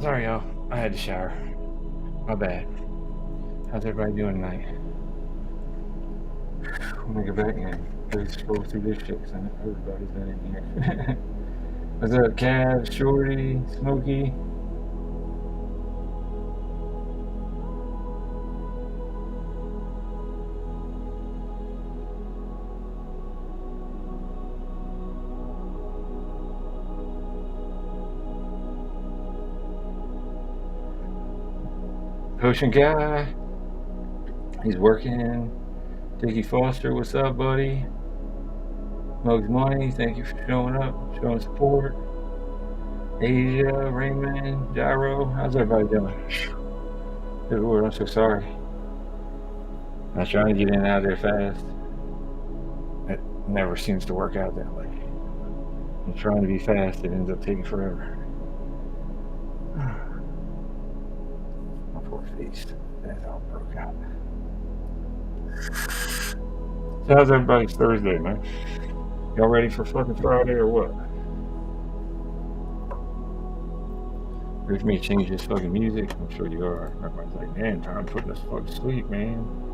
Sorry, y'all. I had to shower. My bad. How's everybody doing tonight? I'm gonna go back and go scroll through this shit because I know everybody's not in here. What's up, Cav, Shorty, Smokey? Potion Guy. He's working. Dickie Foster, what's up, buddy? Mugs Money, thank you for showing up, showing support. Asia, Raymond, Gyro, how's everybody doing? Good Lord, I'm so sorry. I'm trying to get in and out of there fast. It never seems to work out that way. I'm trying to be fast, it ends up taking forever. My poor face. That's all broke out. So how's everybody's Thursday, man? Y'all ready for fucking Friday or what? Ready for me to change this fucking music? I'm sure you are. Everybody's like, man, time to put us fucking to sleep, man.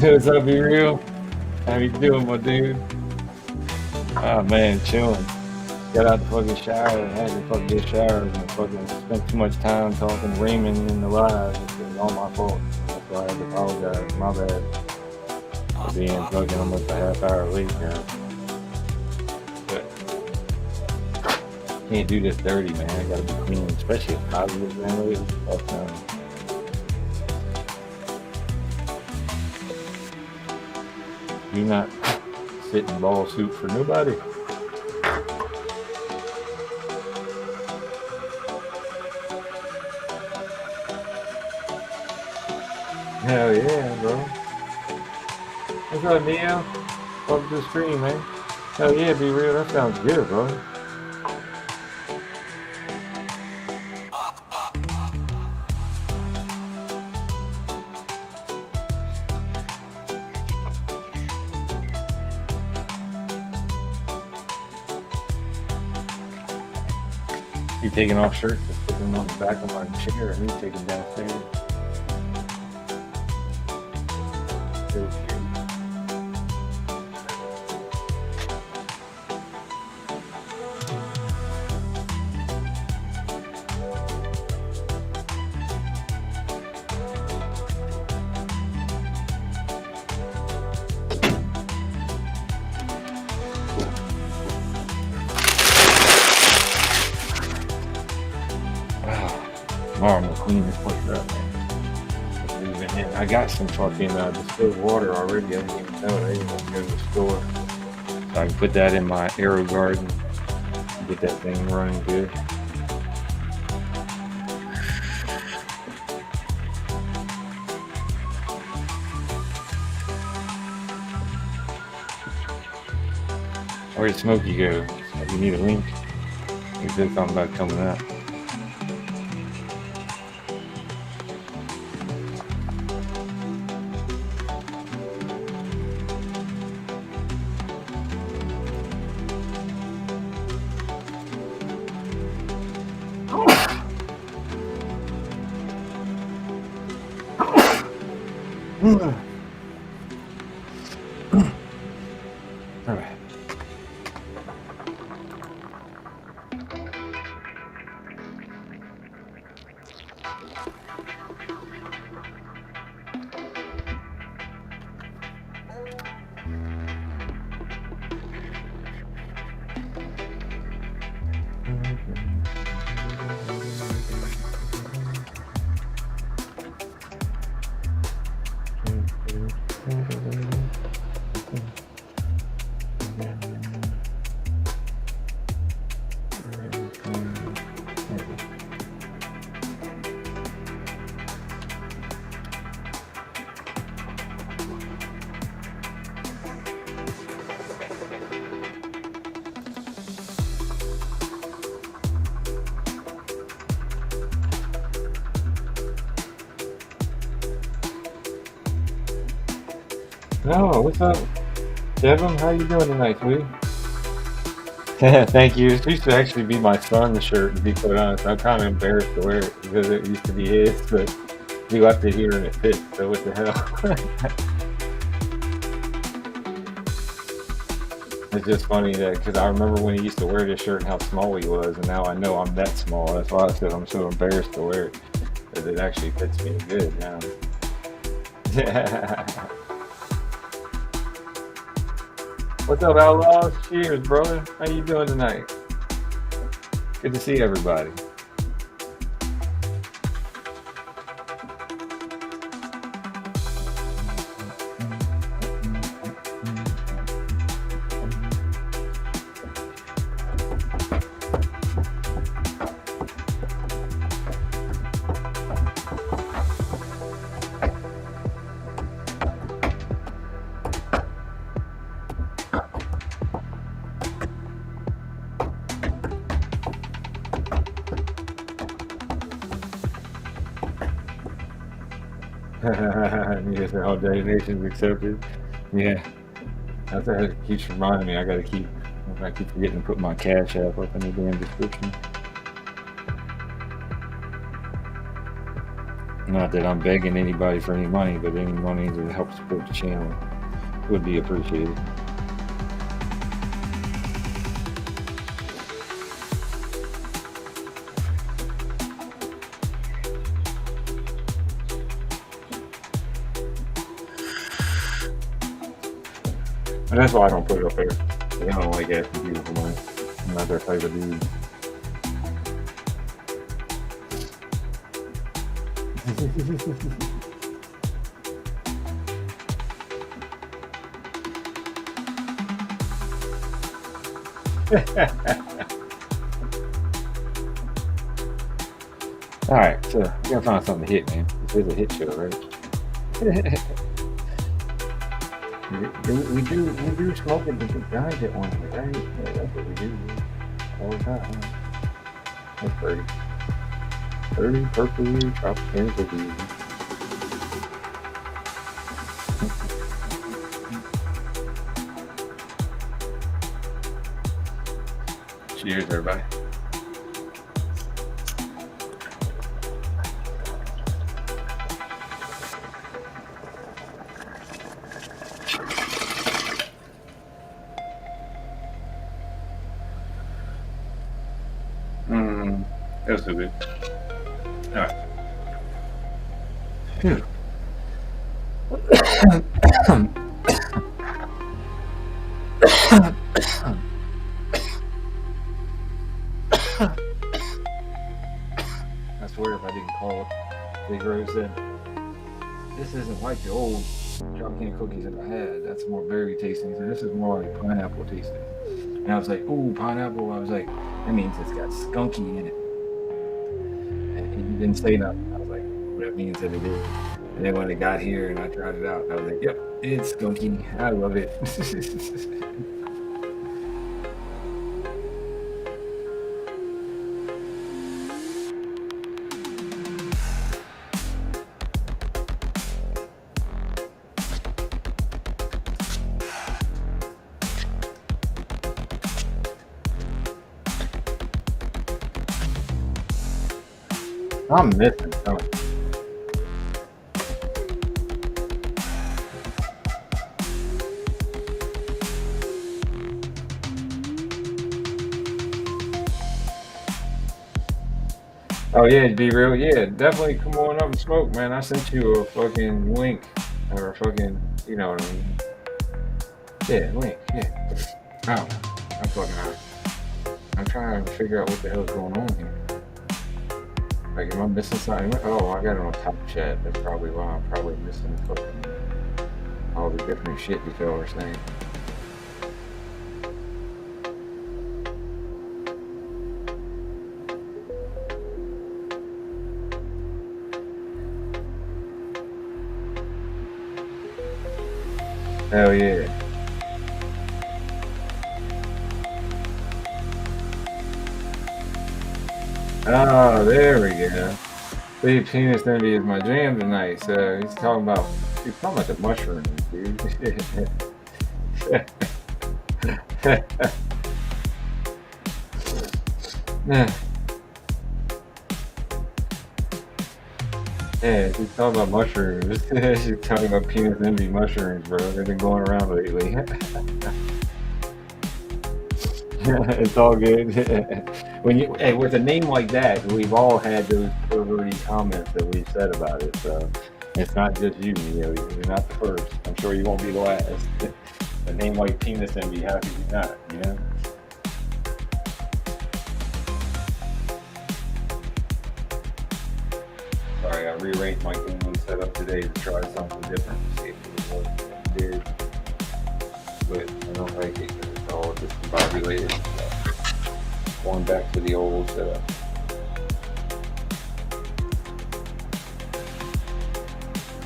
What's up, Be Real? How you doing, my dude? Oh man, chilling. Got out the fucking shower and had to fucking get showered and fucking spent too much time talking to Raymond in the live. It was all my fault. That's why I had to apologize. My bad for being fucking almost a half hour late, guys. But can't do this dirty, man. I gotta be clean, especially if positive man. Fuck no. You not sit in ball suit for nobody. Hell yeah, bro. What's up, Neo? Welcome to the stream, man. Hell yeah, Be Real. That sounds good, bro. You taking off shirts, just putting them on the back of my chair, and me taking downstairs. Tomorrow I'm gonna clean this place up, man. I got some fucking distilled water already. I didn't even know it. I didn't even go to the store. So I can put that in my Aero Garden. Get that thing running good. Where did Smokey go? You need a link? He said something about coming up. All right. Oh, what's up, Devin? How you doing tonight, sweetie? Thank you. It used to actually be my son's shirt, to be quite honest. I'm kind of embarrassed to wear it because it used to be his, but we left it here and it fits, so what the hell? It's just funny that because I remember when he used to wear this shirt and how small he was, and now I know I'm that small. That's why I said I'm so embarrassed to wear it because it actually fits me good now. What's up, Outlaws? Cheers, brother. How you doing tonight? Good to see everybody. You guys are all donations accepted. Yeah, that's what it keeps reminding me. I keep forgetting to put my cash app up in the damn description. Not that I'm begging anybody for any money, but any money to help support the channel would be appreciated. And that's why I don't put it up there. I don't like asking people for money. I'm not that type of dude. All right, so we gotta find something to hit, man. This is a hit show, right? we do smoke it, but the guys hit one, right? Yeah, that's what we do all the time. That's 30. 30 purple, Tropicana cookies. Cheers, everybody. That's so good. All right. Phew. I swear if I didn't call it, Big Rose said, this isn't like the old Toke'n cookies that I had. That's more berry tasting. So this is more like pineapple tasting. And I was like, ooh, pineapple. I was like, that means it's got skunky in it. And he didn't say nothing. I was like, well, that means that it is. And then when it got here and I tried it out, I was like, yep, it's skunky. I love it. I'm missing something. Oh yeah, be real. Yeah, definitely come on up and smoke, man. I sent you a fucking link or a fucking, you know what I mean? Yeah, link. Yeah. I don't know. I'm fucking out. I'm trying to figure out what the hell's going on here. Like, am I missing something? Oh, I got it on top chat. That's probably why I'm probably missing fucking all the different shit that y'all are saying. Hell yeah. Oh, there we go. Big penis envy is my jam tonight. So he's talking about the mushrooms, dude. Yeah, she's talking about mushrooms. She's talking about penis envy mushrooms, bro. They've been going around lately. It's all good. Hey, with a name like that, we've all had those perverted comments that we've said about it. So it's not just you, Neo. You're not the first. I'm sure you won't be the last. A name like penis envy, how could you not? You know. Sorry, I rearranged my game setup today to try something different. See if it was what it did, but I don't like it because it's all discombobulated. So going back to the old setup.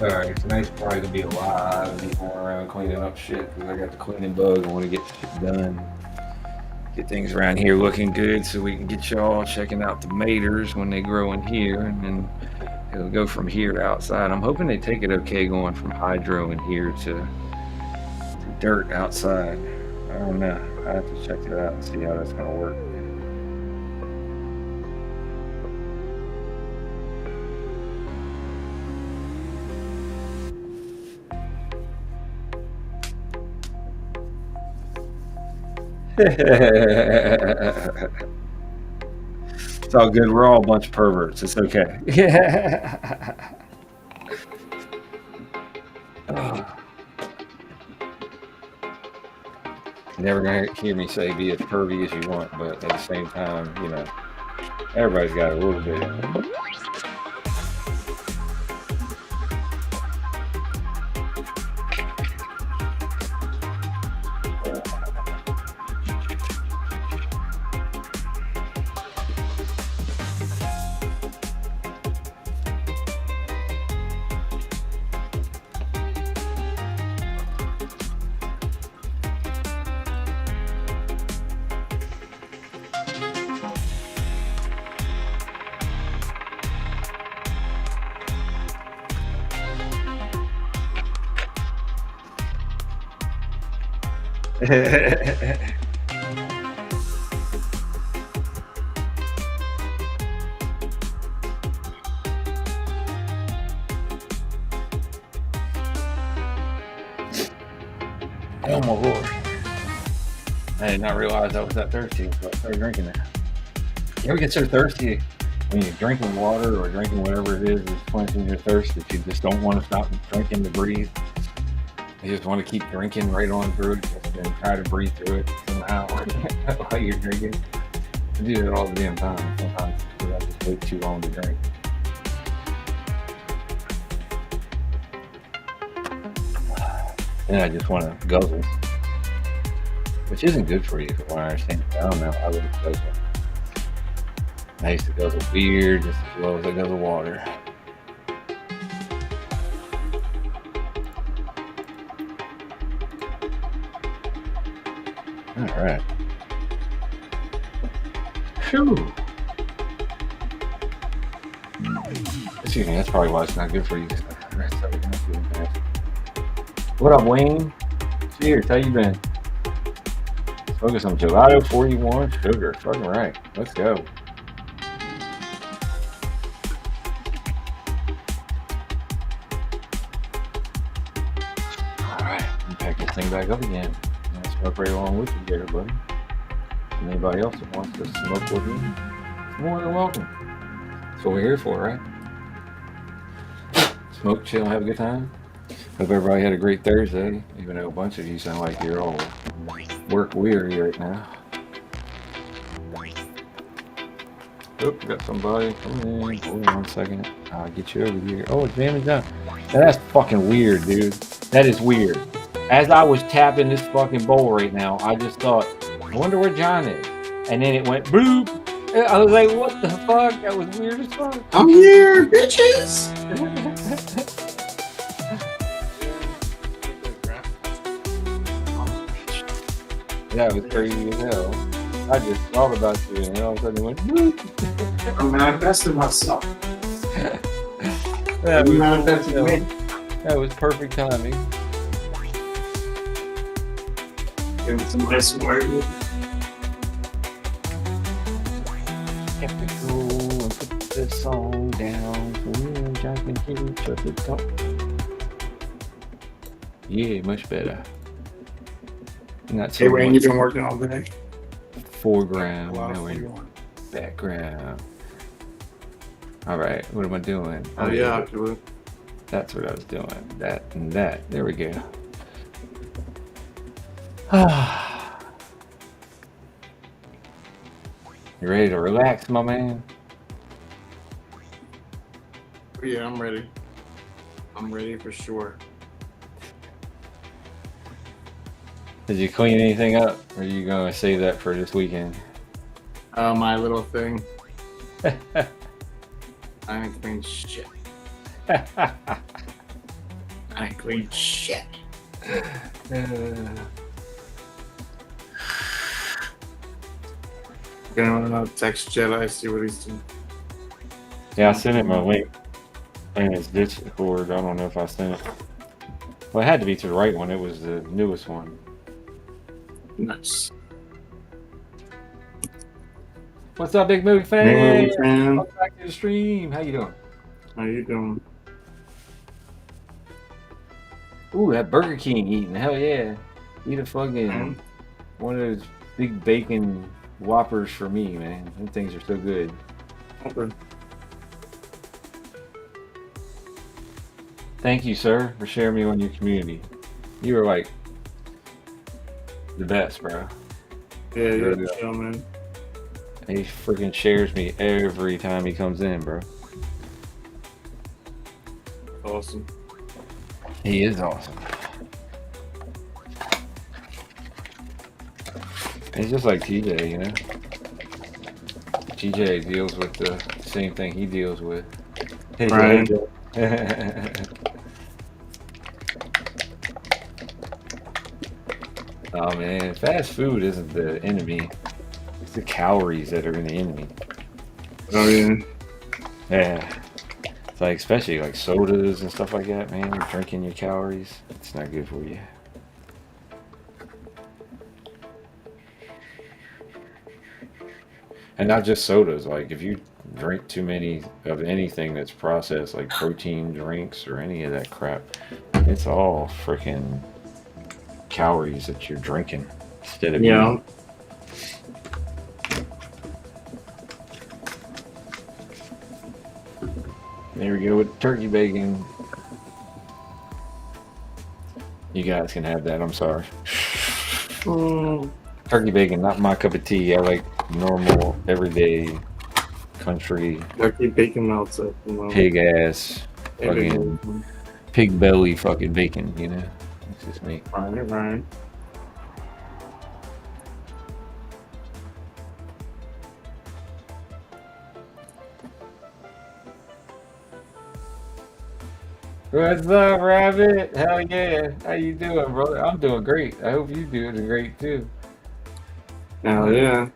Alright, tonight's probably gonna be a lot of me going around cleaning up shit because I got the cleaning bug. I want to get shit done, get things around here looking good so we can get y'all checking out the maters when they grow in here, and then it'll go from here to outside. I'm hoping they take it okay going from hydro in here to dirt outside. I don't know. I have to check it out and see how that's gonna work. It's all good. We're all a bunch of perverts. It's okay. You're never gonna hear me say be as pervy as you want, but at the same time, you know, everybody's got a little bit. Oh my lord! I did not realize I was that thirsty until I started drinking it. You ever get so thirsty when you're drinking water or drinking whatever it is that's quenching your thirst that you just don't want to stop drinking to breathe? You just want to keep drinking right on through it and try to breathe through it somehow while you're drinking. I do that all the damn time. Sometimes I just wait too long to drink. Then I just want to guzzle, which isn't good for you, from what I understand. I don't know. I would guzzle. I used to guzzle beer just as well as I guzzle water. All right. Phew. Excuse me. That's probably why it's not good for you. What up, Wayne? Cheers. How you been? Let's focus on gelato 41 sugar. Fucking right. Let's go. Alright, pack this thing back up again. I'll smoke right along with you here, buddy. And anybody else that wants to smoke with me, more than welcome. That's what we're here for, right? Smoke, chill, have a good time. Hope everybody had a great Thursday, even though a bunch of you sound like you're all work weary right now. Oop, got somebody. Come in. Hold on 1 second. I'll get you over here. Oh, jam is done. Now that's fucking weird, dude. That is weird. As I was tapping this fucking bowl right now, I just thought, I wonder where John is. And then it went boop. I was like, what the fuck? That was weird as fuck. I'm here, bitches. That was crazy as hell. I just thought about you, and all of a sudden it went boop. I'm manifesting myself. That You was, manifested me. that was perfect timing. Give it some nice word. Have to go and put this song down so me and John can hear each other talk. Yeah, much better. Not so Hey, Wayne, much you've been working all day. foreground. Wow, Now we're background. All right, what am I doing? Oh, yeah, I'll do it. That's what I was doing. That and that. There we go. You ready to relax, my man? Yeah, I'm ready. I'm ready for sure. Did you clean anything up, or are you gonna save that for this weekend? My little thing. I ain't clean shit. I ain't clean shit. Gonna text Jedi, see what he's doing. Yeah, I sent him a link in his Discord. I don't know if I sent it. Well, it had to be to the right one. It was the newest one. Nice. What's up, big movie fan? Hey, movie fan. Welcome back to the stream. How you doing? How you doing? Ooh, that Burger King eating. Hell yeah. Eat a fucking one of those big bacon Whoppers for me, man. Them things are so good. Okay. Thank you, sir, for sharing me on your community. You were like the best, bro. Yeah, Really you're chill, man. He freaking shares me every time he comes in, bro. Awesome. He is awesome. He's just like TJ, you know? TJ deals with the same thing he deals with. Hey, Right. Oh man, fast food isn't the enemy. It's the calories that are in the enemy. Oh, yeah. Yeah. It's like, especially like sodas and stuff like that, man. You're drinking your calories. It's not good for you. And not just sodas. Like if you drink too many of anything that's processed, like protein drinks or any of that crap, it's all freaking calories that you're drinking instead of Yeah. eating. There we go with turkey bacon. You guys can have that. I'm sorry. Turkey bacon, not my cup of tea. I like normal, everyday, country, Turkey bacon melts up. You know? pig ass, Hey, fucking bacon. pig belly fucking bacon, you know? It's just me. Right. What's up, Rabbit? Hell yeah. How you doing, brother? I'm doing great. I hope you doing great too. Hell yeah.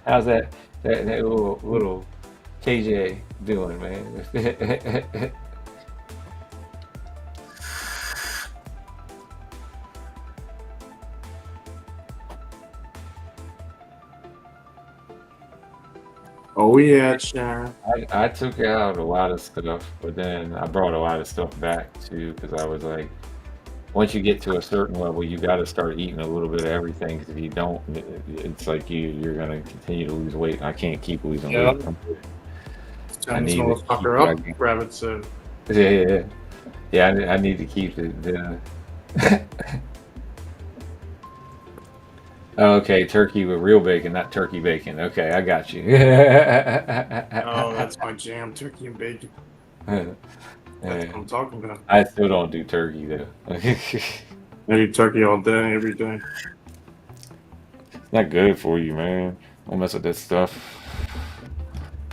How's that little KJ doing, man? Oh, yeah, Sharon. I took out a lot of stuff, but then I brought a lot of stuff back too, because I was like, once you get to a certain level, you got to start eating a little bit of everything. Because if you don't, it's like you're gonna continue to lose weight. I can't keep losing Yeah. weight. I Send this need to keep motherfucker what I up, can. Rabbit said. Yeah. I need to keep the Oh, okay, turkey with real bacon, not turkey bacon. Okay, I got you. Oh, that's my jam, turkey and bacon. That's Yeah, what I'm talking about. I still don't do turkey though. I eat turkey all day, every day. It's not good for you, man. Don't mess with that stuff.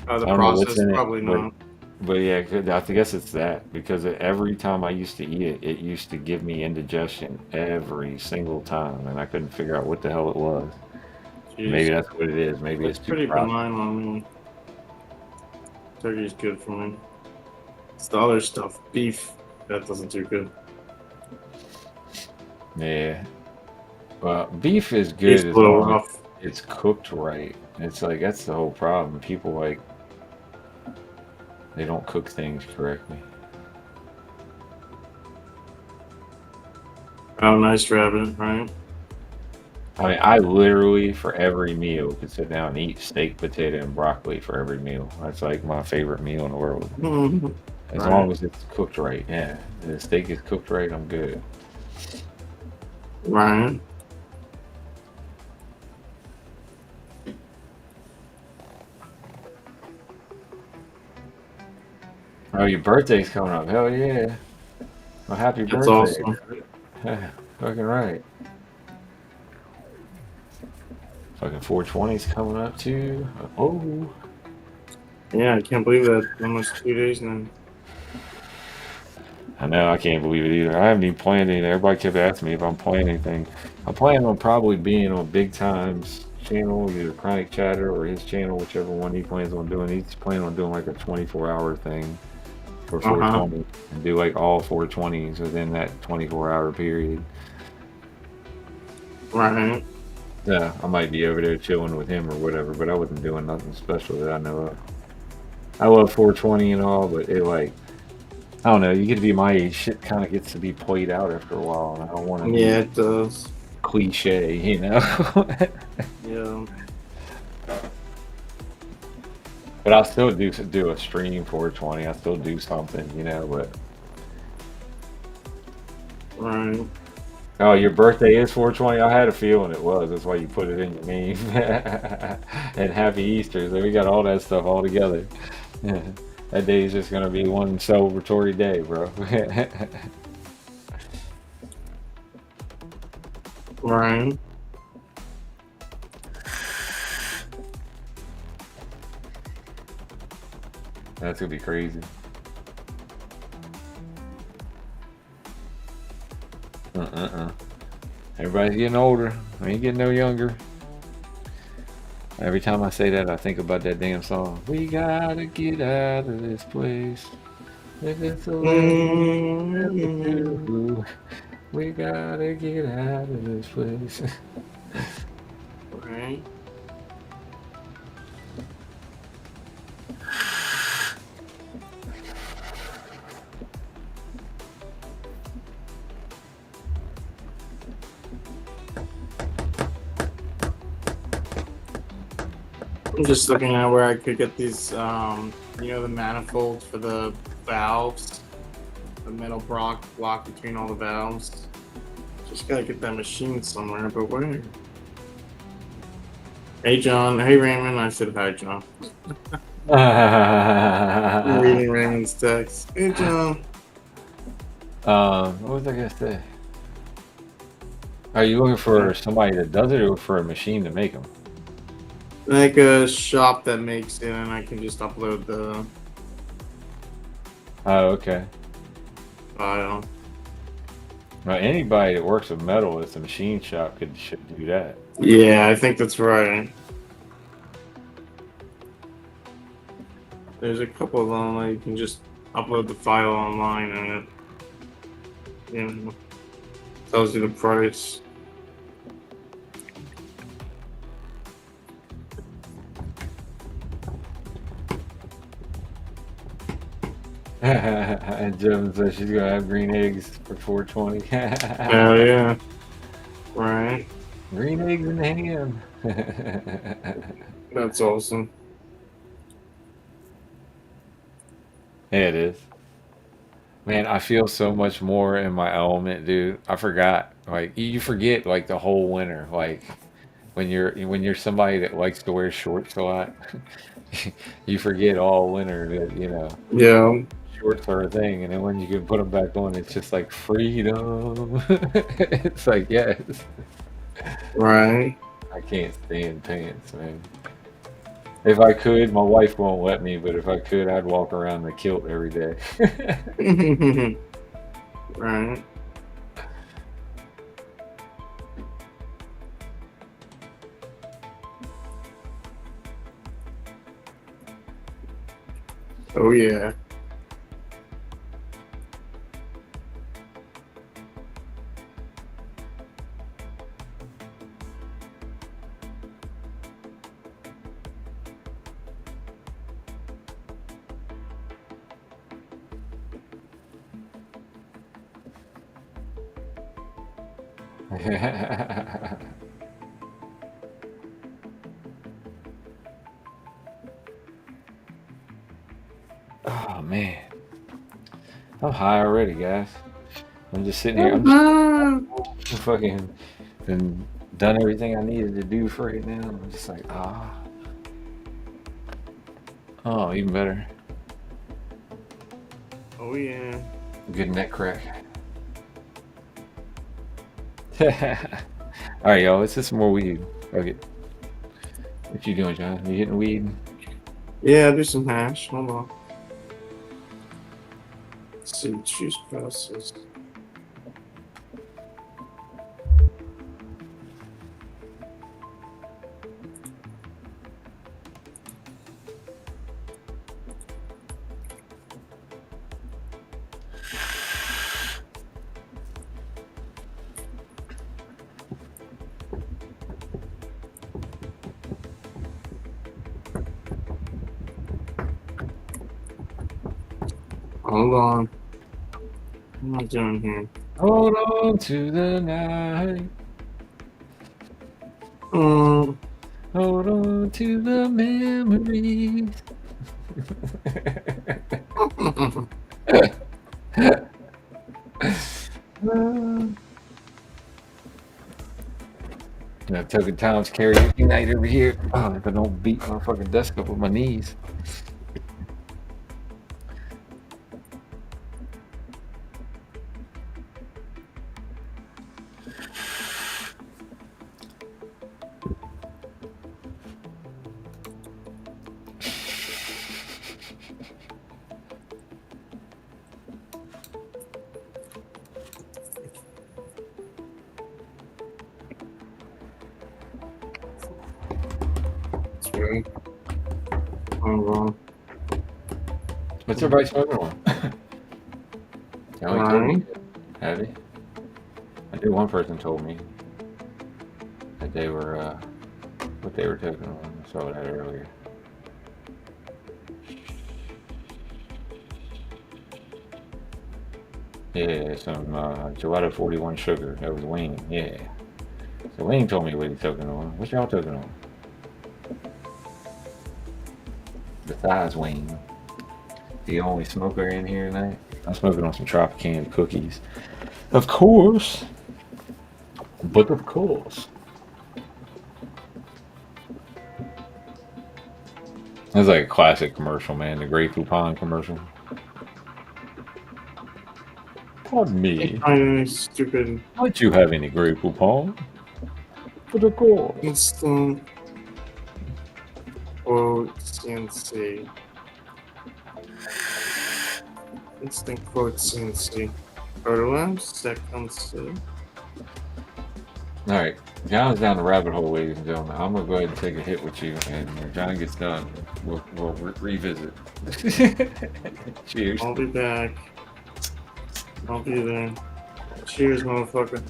The I don't know what's process, in it, probably not. but yeah, I guess it's that because every time I used to eat it, it used to give me indigestion every single time, and I couldn't figure out what the hell it was. Maybe Jeez. that's what it is. Maybe It's it's too pretty processed. benign on me. Turkey's good for me. It's the other stuff, beef, that doesn't do good. Yeah. Well, beef is Beef's good a as little long as rough. it's cooked right. It's like that's the whole problem. People like they don't cook things correctly. Oh, nice rabbit, right? I mean, I literally for every meal could sit down and eat steak, potato, and broccoli for every meal. That's like my favorite meal in the world. As Right, long as it's cooked right. Yeah, the steak is cooked right. I'm good. right. Oh, your birthday's coming up. Hell yeah! Well, happy That's birthday. awesome. Fucking right. Fucking 420's coming up too. Oh. Yeah, I can't believe that. Almost 2 days now. I know, I can't believe it either. I haven't even planned anything. Everybody kept asking me if I'm playing anything. I'm planning on probably being on Big Time's channel, either Chronic Chatter or his channel, whichever one he plans on doing. He's planning on doing like a 24-hour thing for Uh-huh. 420 and do like all 420s within that 24-hour period. Right. Yeah, I might be over there chilling with him or whatever, but I wasn't doing nothing special that I know of. I love 420 and all, but it like I don't know. You get to be my age, shit kind of gets to be played out after a while, and I don't want to Yeah, be it does. cliche, you know. Yeah. But I'll still do a stream 420. I still do something, you know. But Right. oh, your birthday is 420. I had a feeling it was. That's why you put it in your name. And Happy Easter. So we got all that stuff all together. That day is just gonna be one celebratory day, bro. Right. That's gonna be crazy. Uh. Everybody's getting older. I ain't getting no younger. Every time I say that, I think about that damn song. We gotta get out of this place. If it's the last thing we ever Mm, do, we gotta get out of this place. right. I'm just looking at where I could get these, the manifold for the valves, the metal block between all the valves. Just gotta get that machine somewhere, but where? Hey, John. Hey, Raymond. I said hi, John. I'm reading Raymond's text. Hey, John. What was I gonna say? Are you looking Yeah. for somebody that does it or for a machine to make them? Like a shop that makes it, and I can just upload the Oh, okay. file. Well, anybody that works with metal at the machine shop should do that. Yeah, I think that's right. There's a couple of them that you can just upload the file online, and it tells you the price. And Jim says she's gonna have green eggs for 420. Oh yeah, right. Green eggs and ham. That's awesome. Yeah, it is. Man, I feel so much more in my element, dude. I forgot. Like you forget like the whole winter. Like when you're somebody that likes to wear shorts a lot, you forget all winter that, Yeah, shorts are a thing, and then when you can put them back on, it's just like freedom. It's like, yes. right. I can't stand pants, man. If I could, my wife won't let me, but if I could, I'd walk around in a kilt every day. Right. Oh yeah. Oh man, I'm high already, guys. I'm just sitting here. I'm just Uh-huh. fucking and done everything I needed to do for it now. I'm just like, oh, even better. Oh yeah. Good neck crack. All right, y'all. Let's hit some more weed. Okay, what you doing, John? You hitting weed? Yeah, do some hash. Hold on. Let's see, choose process. Hold on. What am I doing here? Hold on to the night. Um, Hold on to the memories. Token Tom's karaoke night over here. Oh, if I don't beat my fucking desk up with my knees. it's good. Hold on. What's everybody smoking on? They only told me, Right. have they? I knew one person told me that they were, what they were taking on. I saw that earlier. Yeah, some gelato 41 sugar. That was Wayne. Yeah. So Wayne told me what he's taking on. What y'all taking on? Besides Wayne, the only smoker in here tonight. I'm smoking on some Tropicana cookies. Of course. But of course. That's like a classic commercial, man. The Grey Poupon commercial. Pardon me. I stupid Might you have any Grey Poupon? But of course. instant quote CNC. Instant quote CNC. Photo seconds. All right. John's down the rabbit hole, ladies and gentlemen. I'm going to go ahead and take a hit with you. And when John gets done, we'll revisit. Cheers. I'll be back. I'll be there. Cheers, motherfucker.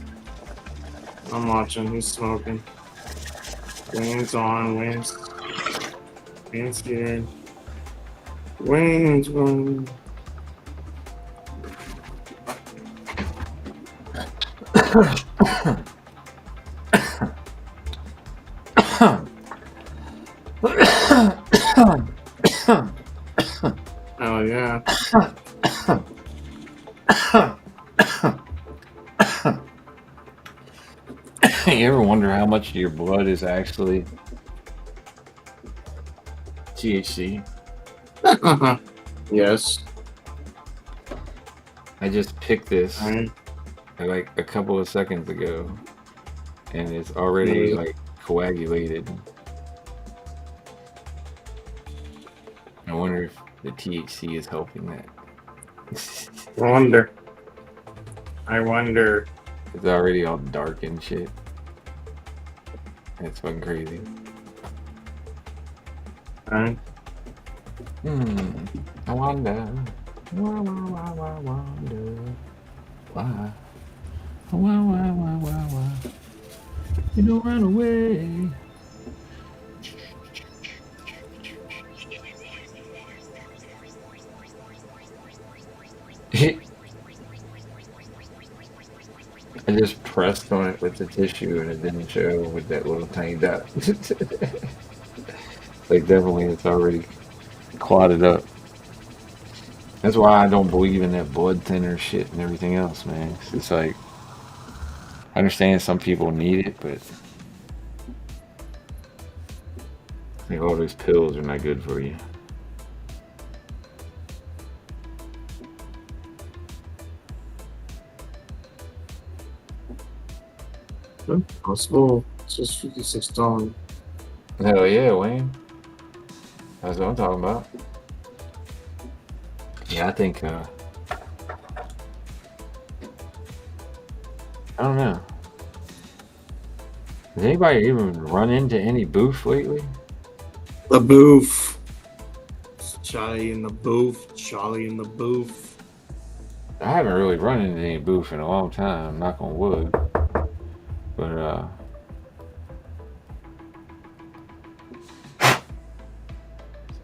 I'm watching. He's smoking. Wayne's on. Wayne's here. Wayne's going. Oh yeah. You ever wonder how much of your blood is actually THC? Yes. I just picked this Right. like a couple of seconds ago, and it's What already is it? like coagulated. I wonder if the THC is helping that. I wonder. I wonder. It's already all dark and shit. That's fucking crazy. Right. I wonder. Wonder. Why? Why? You don't run away. I just pressed on it with the tissue and it didn't show with that little tiny dot. Like definitely it's already clotted up. That's why I don't believe in that blood thinner shit and everything else, man. It's like I understand some people need it, but I think all those pills are not good for you. Let's go. It's just $56. Hell yeah, Wayne. That's what I'm talking about. Yeah, I think I don't know. Has anybody even run into any booth lately? The booth. Charlie in the booth. Charlie in the booth. I haven't really run into any booth in a long time, knock on wood. But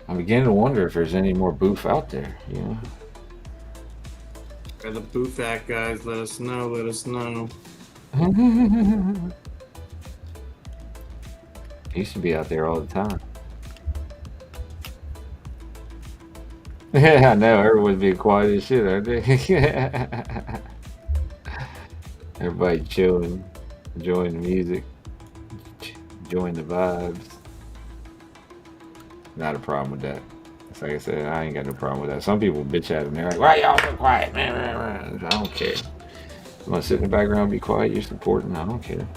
I'm beginning to wonder if there's any more booth out there, you know? Where the booth at, guys? Let us know. Let us know. Used to be out there all the time. Yeah, I know. Everyone's being quiet as shit, aren't they? Everybody chilling, enjoying the music, enjoying the vibes. Not a problem with that. It's like I said, I ain't got no problem with that. Some people bitch at them. They're like, why y'all so quiet? I don't care. You want to sit in the background, be quiet, you're supporting. I don't care.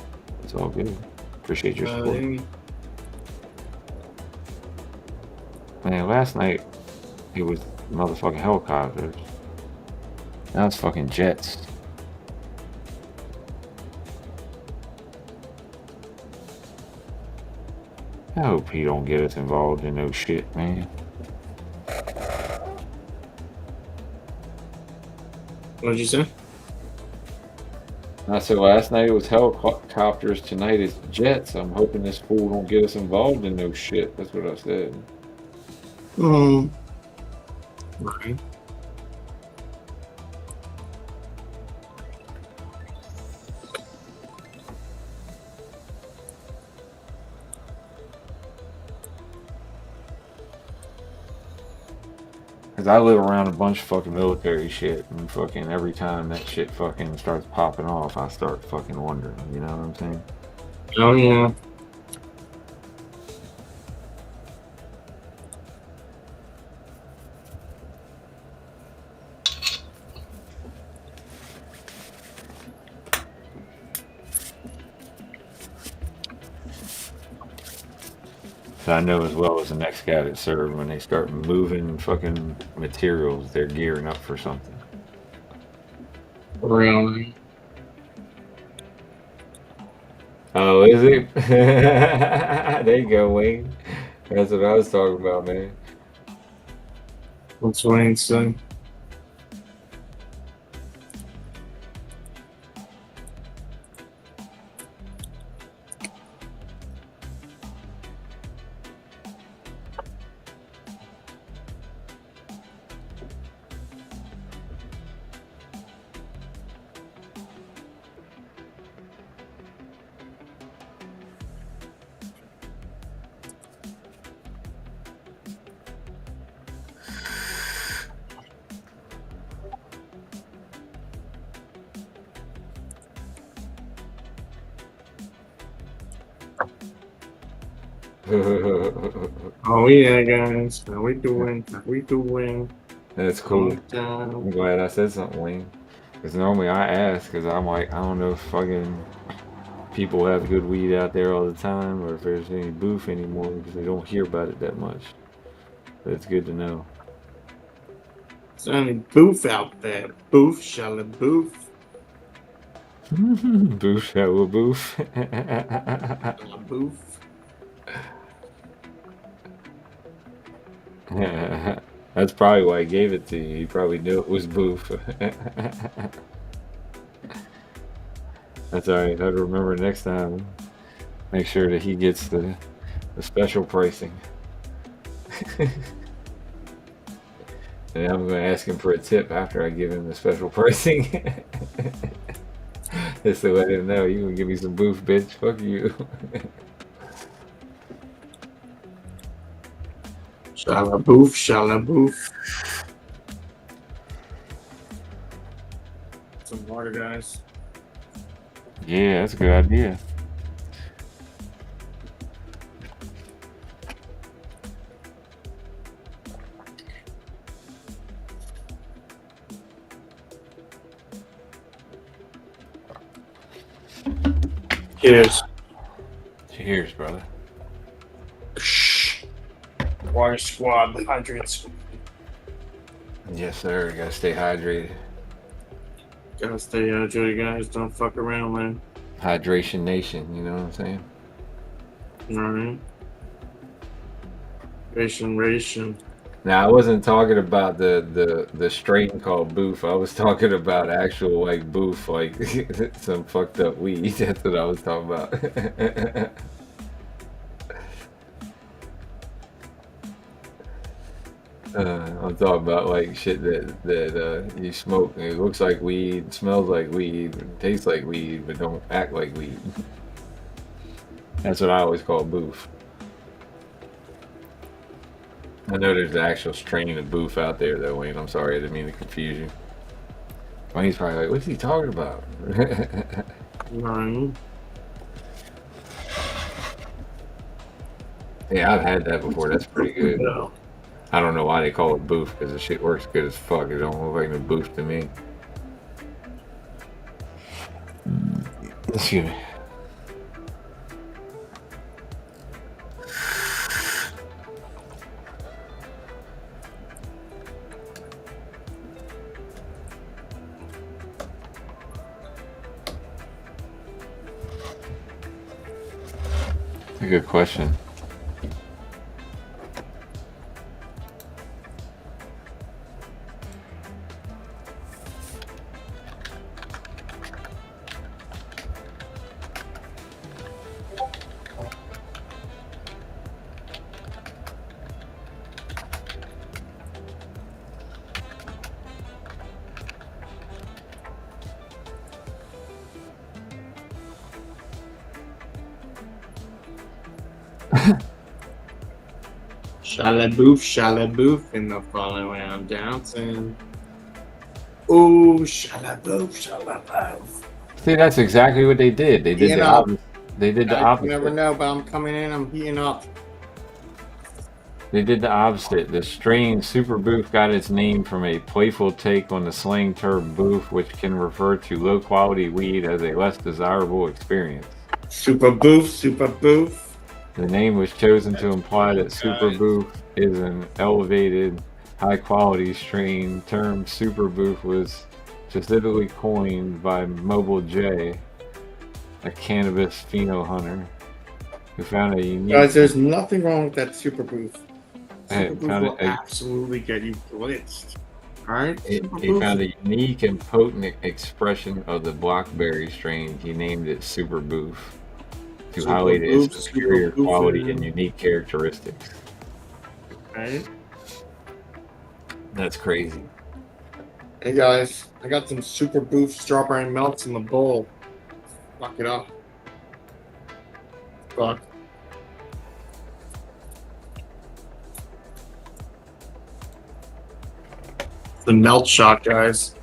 It's all good. Appreciate your support. Man, last night it was motherfucking helicopters. Now it's fucking jets. I hope he don't get us involved in no shit, man. What'd you say? I said last night it was helicopters, tonight it's jets. I'm hoping this fool don't get us involved in no shit. That's what I said. Right. Cause I live around a bunch of fucking military shit, and fucking every time that shit fucking starts popping off, I start fucking wondering. You know what I'm saying? Oh yeah. So I know as well as the next guy that served, when they start moving fucking materials, they're gearing up for something. Really? Oh, is it? There you go, Wayne. That's what I was talking about, man. What's Wayne saying? Oh yeah, guys. How we doing? How we doing? That's cool. Calm down. I'm glad I said something, Wayne. Because normally I ask, because I'm like, I don't know if fucking people have good weed out there all the time, or if there's any booth anymore, because they don't hear about it that much. But it's good to know. There's only booth out there. Booth, shall it booth? Booth, shower booth. Booth. That's probably why he gave it to you. He probably knew it was booth. That's all right. I'd remember next time. Make sure that he gets the special pricing. And I'm going to ask him for a tip after I give him the special pricing. Just to let him know, you going to give me some booth, bitch. Fuck you. Shall it booth? Shall it booth? Some water, guys. Yeah, that's a good idea. Cheers. Cheers, brother. Water squad, the hydrates. Yes, sir. Gotta stay hydrated. Gotta stay hydrated, guys. Don't fuck around, man. Hydration Nation, you know what I'm saying? Alright. Ration. Now, I wasn't talking about the strain called boof. I was talking about actual like boof, like some fucked up weed. That's what I was talking about. I'm talking about like shit that you smoke and it looks like weed, smells like weed, tastes like weed, but don't act like weed. That's what I always call boof. I know there's an actual strain of boof out there though, Wayne. I'm sorry, I didn't mean to confuse you. Wayne's probably like, what's he talking about? Right. Yeah, I've had that before. That's pretty good. Yeah. I don't know why they call it boof because the shit works good as fuck. It don't look like no boof to me. Excuse me. That's a good question. Shalaboof in the following way I'm dancing. Ooh, shalaboof. See, that's exactly what they did. They did Heating the up. opposite. They did the Guys, you never opposite. know, but I'm coming in, I'm heating up. They did the opposite. The strain Super Boof got its name from a playful take on the slang term boof, which can refer to low quality weed as a less desirable experience. Super boof. The name was chosen to imply that Guys. Super Boof is an elevated, high quality strain. Term Super Boof was specifically coined by Mobile J, a cannabis pheno hunter, who found a unique. Guys, there's nothing wrong with that super boof. Hey, Super boof found will a- absolutely get you blitzed. Alright? He found a unique and potent expression of the blackberry strain. He named it Super Boof to Super highlight its Boof, superior Super quality Boofin'. and unique characteristics. Right? That's crazy. Hey guys, I got some super boof strawberry melts in the bowl. Fuck it up. Fuck. The melt shot, guys.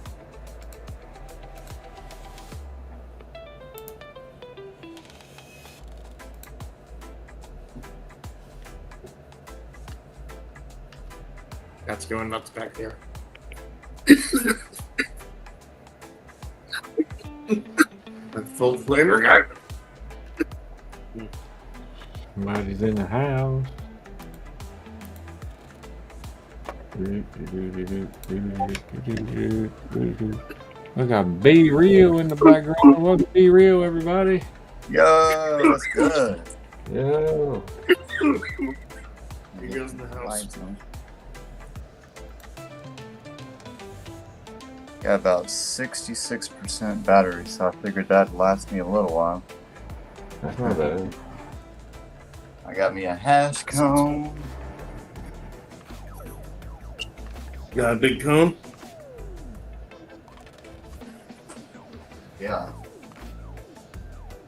That's going nuts back there. That full flavor guy. Somebody's in the house. We got Be Real in the background. Welcome, Be Real, everybody. Yo, what's good? Yo. He goes in the house. Lights on. Got about 66% battery, so I figured that'd last me a little while. That's not bad. I got me a hash cone. Got a big cone? Yeah.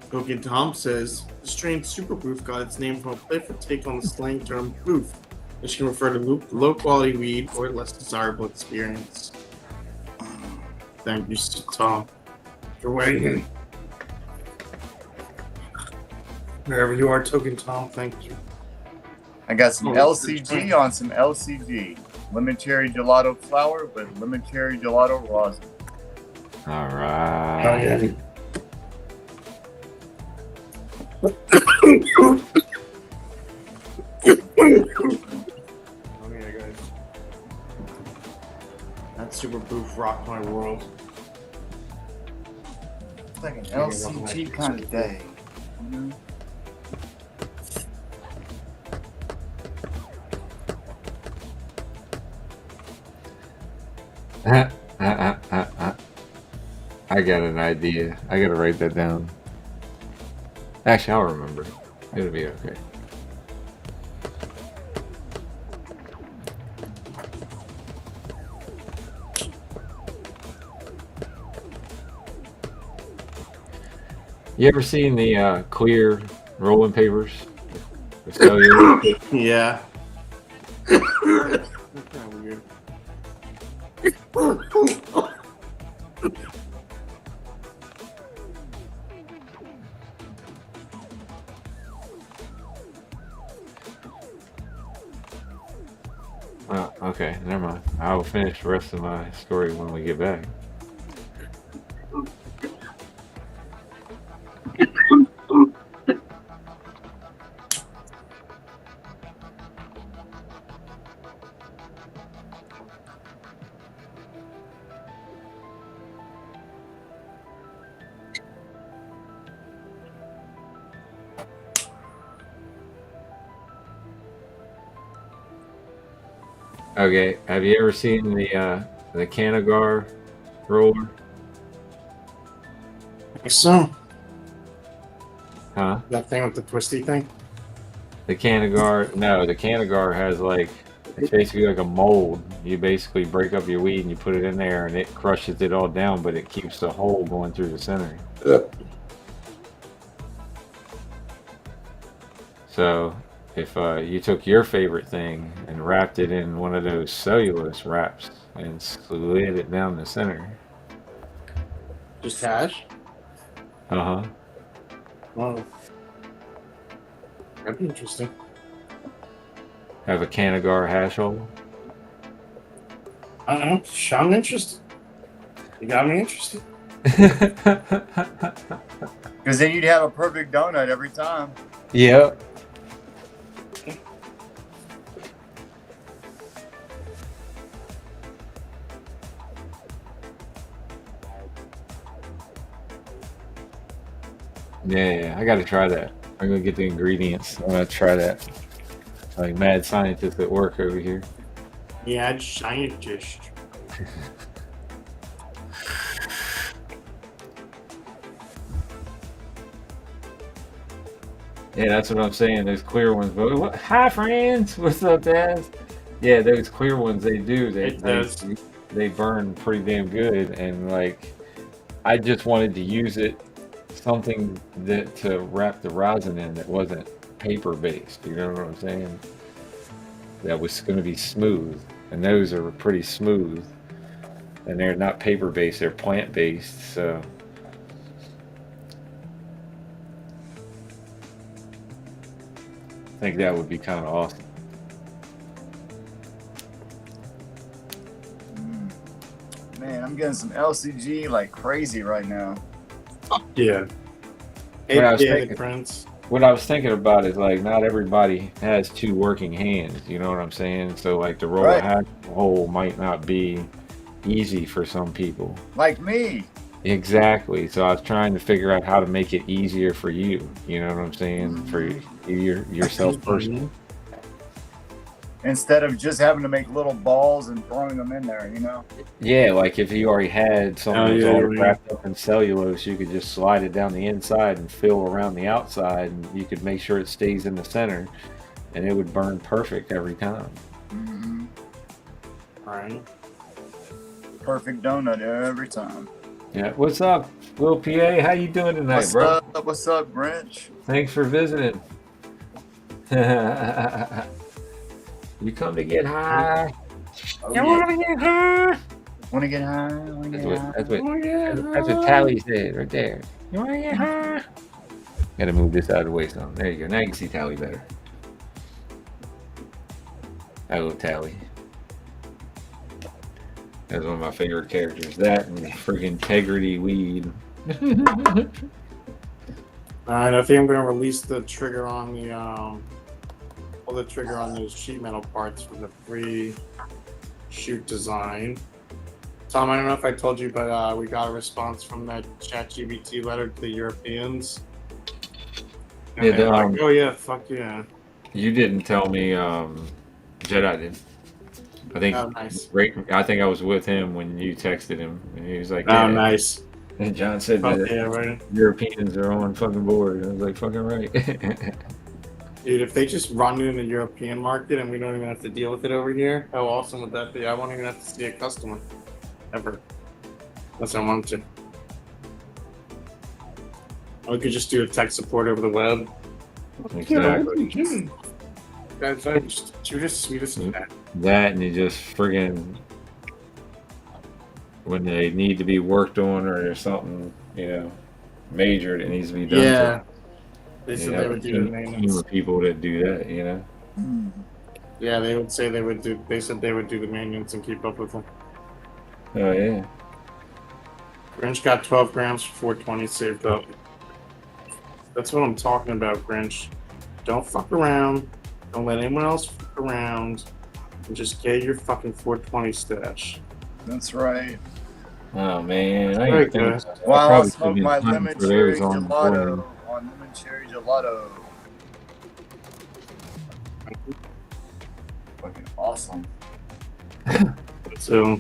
Toke'n Tom says the strain Superproof got its name from a playful take on the slang term proof, which can refer to low quality weed or less desirable experience. Thank you, Tom, for weighing in. Wherever you are, Toke'n Tom, thank you. I got some Oh, LCG on some LCG. Lemon cherry gelato flower with lemon cherry gelato rosin. All right. Oh yeah, guys. That Superproof rocked my world. It's like an LCG kind of day. I got an idea. I gotta write that down. Actually, I'll remember. It'll be okay. You ever seen the clear rolling papers? Yeah. That's kind of weird. Oh, okay, never mind. I will finish the rest of my story when we get back. Okay, have you ever seen the Canagar roller? I think so. Huh? That thing with the twisty thing? The Canagar? No, the Canagar has it's basically like a mold. You basically break up your weed and you put it in there, and it crushes it all down, but it keeps the hole going through the center. So, if you took your favorite thing and wrapped it in one of those cellulose wraps and slid it down the center. Just hash? Uh huh. Wow. That'd be interesting. Have a Canagar hash hole? I don't know. I'm interested. You got me interested. Because then you'd have a perfect donut every time. Yep. Yeah, I got to try that. I'm gonna get the ingredients. I'm gonna try that. Like mad scientist at work over here. Yeah, scientist. Yeah, that's what I'm saying. Those clear ones. But hi, friends. What's up, Daz? Yeah, those clear ones. They do. They burn pretty damn good. And I just wanted to use something to wrap the rosin in that wasn't paper based. You know what I'm saying? That was going to be smooth. And those are pretty smooth. And they're not paper based. They're plant based. So. I think that would be kind of awesome. Man, I'm getting some LCG like crazy right now. Yeah. What I was 8K the thinking, prints. what I was thinking about is like not everybody has two working hands. You know what I'm saying? So like to roll a Right. hash hole might not be easy for some people. Like me. Exactly. So I was trying to figure out how to make it easier for you. You know what I'm saying? For yourself personally. Mhm. Instead of just having to make little balls and throwing them in there, you know? Yeah, like if you already had something Oh that was yeah, all man. wrapped up in cellulose, you could just slide it down the inside and fill around the outside, and you could make sure it stays in the center, and it would burn perfect every time. Mm-hmm. Right. Perfect donut every time. Yeah. What's up, Will PA? How you doing tonight, What's bro? up? What's up, Grinch? Thanks for visiting. You come to get high. Oh, You yeah. want to get high? Want to get high? Want to That's get what high? that's what Oh yeah. that's what Tally said right there. You want to get high? Got to move this out of the way some. There you go. Now you can see Tally better. Hello, Tally. That's one of my favorite characters. That and freaking Integrity Weed. Alright, I think I'm gonna release the trigger on the pull the trigger on those sheet metal parts for the free shoot design. Tom, I don't know if I told you, but we got a response from that ChatGPT letter to the Europeans. And Yeah, they're like, oh yeah, fuck yeah. you didn't tell me. Jedi did. I think. Oh nice. I think I was with him when you texted him, and he was like, Oh "Yeah." nice. And John said Fuck that yeah, right? Europeans are on fucking board. I was like, "Fucking right." Dude, if they just run it in the European market and we don't even have to deal with it over here, how awesome would that be? I won't even have to see a customer. Ever. Unless I want to. Or we could just do a tech support over the web. Exactly. Guys, she was just sweetest cat. That and you just friggin' when they need to be worked on or there's something, major that needs to be done. Yeah. They You said have they a would do the team maintenance. of people that do that. Mm. Yeah, they would say they would do. They said they would do the maintenance and keep up with them. Oh yeah. Grinch got 12 grams for 420 saved up. That's what I'm talking about, Grinch. Don't fuck around. Don't let anyone else fuck around. And just get your fucking 420 stash. That's right. Oh man, I Very ain't thinking good. about that. While I Probably smoke should my have been lemon time for cherry those on gelato on lemon cherry gelato. Fucking awesome. So,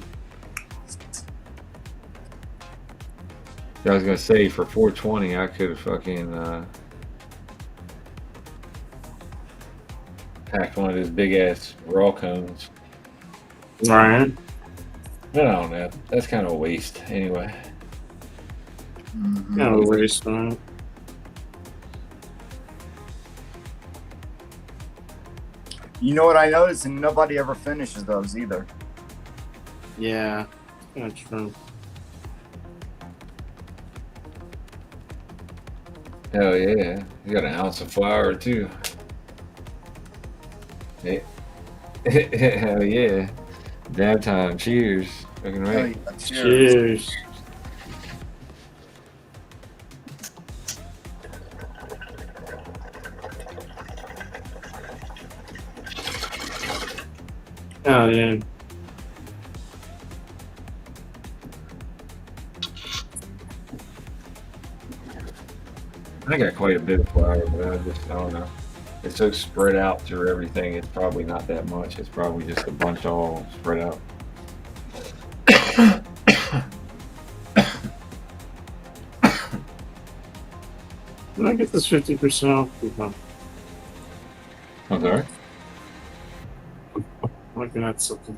I was gonna say for 420, I could have fucking packed one of those big ass raw cones. alright. I don't know. That's kind of a waste anyway. Mhm. No worries, man. You know what I noticed? And nobody ever finishes those either. Yeah. That's true. Hell yeah, you got an ounce of flour too. Yeah. Hell yeah. Dab time. Cheers. Fucking Hell right. yeah, cheers. Cheers. Oh, yeah. I got quite a bit of flour, but I don't know. It's so spread out through everything. It's probably not that much. It's probably just a bunch all spread out. Can I get this 50% off coupon? I'm sorry. Looking at something.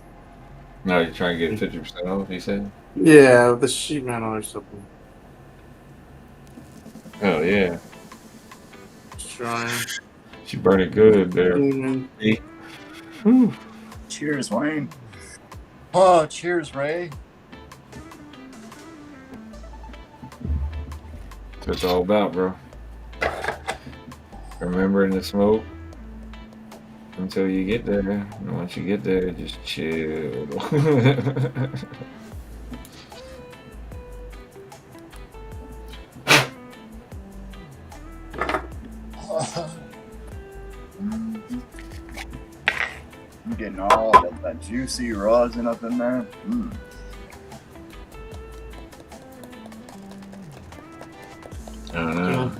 No, you're trying to get 50% off. You said. Yeah, the sheet metal or something. Oh yeah. Just trying. She burned it good there. Mm, See? Whew. Cheers, Wayne. Oh, cheers, Ray. That's what it's all about, bro. Remembering the smoke until you get there. And once you get there, just chill. that juicy rosin up in there. I don't know.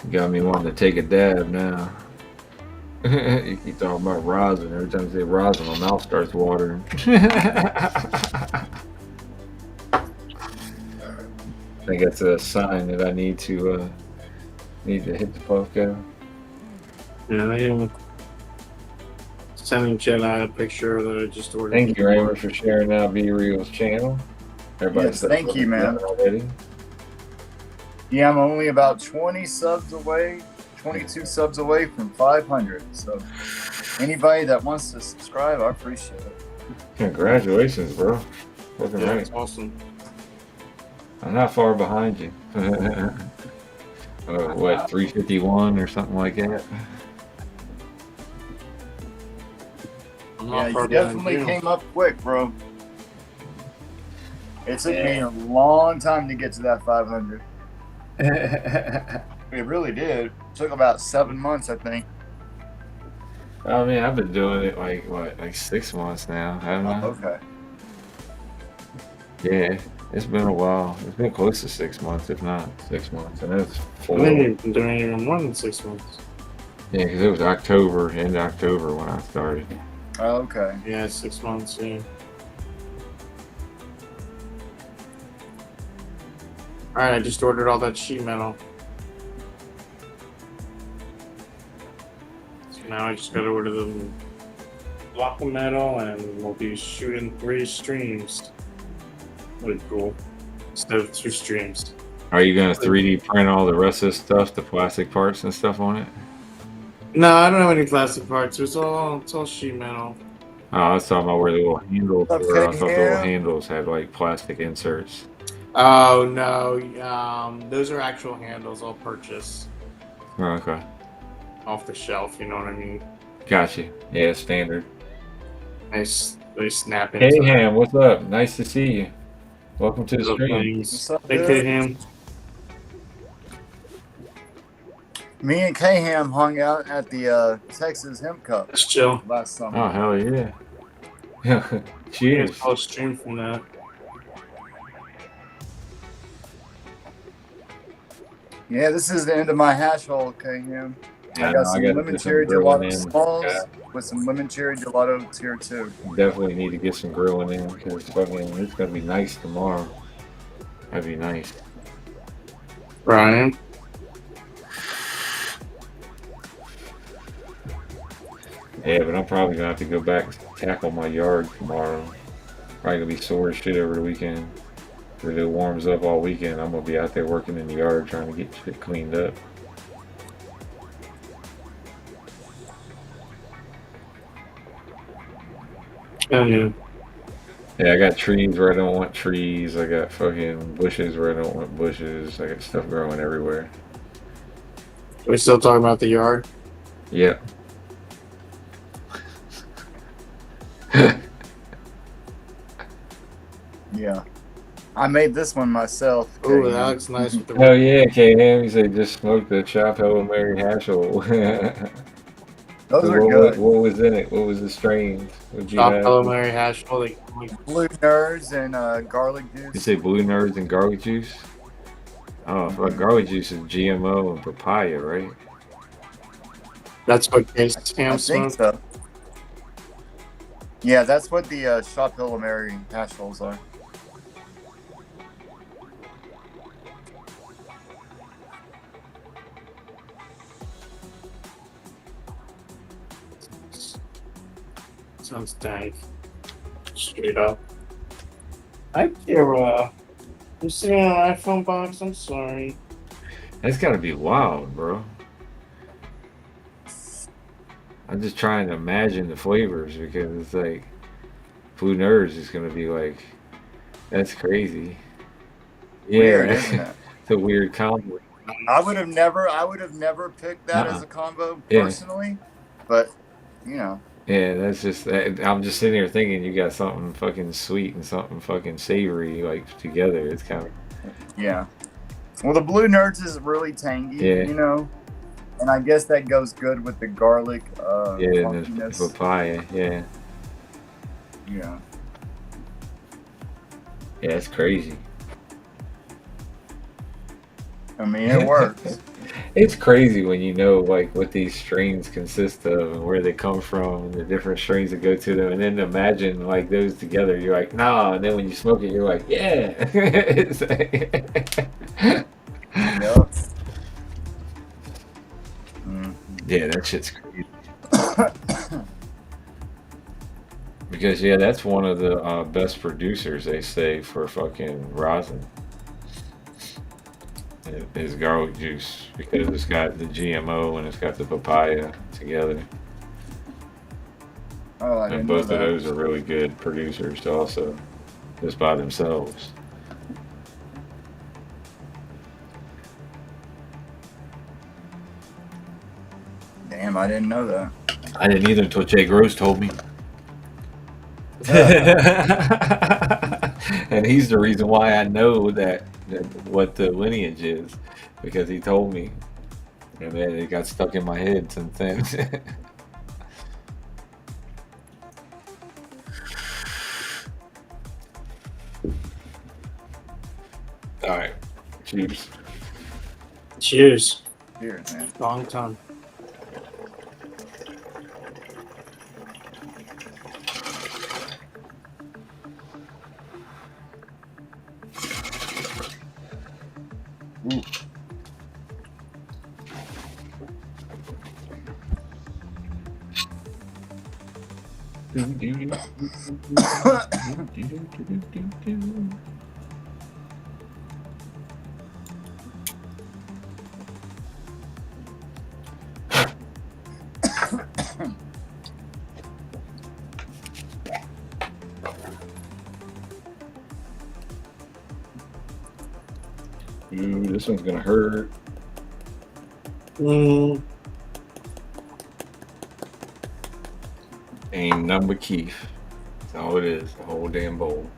You got me wanting to take a dab now. You keep talking about rosin. Every time you say rosin, my mouth starts watering. I think that's a sign that I need to hit the puffco. Yeah, I am sending Jedi a picture that I just ordered. Thank you, Raymond, for sharing out Be Real's channel. Yes, thank you, man. Already. Yeah, I'm only about 20 subs away, 22 subs away from 500. So anybody that wants to subscribe, I appreciate it. Congratulations, bro. Fucking Yeah, right. it's awesome. I'm not far behind you. What, 351 or something like that? I'm Yeah, not you far definitely behind you. came up quick, bro. It took me a long time to get to that 500. It really did. It took about 7 months, I think. I mean, I've been doing it like 6 months now. I don't know. Okay. Yeah, it's been a while. It's been close to 6 months, if not 6 months. And it's I 4. think you've been doing it even more than 6 months. Yeah, because it was October, end of October when I started. Oh, okay. Yeah, 6 months, yeah. Alright, I just ordered all that sheet metal. So now I just gotta order the block of metal and we'll be shooting 3 streams. Really cool. Instead of 2 streams. Are you going to 3D print all the rest of this stuff, the plastic parts and stuff on it? No, I don't have any plastic parts. It's all sheet metal. Oh, I was talking about where the little handles were. I thought the little Yeah. handles had like plastic inserts. Oh no, those are actual handles I'll purchase Oh, okay. off the shelf. You know what I mean? Gotcha. Yeah, standard. They snap Hey, into Ham, what's up? Nice to see you. Welcome to the little stream. things. What's up, Hey, dude? Ham. Me and K-Ham hung out at the Texas Hemp Cup Let's chill. last summer. Oh, hell yeah. Yeah, Cheers. I'll stream from that. Yeah, this is the end of my hash hole, K-Ham. Yeah, I no, got some gotta lemon get some cherry grilling gelato in. smalls Yeah. with some lemon cherry gelato tier 2. Definitely need to get some grilling in because it's gonna be nice tomorrow. That'd be nice. Brian. Yeah, but I'm probably gonna have to go back and tackle my yard tomorrow. Probably gonna be sore as shit over the weekend. If it warms up all weekend, I'm gonna be out there working in the yard trying to get shit cleaned up. Oh yeah. Yeah, I got trees where I don't want trees. I got fucking bushes where I don't want bushes. I got stuff growing everywhere. Are we still talking about the yard? Yep. Yeah. I made this one myself. Oh, K-Ham. that looks nice with the. Oh yeah, K-Ham, he said just smoked the Chop Hello Mary Hashel. Those are what, good. what was in it? What was the strains? What'd you Chop have? Hello Mary hash. Oh, like, Blue nerds and garlic You juice. say blue nerds and garlic juice? Oh, but garlic juice is GMO and papaya, right? that's what Ham I think smoked. so. Yeah, that's what the Shop Hill Mary hash rolls are. Sounds dank. Straight up. Hi, Kira. I'm sitting on an iPhone box. I'm sorry. That's gotta be wild, bro. I'm just trying to imagine the flavors because it's like blue nerds is gonna be like that's crazy. Yeah, Weird, isn't it? it's a weird combo. I would have never picked that as a combo personally, but you know. Yeah, that's just. I'm just sitting here thinking you got something fucking sweet and something fucking savory like together. It's kind of. Yeah. Well, the blue nerds is really tangy, you know, and I guess that goes good with the garlic. Yeah, and the papaya. Yeah. Yeah. Yeah, it's crazy. I mean, it works. It's crazy when you know like what these strains consist of and where they come from, and the different strains that go to them, and then imagine like those together. You're like, nah, and then when you smoke it, you're like, yeah. It's like- Yep. Mm. yeah, that shit's crazy. Because yeah, that's one of the best producers they say for fucking rosin. Is garlic juice because it's got the GMO and it's got the papaya together. Oh, I And didn't know both of that. those are really good producers also, just by themselves. Damn, I didn't know that. I didn't either until Jay Gross told me. And he's the reason why I know that what the lineage is, because he told me. And then it got stuck in my head since then. All right. Cheers. Cheers. Cheers, man. Long time. Ooh. Ooh, this one's gonna hurt. Mm. Ain't nothing but Keith. That's all it is. The whole damn bowl.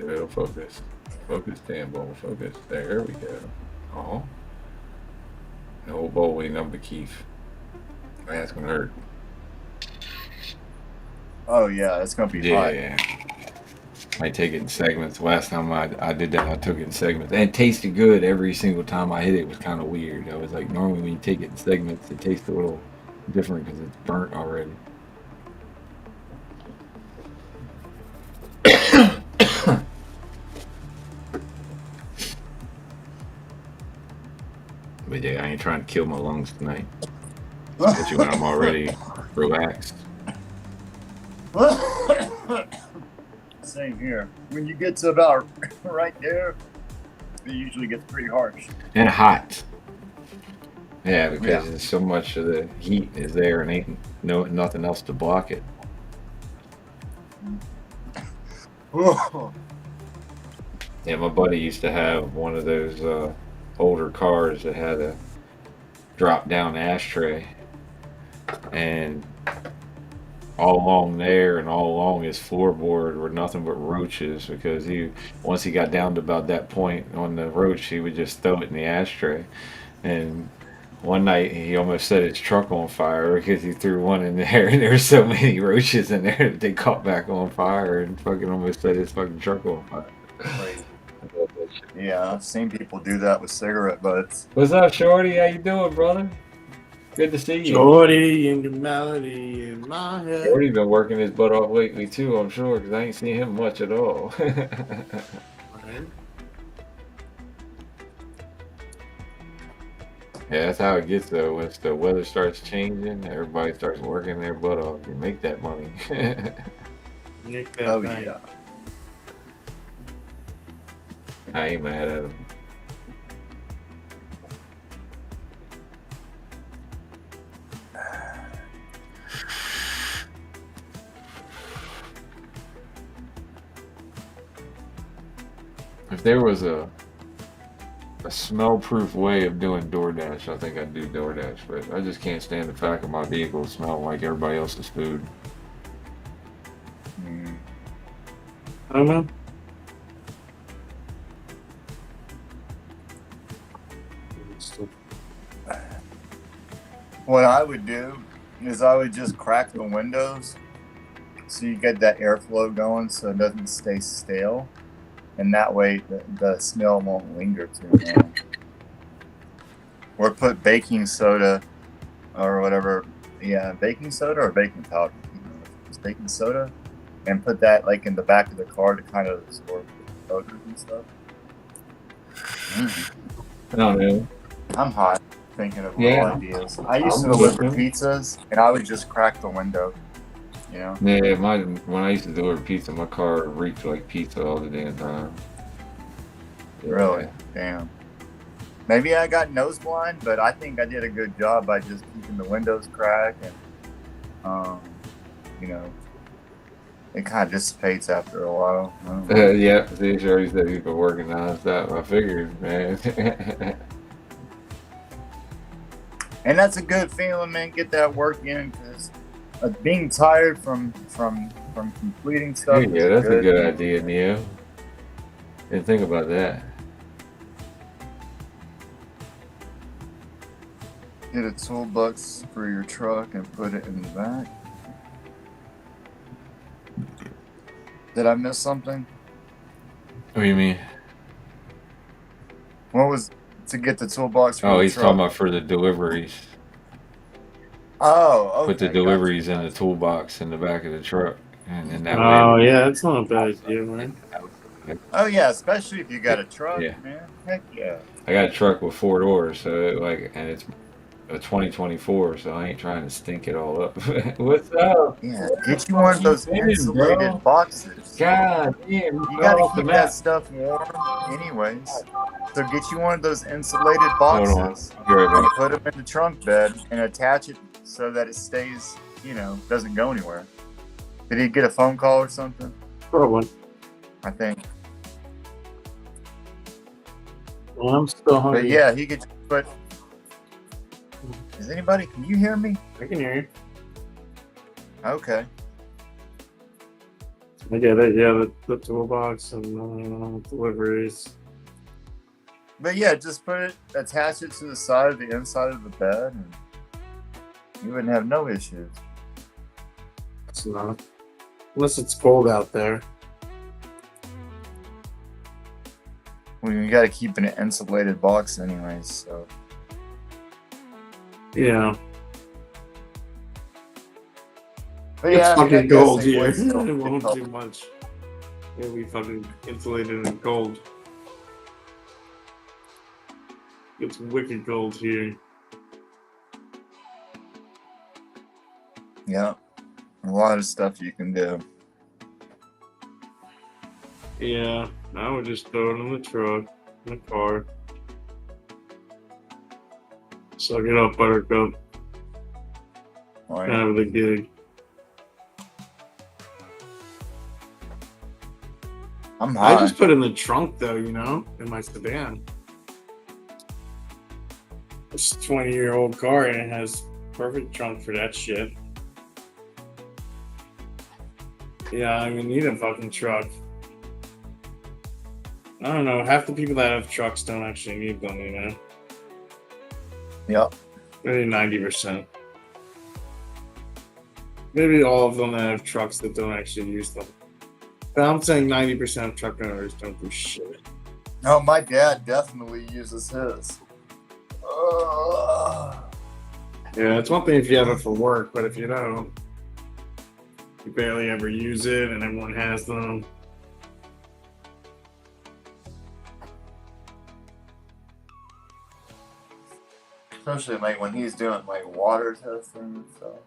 It'll focus. Focus, damn bowl. Focus. There we go. Oh. The whole bowl ain't nothing but Keith. That's gonna hurt. Oh yeah, it's gonna be hot. Yeah. Might take it in segments. Last time I did that, I took it in segments. And it tasted good every single time I hit it. It was kind of weird. I was like, normally when you take it in segments, it tastes a little different because it's burnt already. But yeah, I ain't trying to kill my lungs tonight. Especially when I'm already relaxed. Same here. When you get to about right there, it usually gets pretty harsh. And hot. Yeah, because Yeah. there's so much of the heat is there and ain't nothing else to block it. Yeah, my buddy used to have one of those older cars that had a drop down ashtray, and all along there and all along his floorboard were nothing but roaches, because once he got down to about that point on the roach, he would just throw it in the ashtray. And one night he almost set his truck on fire because he threw one in there, and there were so many roaches in there that they caught back on fire and fucking almost set his fucking truck on fire. Crazy. Yeah, I've seen people do that with cigarette butts. What's up, Shorty? How you doing, brother? Good to see you. Shorty and the melody in my head. Shorty been working his butt off lately too, I'm sure, because I ain't seen him much at all. Right? Yeah, that's how it gets though. Once the weather starts changing, everybody starts working their butt off to make that money. Nick that Oh thing. yeah. I ain't mad at him. If there was a smell-proof way of doing DoorDash, I think I'd do DoorDash. But I just can't stand the fact of my vehicle smelling like everybody else's food. Mm. I don't know. What I would do is I would just crack the windows so you get that airflow going, so it doesn't stay stale, and that way the smell won't linger too long. Or put baking soda or whatever. Yeah, baking soda or baking powder. It's baking soda, and put that like in the back of the car to kind of absorb the odors and stuff. I don't know. I'm hot thinking of Yeah. little ideas. I used to I'm deliver listening. pizzas, and I would just crack the window. You know? Yeah, when I used to deliver pizza, my car reeked like pizza all the damn time. Yeah. Really? Damn. Maybe I got nose blind, but I think I did a good job by just keeping the windows cracked, and you know, it kind of dissipates after a while. I don't know. Yeah, see, she already said he's been working nonstop. I figured, man. And that's a good feeling, man. Get that work in, because being tired from completing stuff. Yeah, that's a good idea, Neo. Didn't think about that. Get a toolbox for your truck and put it in the back. Did I miss something? What do you mean? What was to get the toolbox for Oh, the he's truck? talking about for the deliveries. Oh, okay. Put the deliveries in the toolbox in the back of the truck, and then that way. Oh yeah, that's not a bad idea, man. Oh yeah, especially if you got a truck, Yeah. man. Heck yeah. I got a truck with 4 doors, so and it's a 2024, so I ain't trying to stink it all up. What's up? Yeah, get you one of those insulated boxes. God damn, you gotta keep that stuff warm, anyways. So get you one of those insulated boxes. And put them in the trunk bed and attach it so that it stays, doesn't go anywhere. Did he get a phone call or something? Probably. I think. Well, I'm still hungry. But yeah, he could. But can you hear me? I can hear you. Okay. I get it. Yeah, the toolbox and deliveries. But yeah, just attach it to the side of the inside of the bed, and you wouldn't have no issues. It's not. Unless it's cold out there. Well, you got to keep in an insulated box anyways, so. Yeah. But yeah, it's fucking cold here. It It won't do much. It'll be fucking insulated and cold. It's wicked cold here. Yeah. A lot of stuff you can do. Yeah. I would just throw it in the truck, in the car. Suck it up, Buttercup. Right. Kind of the gig. I'm high. I just put it in the trunk though, in my sedan. It's a 20-year-old car and it has perfect trunk for that shit. Yeah, I mean, need a fucking truck. I don't know, half the people that have trucks don't actually need them, Yep. Maybe 90%. Maybe all of them that have trucks that don't actually use them. But I'm saying 90% of truck owners don't do shit. No, my dad definitely uses his. Yeah, it's one thing if you have it for work, but if you don't, you barely ever use it and everyone has them. Especially like when he's doing like water testing and stuff.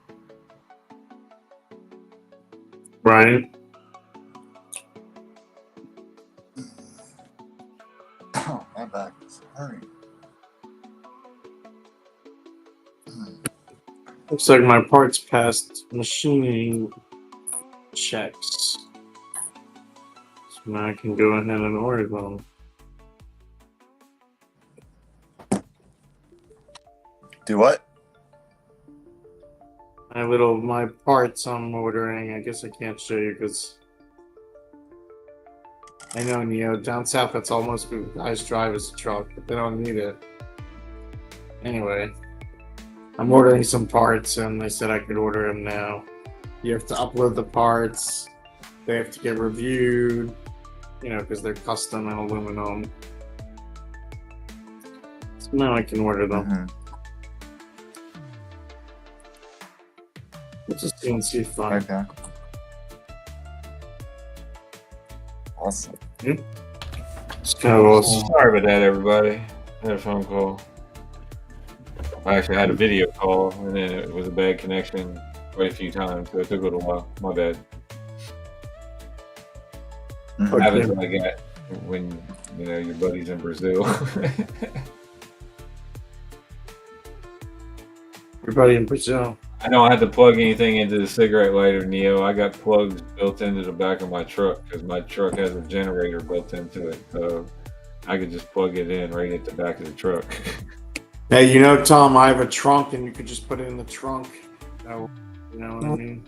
Right. Oh, my back is hurting. Looks like my parts passed machining checks. So now I can go ahead and order them. Do what? My parts I'm ordering, I guess I can't show you because I know, down south that's almost what guys drive as a truck, but they don't need it. Anyway, I'm ordering some parts and they said I could order them now. You have to upload the parts. They have to get reviewed, because they're custom and aluminum. So now I can order them. Mhm. It's just CNC fun. Okay. Awesome. It's kind of awesome. Sorry about that, everybody. I had a phone call. I actually had a video call, and then it was a bad connection quite a few times, so it took a little while. My bad. Mhm. Happens when I get when your buddy's in Brazil. Everybody in Brazil. I don't have to plug anything into the cigarette lighter, Neo. I got plugs built into the back of my truck because my truck has a generator built into it, so I could just plug it in right at the back of the truck. Hey, Tom, I have a trunk, and you could just put it in the trunk. You know what I mean?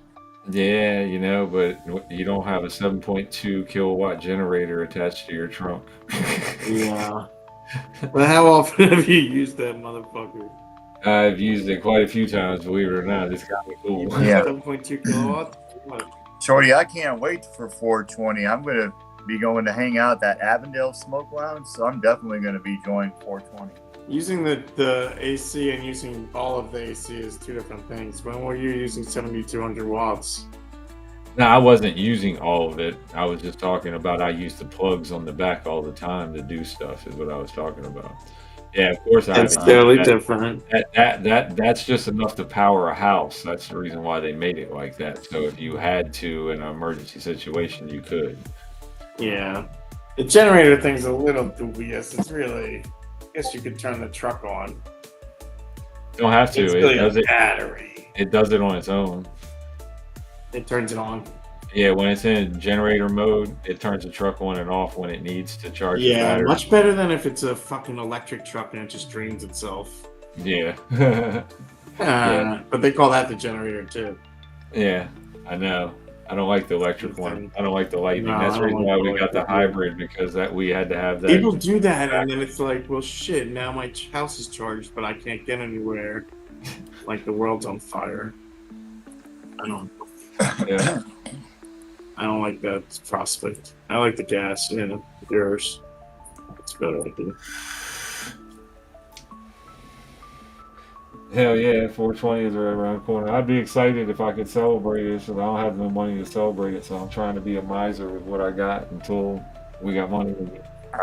Yeah, but you don't have a 7.2 kilowatt generator attached to your trunk. Yeah. But how often have you used that motherfucker? I've used it quite a few times, believe it or not. It's got me cool. Yeah. 7.2 kilowatts? What? Shorty, I can't wait for 420. I'm gonna be going to hang out at that Avondale Smoke Lounge, so I'm definitely gonna be joining 420. Using the AC and using all of the AC is two different things. When were you using 7,200 watts? No, I wasn't using all of it. I was just talking about I use the plugs on the back all the time to do stuff is what I was talking about. Yeah, of course I It's haven't totally used that. different. That's just enough to power a house. That's the reason why they made it like that. So if you had to in an emergency situation, you could. Yeah. The generator thing's a little dubious. It's really, I guess you could turn the truck on. You don't have to. It's It really a does it. battery. It does it on its own. It turns it on. Yeah, when it's in generator mode, it turns the truck on and off when it needs to charge the Yeah, battery. much better than if it's a fucking electric truck and it just drains itself. Yeah. But they call that the generator too. Yeah, I know. I don't like the electric one. I don't like the lightning. No, That's I the don't reason like why the we got the electric one. hybrid because we had to have that. People do that, and then it's like, well, shit. Now my house is charged, but I can't get anywhere. Like the world's on fire. Yeah. I don't like that prospect. I like the gas. Yours. It's a better idea. Hell yeah, 420 is right around the corner. I'd be excited if I could celebrate it, so I don't have no money to celebrate it. So I'm trying to be a miser with what I got until we got money.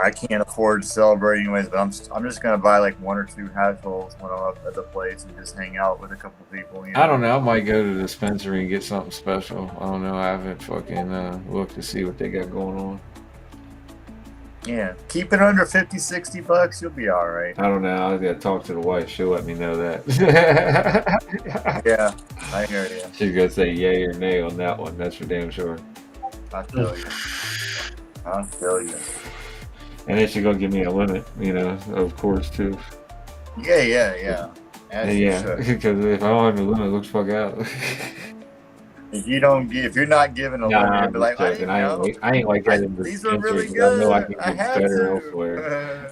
I can't afford to celebrate anyways, but I'm just gonna buy like one or two hash rolls when I'm up at the place and just hang out with a couple people. I don't know. I might go to the dispensary and get something special. I don't know. I haven't fucking looked to see what they got going on. Yeah, keep it under 50, 60 bucks. You'll be all right. I don't know. I gotta talk to the wife. She'll let me know that. Yeah, I hear you. She's gonna say yay or nay on that one. That's for damn sure. I feel you. I feel you. And then she's gonna give me a limit, of course, too. Yeah. As you Yeah, should. because if I don't have a limit, look the fuck out. If you're not given a limit, you'll be like, I didn't know. I ain't like that in the These are really dispensary, 'cause I know I good. can I get had better to. elsewhere.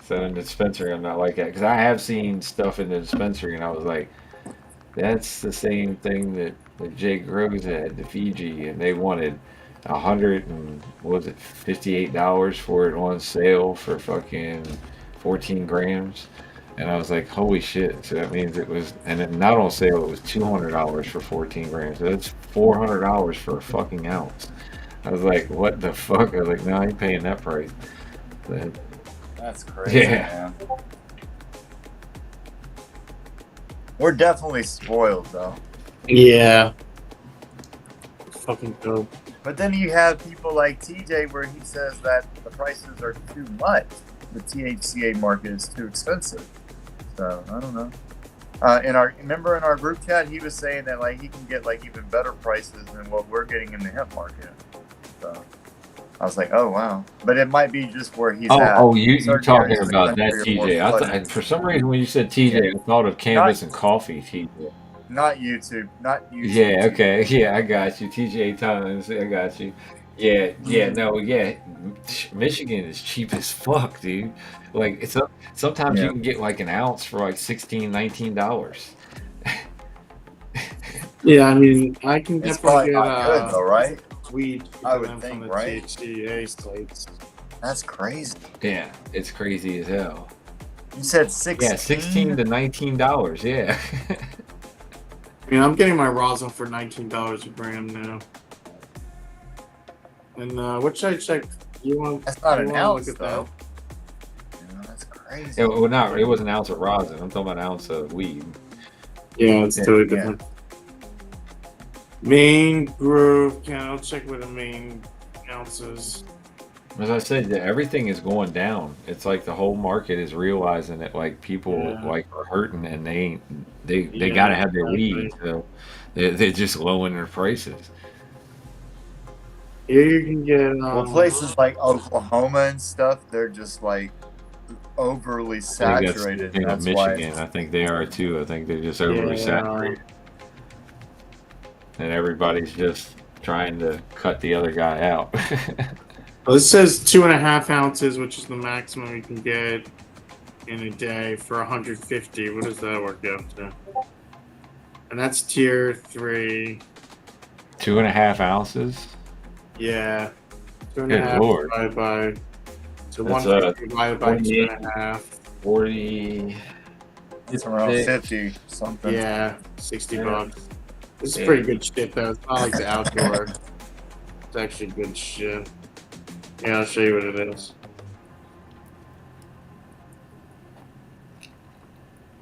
So in the dispensary, I'm not like that because I have seen stuff in the dispensary, and I was like, that's the same thing that Jake Rose had, the Fiji, and they wanted $58 for it on sale for fucking 14 grams. And I was like, holy shit. So that means it was, and then not on sale, it was $200 for 14 grams. So that's $400 for a fucking ounce. I was like, what the fuck? I was like, no, I ain't paying that price. But, That's crazy, Yeah. man. We're definitely spoiled, though. Yeah. Fucking dope. But then you have people like TJ where he says that the prices are too much. The THCA market is too expensive. So I don't know. Remember in our group chat, he was saying that like he can get like even better prices than what we're getting in the hemp market. So I was like, oh wow. But it might be just where he's at. you're Certain talking areas of the about that country are more TJ. I flooded. thought, for some reason, when you said TJ, I thought of cannabis and coffee TJ. Not YouTube. Not YouTube. Yeah, okay. Yeah, I got you. TJ Times, I got you. Yeah, Michigan is cheap as fuck, dude. Like, sometimes you can get like an ounce for like $16, $19. Yeah, I mean, I can It's definitely probably get not good though, right? weed I to would them think, from the right? THCA sites. That's crazy. Yeah, it's crazy as hell. You said Yeah, 16? $16 to $19. Yeah. I mean, I'm getting my rosin for $19 a gram now. And what should I check? You want? That's not you an want to ounce look at though. that? You know, that's crazy. It was an ounce of rosin. I'm talking about an ounce of weed. Yeah, it's Yeah. totally different. Main groove count. I'll check with the main ounces. As I said, everything is going down. It's like the whole market is realizing that like people Yeah. like are hurting and they ain't they Yeah, gotta have their exactly. weed, so they're just lowering their prices. Here you can get. Well, places like Oklahoma and stuff, they're just like overly I think that's the saturated, thing and with that's why. Michigan. I think they are too. I think they're just overly saturated, and everybody's just trying to cut the other guy out. Well, this says 2.5 ounces, which is the maximum you can get in a day for 150. What does that work out to? And that's tier 3. 2.5 ounces. Yeah, Good 2.5 Lord. divided by. So That's 150 divided by 48. 2.5. 40. It's around 50 something. Yeah, $60. Yeah. This is pretty good shit though. It's not like the outdoor. It's actually good shit. Yeah, I'll show you what it is.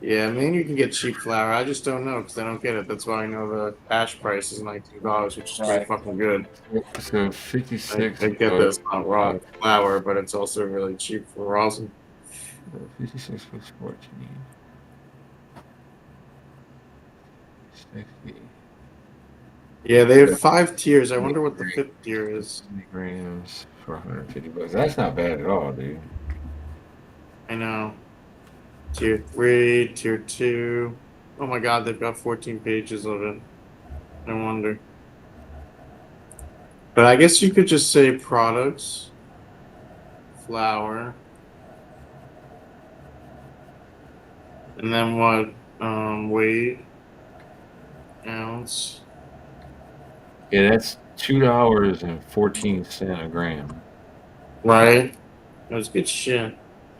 Yeah, I mean you can get cheap flour. I just don't know because I don't get it. That's why I know the hash price is $19, which is pretty Right. fucking good. So 56. I get that it's not raw flour, but it's also really cheap for rosin. 56 plus 14. 60. Yeah, they have 5 tiers. I wonder what the 5th tier is. 20 grams for $150. That's not bad at all, dude. I know. Tier 3, tier 2. Oh my god, they've got 14 pages of it. No wonder. But I guess you could just say products, flour, and then what? Weight, ounce. Yeah, that's $2.14 a gram. Right? That was good shit.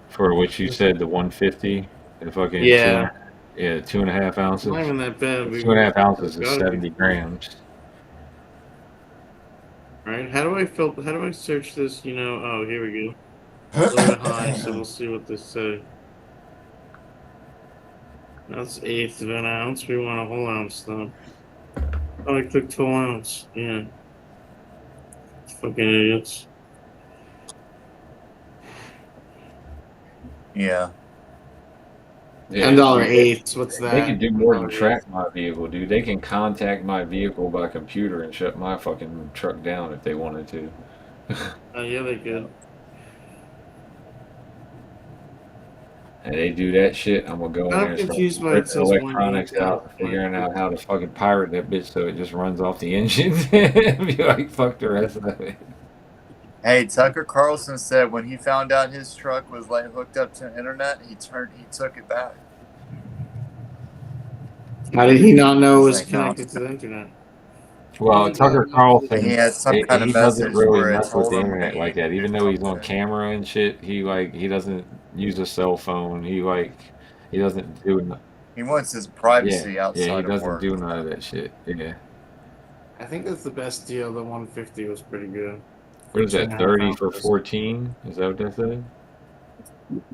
For which you said the 150, the fucking Yeah. 2.5 ounces. Not even that bad. 2.5 ounces is 70 grams. Right? How do I search this? You know, oh, here we go. A little bit high, so we'll see what this says. That's 1/8 of an ounce. We want a whole ounce though. Oh, I clicked whole ounce. Yeah. Fucking idiots. Yeah. $10.08. What's that? They can do more than track my vehicle, dude. They can contact my vehicle by computer and shut my fucking truck down if they wanted to. Oh, yeah, they could. And they do that shit, I'm gonna go in there and start ripping electronics out and figuring out how to fucking pirate that bitch so it just runs off the engine and be like, fuck the rest of it. Hey, Tucker Carlson said when he found out his truck was like hooked up to the internet, he took it back. How did he not know it was connected to the internet? Well, Tucker Carlson, he has some kind of he doesn't message really where it mess with told the him internet like that. Even though he's on camera and shit, he doesn't use a cell phone. He doesn't do. He wants his privacy outside he of doesn't work. do none of that shit. Yeah. I think that's the best deal. The 150 was pretty good. What is that? 30 for 14? Is that what that said?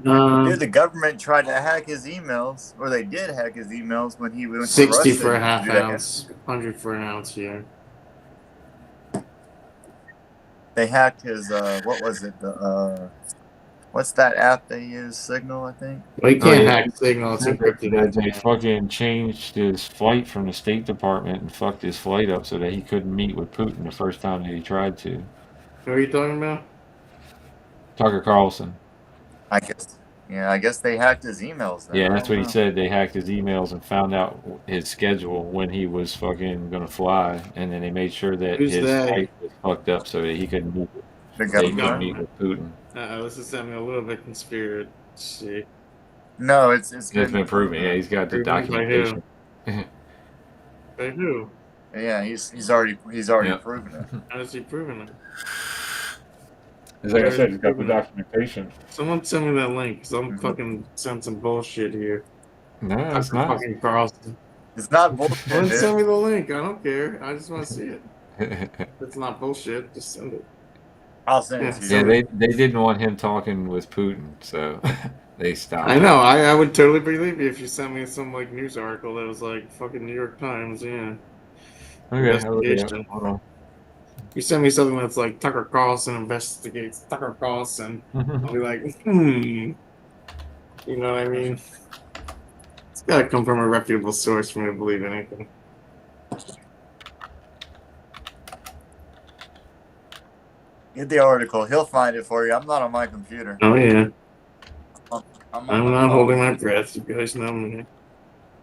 Dude, the government tried to hack his emails, or they did hack his emails when he went to 60 Russia for a to half do that. ounce, 100 for an ounce here. They hacked his what was it? The what's that app they use? Signal, I think. Well, you can't hack Signal. It's encrypted. They fucking changed his flight from the State Department and fucked his flight up so that he couldn't meet with Putin the first time that he tried to. Who are you talking about? Tucker Carlson. I guess they hacked his emails then. Yeah, that's what he said. They hacked his emails and found out his schedule when he was fucking gonna fly, and then they made sure that his flight was fucked up so that he couldn't meet with Putin. This is sounding a little bit conspiracy. No, it's been proven. Yeah, he's got the documentation. By who? Yeah, he's already Yep. proven it. How is he proving it? It's like I Where is said, he he's got the proving it? documentation. Someone send me that link, because I'm Mhm. fucking send some bullshit here. No, it's Tucker not. fucking Carlson. It's not Well, bullshit, then send me dude. the link. I don't care. I just want to see it. If it's not bullshit, just send it. I'll send it Yeah, to you. Yeah, send it. they didn't want him talking with Putin, so they stopped I it. know. I would totally believe you if you sent me some like news article that was like fucking New York Times. Yeah, Okay, I'll look it up. investigation. Hold You send me something that's like Tucker Carlson investigates Tucker Carlson. I'll on. be like, You know what I mean? It's got to come from a reputable source for me to believe anything. Get the article. He'll find it for you. I'm not on my computer. Oh yeah, I'm on I'm my not holding phone. my breath. You guys know me.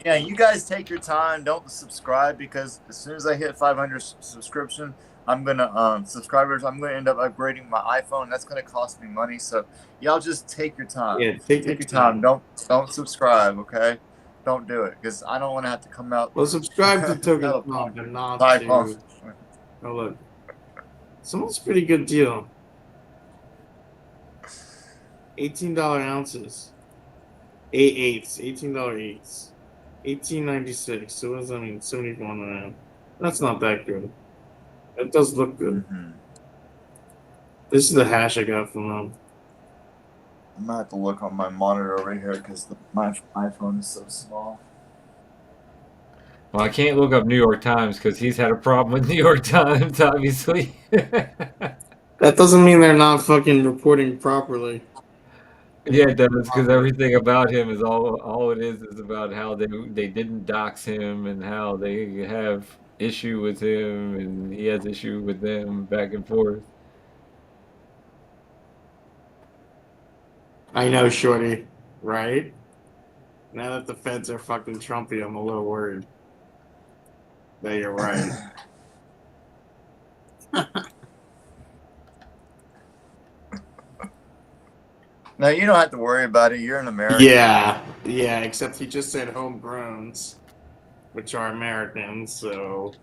Yeah, you guys take your time. Don't subscribe because as soon as I hit 500 subscription, I'm gonna subscribers. I'm gonna end up upgrading my iPhone. That's gonna cost me money. So y'all just take your time. Yeah, take your Take your time. time. Don't subscribe. Okay, don't do it because I don't want to have to come out. Well, subscribe to have Toke'n, a but not iPhone. to. Oh look, someone's pretty good deal. $18 ounces. 8/8, $18 eighths. 18.96. So what does that mean? 71 around. That's not that good. It does look good. Mm-hmm. This is the hash I got from them. I'm gonna have to look on my monitor over here because my iPhone is so small. Well, I can't look up New York Times because he's had a problem with New York Times, obviously. That doesn't mean they're not fucking reporting properly. Yeah, it does because everything about him is all it is about how they didn't dox him and how they have issue with him and he has issue with them back and forth. I know, Shorty. Right? Now that the feds are fucking Trumpy, I'm a little worried that you're right. No, you don't have to worry about it. You're an American. Yeah, except he just said homegrowns, which are Americans, so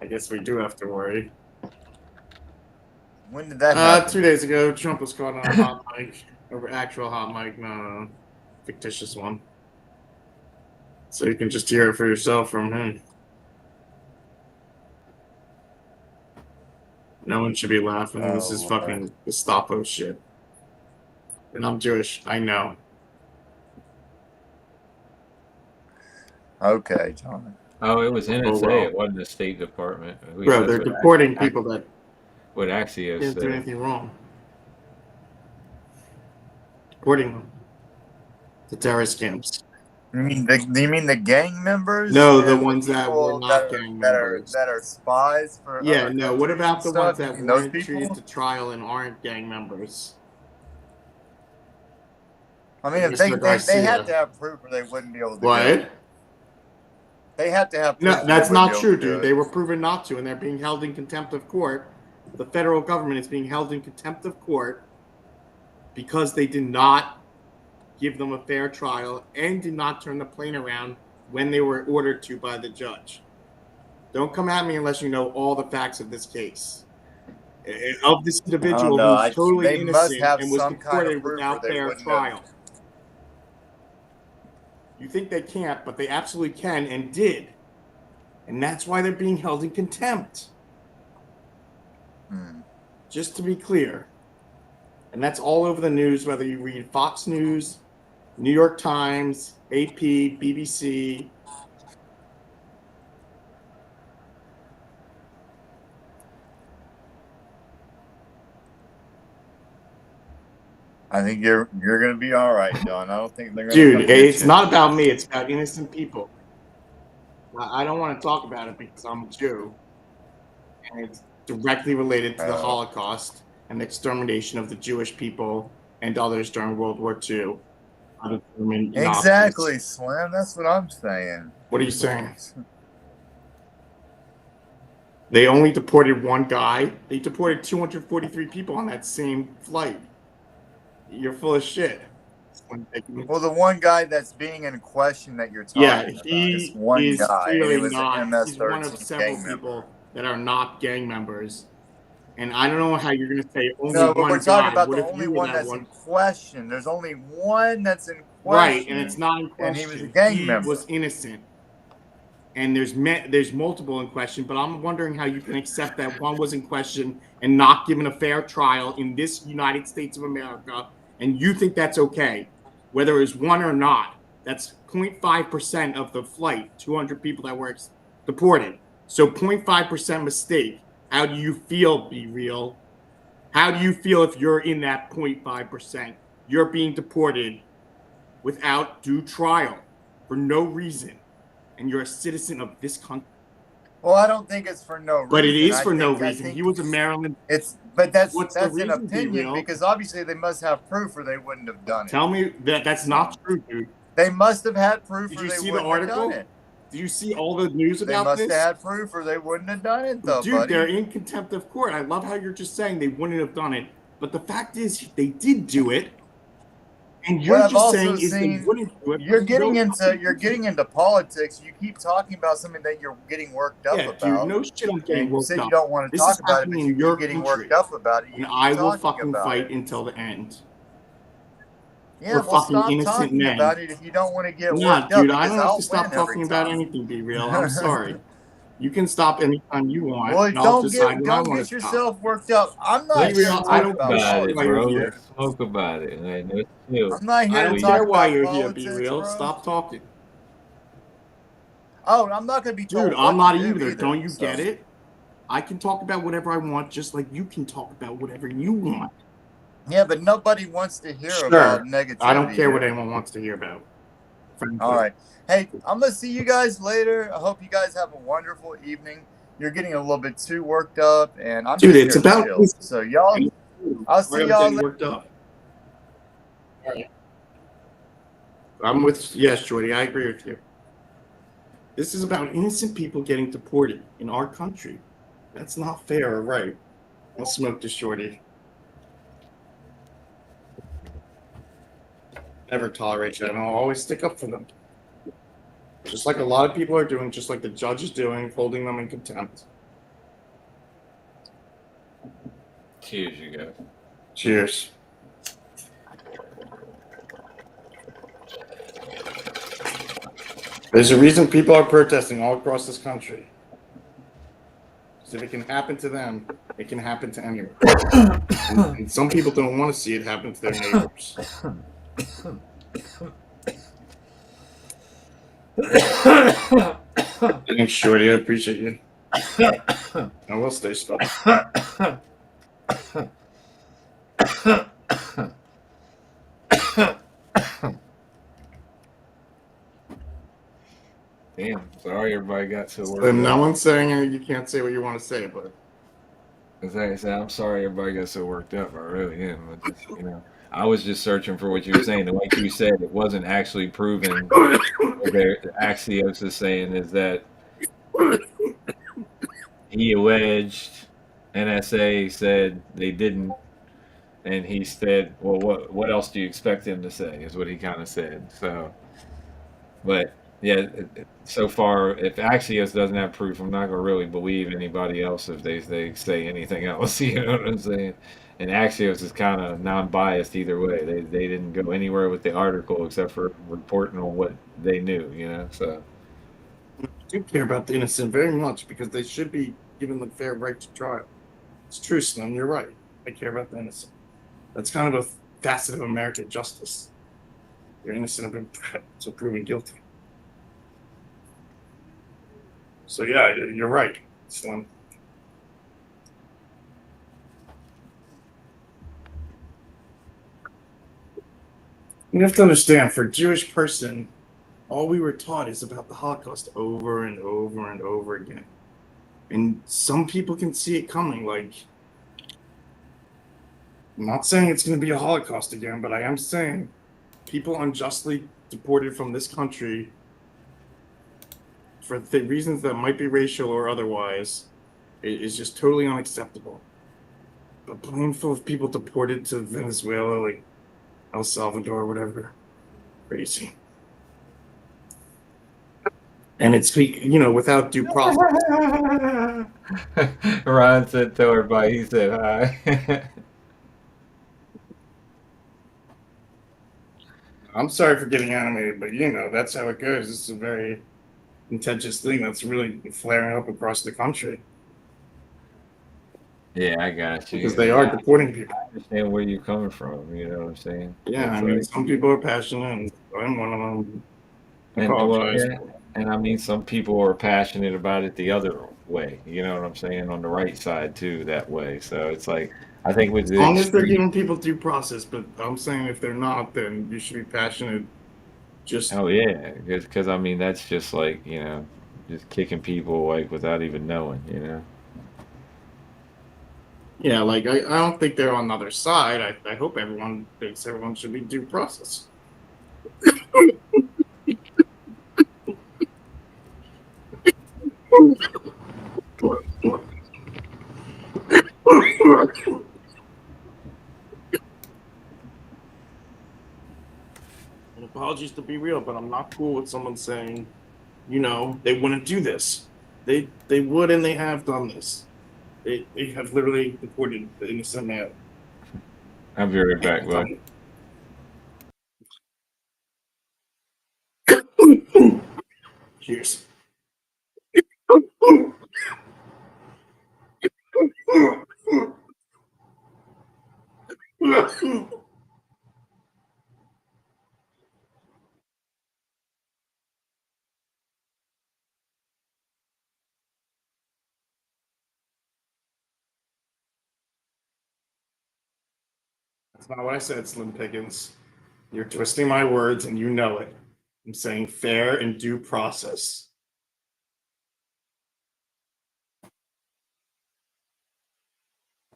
I guess we do have to worry. When did that happen? 2 days ago, Trump was caught on a hot mic, or actual hot mic, no, fictitious one. So you can just hear it for yourself from him. No one should be laughing. This is Oh, fucking Gestapo shit. And I'm Jewish. I know. okay, John. Oh, it was Oh NSA. well, It wasn't the State Department. At least bro. that's They're deporting people that what Axios didn't do said. anything wrong. Deporting them to terrorist camps. You mean the gang members No, the and the ones that were people not gang members. that are spies for Yeah, other no. What countries about and the ones stuff? You that mean those weren't treated people? to trial and aren't gang members? I mean, Like if Mr. they had to Garcia. have proof or they wouldn't be able to do it. What? They had to have No, proof or they that's wouldn't be not able true, to do dude. it. They were proven not to, and they're being held in contempt of court. The federal government is being held in contempt of court because they did not give them a fair trial and did not turn the plane around when they were ordered to by the judge. Don't come at me unless you know all the facts of this case. Of this I don't individual know. who's totally They must innocent have and was some kind of deported proof or without they fair wouldn't have. trial. You think they can't, but they absolutely can and did. And that's why they're being held in contempt. Just to be clear. And that's all over the news, whether you read Fox News, New York Times, AP, BBC. I think you're gonna be all right, John. I don't think they're gonna Dude, come get it's you. not about me. It's about innocent people. I don't want to talk about it because I'm a Jew. And it's directly related to the Holocaust and the extermination of the Jewish people and others during World War II. Exactly, Slim. That's what I'm saying. What are you saying? They only deported one guy. They deported 243 people on that same flight. You're full of shit. Well, the one guy that's being in question that you're talking Yeah, about, this he one is guy, and it clearly was an not. He's one of MS-13 several gang member. people that are not gang members. And I don't know how you're going to say only No, but one we're talking guy. about What the if only you were one that that's one? in question. There's only one that's in Right, and question, it's not in and he was a question. gang He member. was innocent. And there's multiple in question, but I'm wondering how you can accept that one was in question and not given a fair trial in this United States of America, and you think that's okay, whether it's one or not. That's 0.5% of the flight, 200 people that were deported. So 0.5% mistake. How do you feel, Be Real? How do you feel if you're in that 0.5%? You're being deported without due trial for no reason, and you're a citizen of this country. Well, I don't think it's for no reason. But it is I for no think reason. He was a Maryland. but that's What's the an reason, Be opinion, Real? because obviously they must have proof or they wouldn't have done it. Tell me that's not true, dude. They must have had proof Did or you they see the wouldn't have done article? it. Do you see all the news They about must this? have had proof or they wouldn't have done it, though, Dude, they're buddy. in contempt of court. I love how you're just saying they wouldn't have done it, but the fact is they did do it. And What you're I've just also saying is they seen, wouldn't do it. you're but you getting don't fucking into politics. You keep talking about something that you're getting worked up Yeah, dude, about, no shit, I'm getting and you worked said you up. don't want to This talk is about it, happening but you in keep your getting country, worked up about it. and You I keep will talking fucking about fight it. until the end. Yeah, We're well, fucking stop innocent talking men. about it if you don't want to get Nah, worked up, dude, I because don't have I'll to stop win every talking about time. anything, Be Real. I'm sorry. You can stop anytime you want, Well, and I'll decide when I don't want get to stop. yourself worked up. I'm Be not Let's here to Real, I talk smoke don't about give a about shit it, why you're politics, bro. here. dude. Let's smoke about it, man. Let's chill. I'm not I here to don't We care talk why about you're here, Be politics, Real. bro. Stop talking. Oh, I'm not going to be Dude, told I'm what to not do either. either. Don't you So, get it? I can talk about whatever I want, just like you can talk about whatever you want. yeah, but nobody wants to hear about Sure. I don't negativity, care what dude. anyone wants to hear about. All Frankly. right. Hey, I'm going to see you guys later. I hope you guys have a wonderful evening. You're getting a little bit too worked up, and I'm Dude, just it's here to about chill. So, y'all, I'll see I'm y'all getting later. worked up. All right. I'm with yes, Jordy. I agree with you. This is about innocent people getting deported in our country. That's not fair or right. I'll smoke this, Shorty. Never tolerate that, and I'll always stick up for them. Just like a lot of people are doing, just like the judge is doing, holding them in contempt. Cheers, you guys. Cheers. There's a reason people are protesting all across this country. Because if it can happen to them, it can happen to anyone. And some people don't want to see it happen to their neighbors. Thanks, Shorty. I appreciate you. I will stay stuck. Damn, sorry everybody got so worked And no up. one's saying you can't say what you want to say, but As I said, I'm sorry everybody got so worked up. I really am. I just, I was just searching for what you were saying. And like you said, it wasn't actually proven. The Axios is saying is that he alleged, NSA said they didn't, and he said, "Well, what else do you expect him to say?" Is what he kind of said. So, but yeah, so far, if Axios doesn't have proof, I'm not gonna really believe anybody else if they say anything else. You know what I'm saying? And Axios is kind of non-biased either way. They didn't go anywhere with the article except for reporting on what they knew. So. I do care about the innocent very much because they should be given the fair right to trial. It's true, Slim. You're right. I care about the innocent. That's kind of a facet of American justice. You're innocent of so proven guilty. So yeah, you're right, Slim. You have to understand, for a Jewish person, all we were taught is about the Holocaust over and over and over again. And some people can see it coming. Like, I'm not saying it's going to be a Holocaust again, but I am saying people unjustly deported from this country for the reasons that might be racial or otherwise is just totally unacceptable. A plane full of people deported to Venezuela, like, El Salvador, whatever. Crazy. And it's, without due process. Ron said to everybody, he said hi. I'm sorry for getting animated, but that's how it goes. This is a very contentious thing that's really flaring up across the country Yeah, I got you. because I they mean, are I deporting people. understand where you're coming from. You know what I'm saying? Yeah, I It's mean, like, some people are passionate, and I'm one of them. I and well, apologize. yeah, and I mean, some people are passionate about it the other way. You know what I'm saying? On the right side too, that way. So it's like, I think with As the long as they're extreme. giving people due process, but I'm saying if they're not, then you should be passionate. Just Oh yeah, because I mean, that's just like just kicking people like without even knowing. You know. yeah, like I don't think they're on the other side. I hope everyone thinks everyone should be due process. And apologies to be real, but I'm not cool with someone saying, they wouldn't do this. They would and they have done this. They have literally deported the innocent man. I'll be right back, bud. Cheers. That's not what I said, Slim Pickens. You're twisting my words and you know it. I'm saying fair and due process.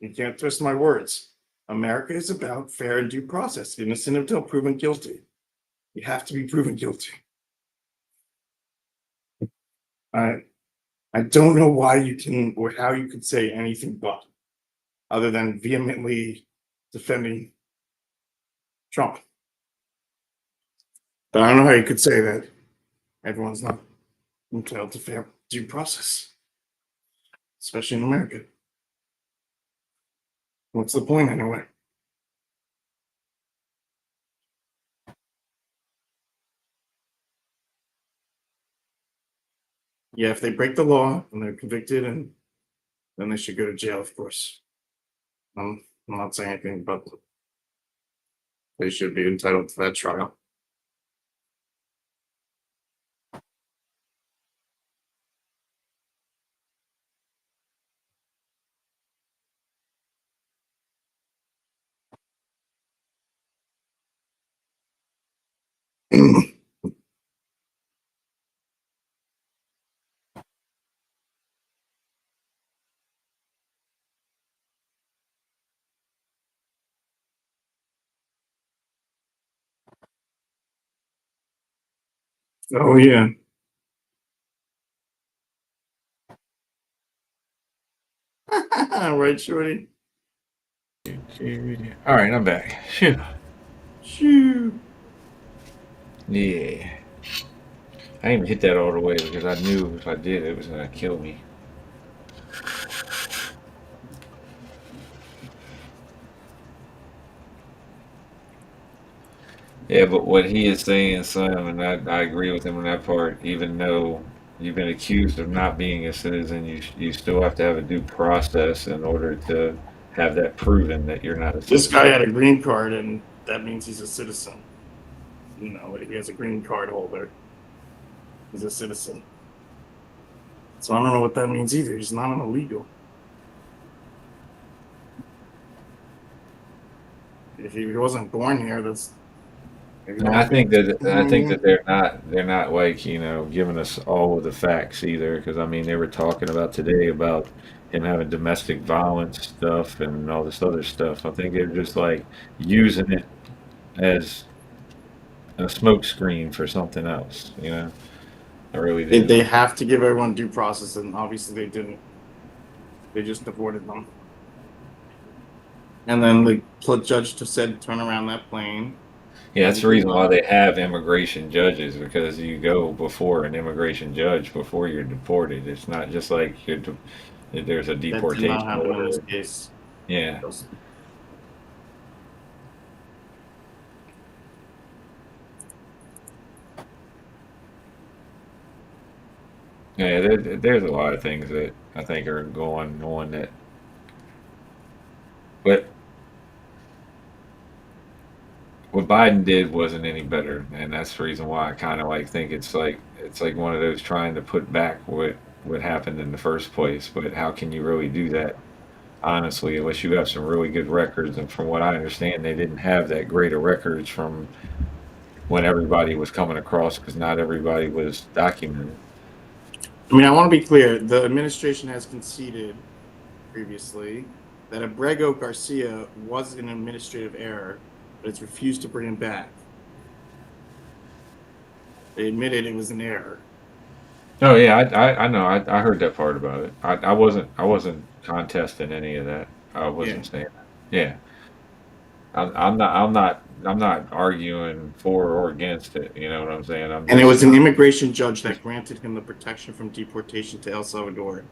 You can't twist my words. America is about fair and due process, innocent until proven guilty. You have to be proven guilty. I I don't know why you can or how you could say anything but other than vehemently defending Trump. But I don't know how you could say that everyone's not entitled to fair due process, especially in America. What's the point anyway? Yeah, if they break the law and they're convicted, and then they should go to jail, of course. I'm not saying anything, but they should be entitled to that trial. Oh yeah. Right, Shorty. All right, I'm back. Phew. Shoo. Yeah, I didn't even hit that all the way because I knew if I did, it was gonna kill me. Yeah, but what he is saying, Sam, and I agree with him on that part. Even though you've been accused of not being a citizen, you still have to have a due process in order to have that proven that you're not a This guy citizen. had a green card, and that means he's a citizen. He has a green card holder. He's a citizen. So I don't know what that means either. He's not an illegal. If he wasn't born here, that's maybe And why he I think didn't. that they're not like giving us all of the facts either. Because I mean, they were talking about today about him having domestic violence stuff and all this other stuff. I think they're just like using it as a smokescreen for something else. I really do. They have to give everyone due process, and obviously they didn't. They just deported them. And then the judge just said, turn around that plane. Yeah, And that's he the did reason why not. they have immigration judges because you go before an immigration judge before you're deported. It's not just like there's a That did not deportation happen in this order. case. Yeah, yeah. There's a lot of things that I think are going on that, but what Biden did wasn't any better, and that's the reason why I kind of think it's like one of those trying to put back what happened in the first place. But how can you really do that honestly, unless you have some really good records. And from what I understand, they didn't have that great of records from when everybody was coming across because not everybody was documented. I mean, I want to be clear. The administration has conceded previously that Abrego Garcia was an administrative error, but it's refused to bring him back. They admitted it was an error. Oh yeah, I know. I heard that part about it. I wasn't contesting any of that. I Yeah. wasn't saying that. Yeah, I'm not arguing for or against it. You know what I'm saying? I'm And it just was saying. an immigration judge that granted him the protection from deportation to El Salvador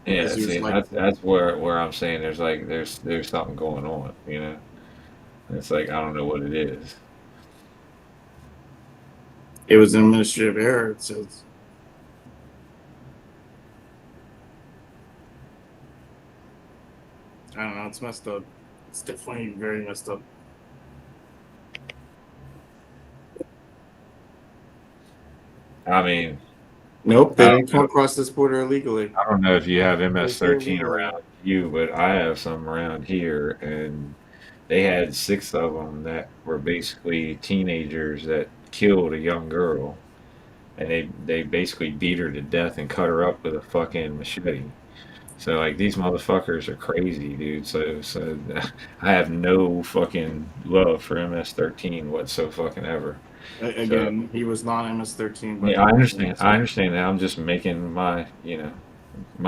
because Yeah, he was see, like, that's where I'm saying there's something going on. It's like I don't know what it is. it was an administrative error. It says, I don't know. It's messed up. It's definitely very messed up. I mean, Nope, I they don't didn't come know. across this border illegally. I don't know if you have It was here MS-13 legally. around you, but I have some around here, and they had six of them that were basically teenagers that killed a young girl, and they basically beat her to death and cut her up with a fucking machete. So like these motherfuckers are crazy, dude. So I have no fucking love for MS-13 whatso fucking ever. So Again, he was not MS-13, but yeah, he I was understand. I MS-13. understand that. I'm just making my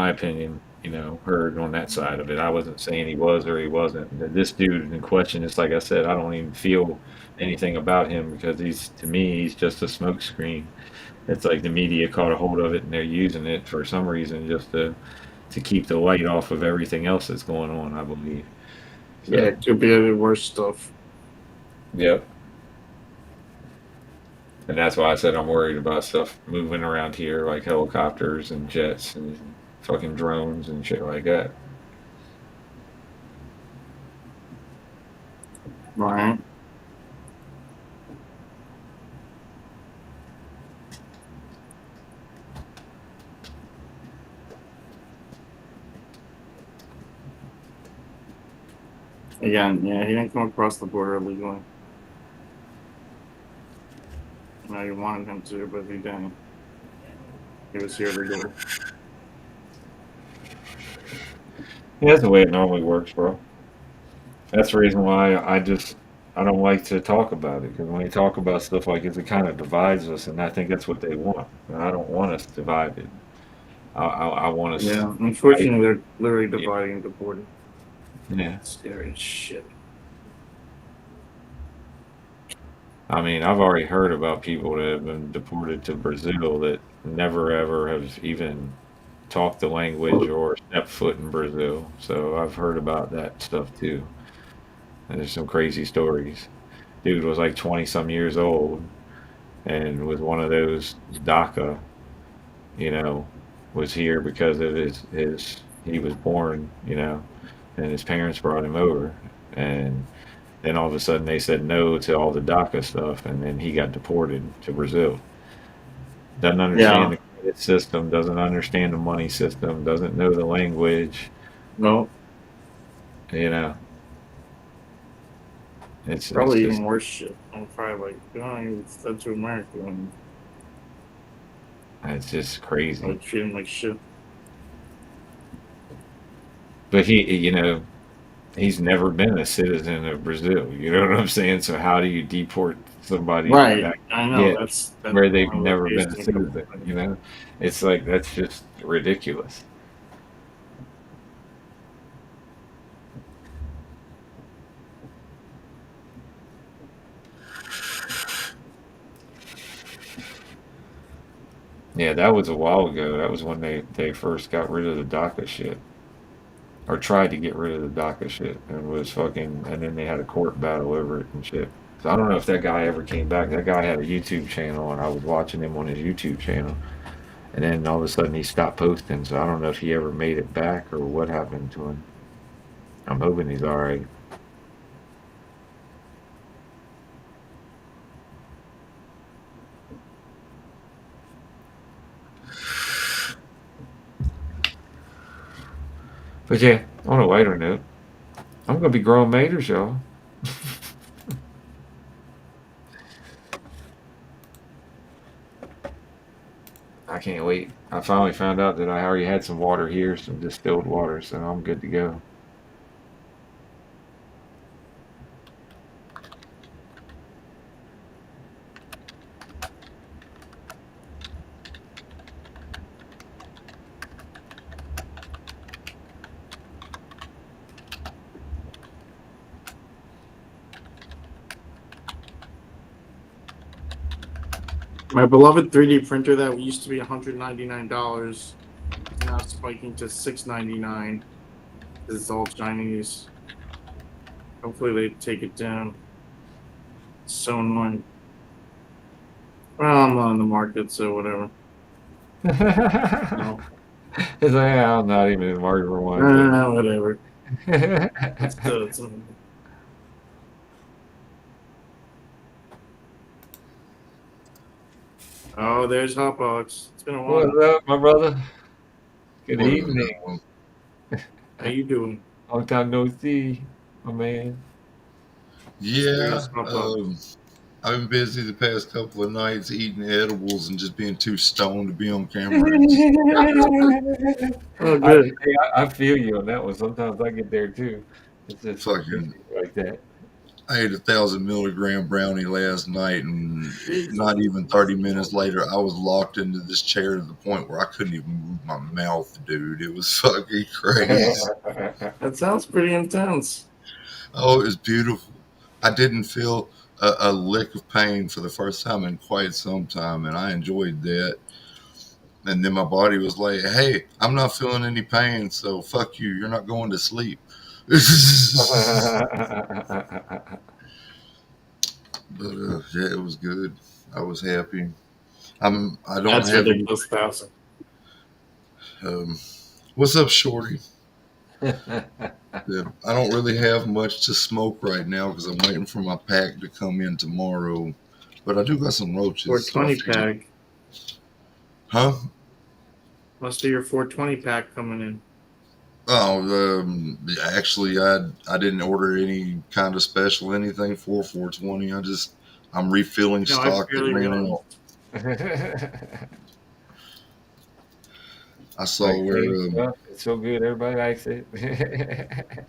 opinion, heard on that side of it. I wasn't saying he was or he wasn't. This dude in question, just like I said, I don't even feel anything about him because to me, he's just a smokescreen. It's like the media caught a hold of it and they're using it for some reason just to keep the light off of everything else that's going on, I believe. Yeah, So, it could be the worst stuff. yep. And that's why I said I'm worried about stuff moving around here like helicopters and jets and fucking drones and shit like that. Right. Again, yeah, he didn't come across the border illegally. No, you wanted him to, but he didn't. He was here legally. Yeah, that's the way it normally works, bro. That's the reason why I don't like to talk about it because when we talk about stuff like this, it kind of divides us, and I think that's what they want. And I don't want us divided. I want us Yeah, united. unfortunately, they're literally Yeah, dividing the border. yeah. Scary as shit. I mean, I've already heard about people that have been deported to Brazil that never ever have even talked the language or stepped foot in Brazil. So I've heard about that stuff too. And there's some crazy stories. Dude was like 20 some years old and was one of those DACA, you know, was here because of his he was born, and his parents brought him over. And then all of a sudden they said no to all the DACA stuff, and then he got deported to Brazil. Doesn't Yeah. understand the credit system, doesn't understand the money system, doesn't know the language. No, You know, it's probably just even worse shit. I'm probably like, going to America and it's just I crazy. would treat him like shit. But he's never been a citizen of Brazil. You know what I'm saying? So how do you deport somebody Right. back? I know. Yeah, That's where they've one of the never been biggest a things. citizen. It's like that's just ridiculous. Yeah, that was a while ago. That was when they first got rid of the DACA shit, or tried to get rid of the DACA shit, and was fucking, and then they had a court battle over it and shit. So I don't know if that guy ever came back. That guy had a YouTube channel, and I was watching him on his YouTube channel, and then all of a sudden he stopped posting. So I don't know if he ever made it back or what happened to him. I'm hoping he's all right. But yeah, on a lighter note, I'm gonna be growing maters, y'all. I can't wait. I finally found out that I already had some water here, some distilled water, so I'm good to go. My beloved 3D printer that used to be $199 is now spiking to $699 because it's all Chinese. Hopefully they take it down. It's so annoying. Well, I'm not in the market, so whatever. No, It's like, yeah, I'm not even in the market for one, whatever. but It's oh, there's Hotbox. It's been a while. what's up, my brother? Good What up, evening. Noah? How you doing? Long time no see, my man. Yeah, There's Hotbox. I've been busy the past couple of nights eating edibles and just being too stoned to be on camera. And just Oh, good. I feel you on that one. Sometimes I get there too. It's just fucking, crazy like that. I ate a 1,000 milligram brownie last night, and Jesus. not even 30 minutes later, I was locked into this chair to the point where I couldn't even move my mouth, dude. It was fucking crazy. That sounds pretty intense. Oh, it was beautiful. I didn't feel a lick of pain for the first time in quite some time, and I enjoyed that. And then my body was like, "Hey, I'm not feeling any pain, so fuck you. You're not going to sleep." But yeah, it was good. I was happy. I don't That's have any. ridiculous, 1,000. Um, what's up, Shorty? Yeah, I don't really have much to smoke right now because I'm waiting for my pack to come in tomorrow. But I do got some roaches, so I 420 figured, pack. huh? Must be your 420 pack coming in. Oh, actually, I didn't order any kind of special anything for 420. I'm refilling No, I stock that barely ran out. realized. I saw Like where clean stuff. It's so good. Everybody likes it.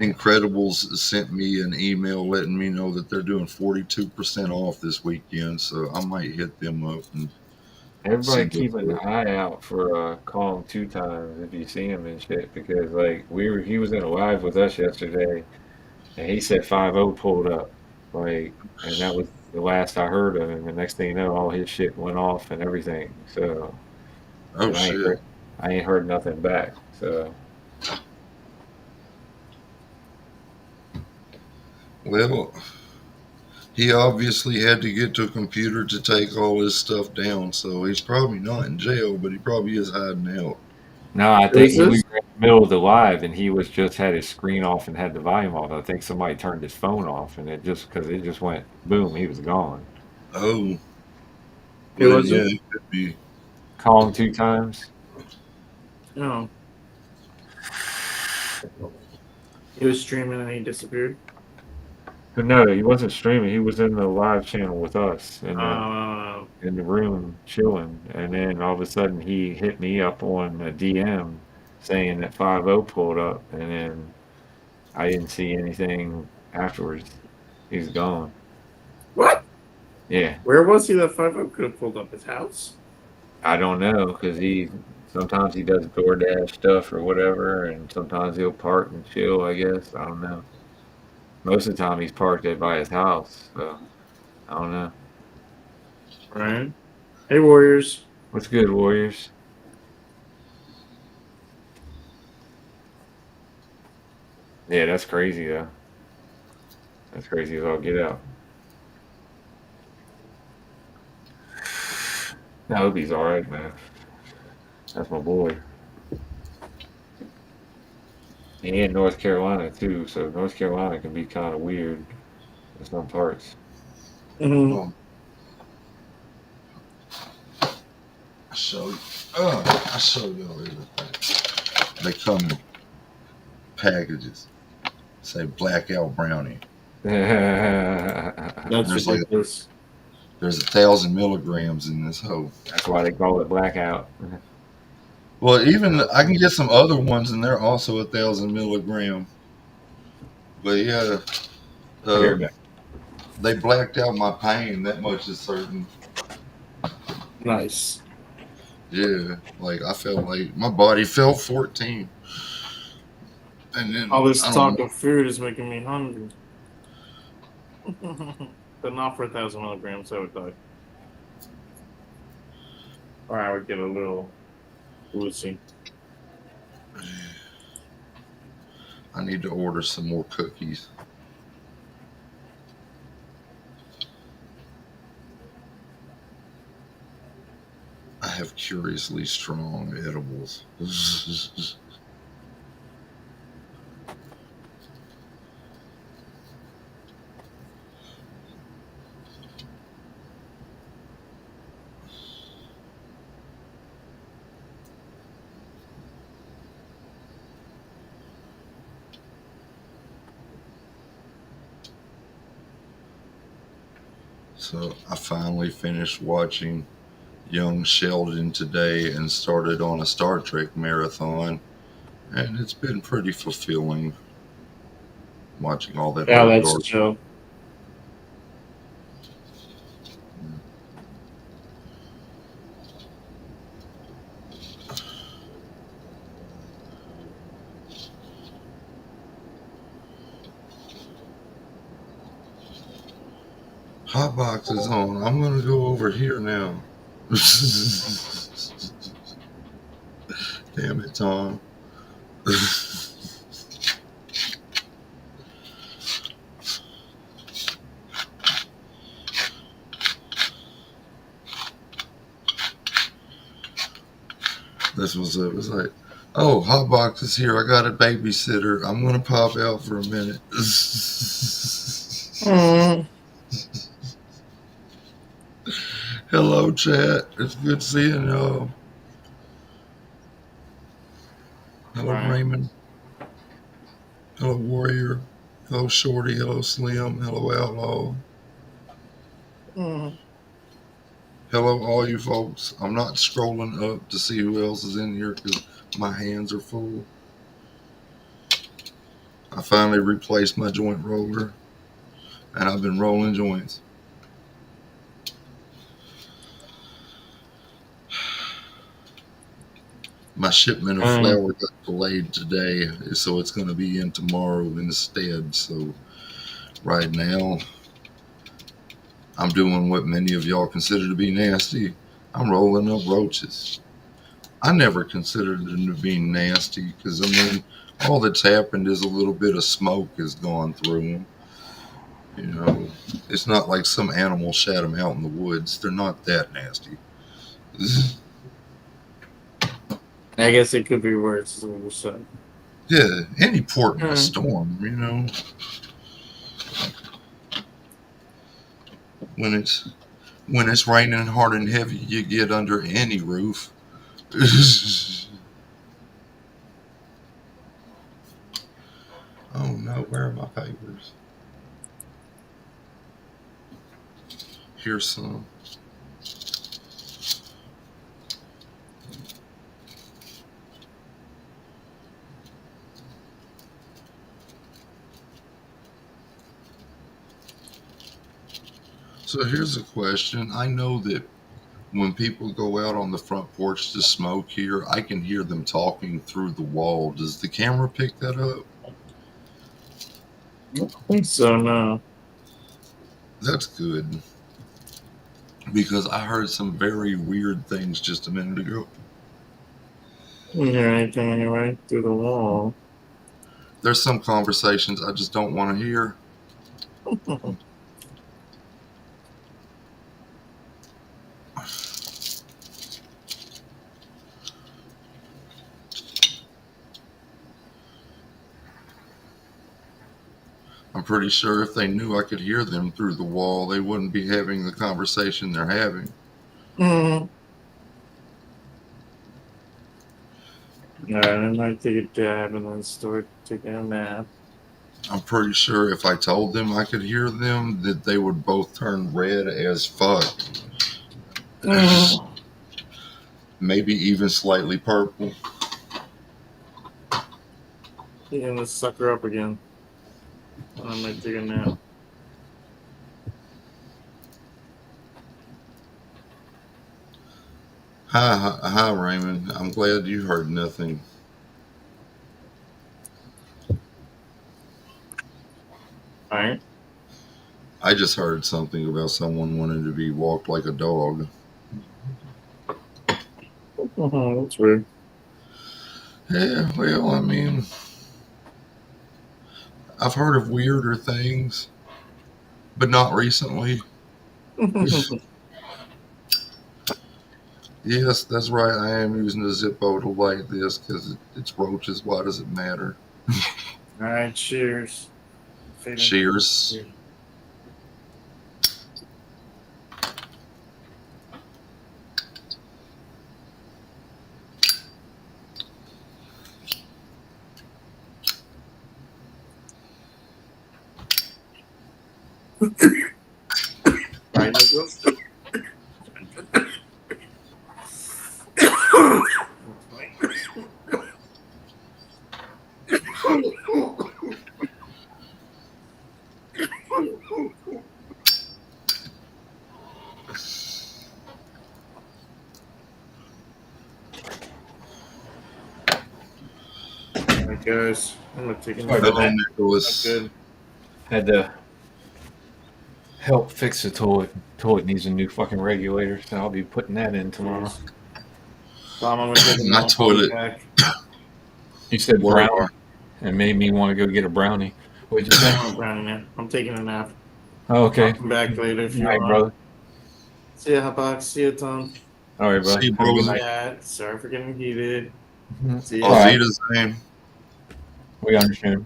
Incredibles sent me an email letting me know that they're doing 42% off this weekend, so I might hit them up and see Everybody what's keep an up. eye out for Calm two times if you see him and shit because like he was in a live with us yesterday and he said 5-0 pulled up like and that was the last I heard of him. The next thing you know, all his shit went off and everything. So Oh and shit! I ain't heard nothing back. So Well, he obviously had to get to a computer to take all his stuff down, so he's probably not in jail, but he probably is hiding out. no, I Who think is we this? were in the middle of the live and he was just had his screen off and had the volume off. I think somebody turned his phone off and it just because it just went boom, he was gone. Oh, Who well then was yeah, it? it could be. Calm two times. No. He was streaming and he disappeared. But no, he wasn't streaming. He was in the live channel with us Uh, in the room chilling, and then all of a sudden he hit me up on a DM saying that 5-0 pulled up, and then I didn't see anything afterwards. He's gone. what? Yeah, Where was he that 5 could have pulled up? His house? I don't know because he sometimes he does DoorDash stuff or whatever, and sometimes he'll park and chill. I guess I don't know. Most of the time he's parked at by his house, so I don't know. Right. Hey, Warriors. What's good, Warriors? Yeah, that's crazy though. That's crazy as all get out. No, Obie's all right, man. That's my boy. And he in North Carolina too, so North Carolina can be kind of weird in some parts. Mm-hmm. Well, I show you. I show y'all everything. They come in packages. Say blackout brownie. That's There's like ridiculous. there's 1,000 milligrams in this hoe. That's why they call it blackout. Well, even I can get some other ones, and they're also 1,000 milligram. But yeah, I hear that. they blacked out my pain. That much is certain. Nice. Yeah, like I felt like my body felt 14, and then All this I don't talk know. of food is making me hungry. But not for 1,000 milligrams, I would die. Or I would get a little woozy. I need to order some more cookies. I have curiously strong edibles. So I finally finished watching Young Sheldon today and started on a Star Trek marathon, and it's been pretty fulfilling watching all that Yeah, old that's garbage. chill. Hot box is on. I'm gonna go over here now. Damn it, Tom. This was it. It was like, oh, hot box is here. I got a babysitter. I'm gonna pop out for a minute. Mm. Hello, chat. It's good seeing y'all. Hello, Right. Raymond. Hello, Warrior. Hello, Shorty. Hello, Slim. Hello, Outlaw. Mm. Hello, all you folks. I'm not scrolling up to see who else is in here because my hands are full. I finally replaced my joint roller, and I've been rolling joints. My shipment of Mm. flour got delayed today, so it's going to be in tomorrow instead. So right now, I'm doing what many of y'all consider to be nasty. I'm rolling up roaches. I never considered them to be nasty because, I mean, all that's happened is a little bit of smoke has gone through them. You know, it's not like some animal shat them out in the woods. They're not that nasty. I guess it could be worse, is what you said. Yeah, any port in a Mm. storm, you know, when it's when it's raining hard and heavy, you get under any roof. Oh no, where are my papers? Here's some. So here's a question. I know that when people go out on the front porch to smoke here, I can hear them talking through the wall. Does the camera pick that up? I don't think so, no. That's good. because I heard some very weird things just a minute ago. Didn't hear anything anyway through the wall. There's some conversations I just don't want to hear. I'm pretty sure if they knew I could hear them through the wall, they wouldn't be having the conversation they're having. Mm. Alright, I might take a dab and then start taking a nap. I'm pretty sure if I told them I could hear them, that they would both turn red as fuck. Mm. Maybe even slightly purple. Taking this sucker up again. I might take a nap. Hi, Raymond. I'm glad you heard nothing. Alright. I just heard something about someone wanting to be walked like a dog. Oh, that's weird. Yeah, well, I mean, I've heard of weirder things, but not recently. Yes, that's right. I am using a Zippo to light this because it's roaches. Why does it matter? Alright, cheers. Cheers. Right, Nicholas? Alright, guys. I'm gonna take a Sorry nap. about that. Nicholas. Good. Had to help fix the toilet. Toilet needs a new fucking regulator, so I'll be putting that in tomorrow. Jeez. Tom, I'm gonna take a My nap. I'll be toilet. back. You said What brownie, are- and made me want to go get a brownie. What'd you I say? want a brownie nap. I'm taking a nap. Oh, okay. I'll come back later if Good you night, want. brother. See ya, Hotbox. See ya, Tom. All right, brother. See you, Have a good brother. night. Yeah, sorry for getting heated. See All ya. right. Alzita's name. We understand.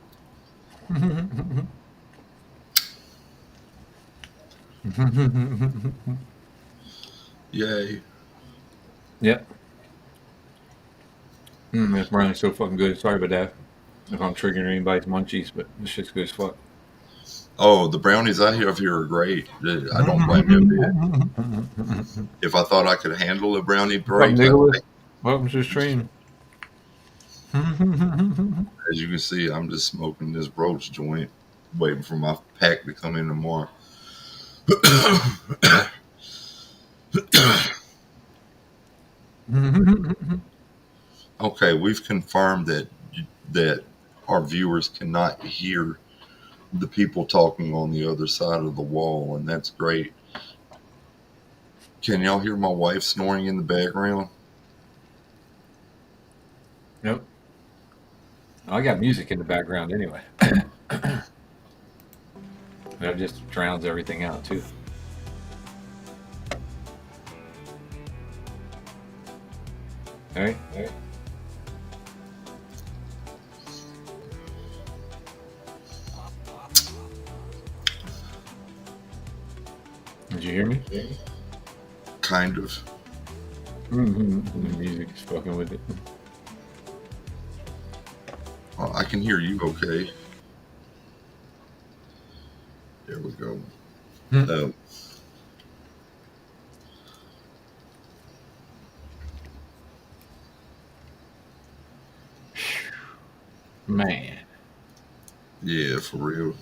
Yay. Yep. This brownie's so fucking good. Sorry about that. If I'm triggering anybody's munchies, but this shit's good as fuck. Oh, the brownies I have here are great. I don't blame you a bit. If I thought I could handle a brownie What's up, break, Nicholas? Welcome to the stream. as you can see, I'm just smoking this roach joint, waiting for my pack to come in tomorrow. Okay, we've confirmed that our viewers cannot hear the people talking on the other side of the wall, and that's great. Can y'all hear my wife snoring in the background? Nope. I got music in the background anyway. That just drowns everything out too. All right. All right. Did you hear me? Kind of. The music is fucking with it. Well, I can hear you okay. There we go. Man. Yeah, for real.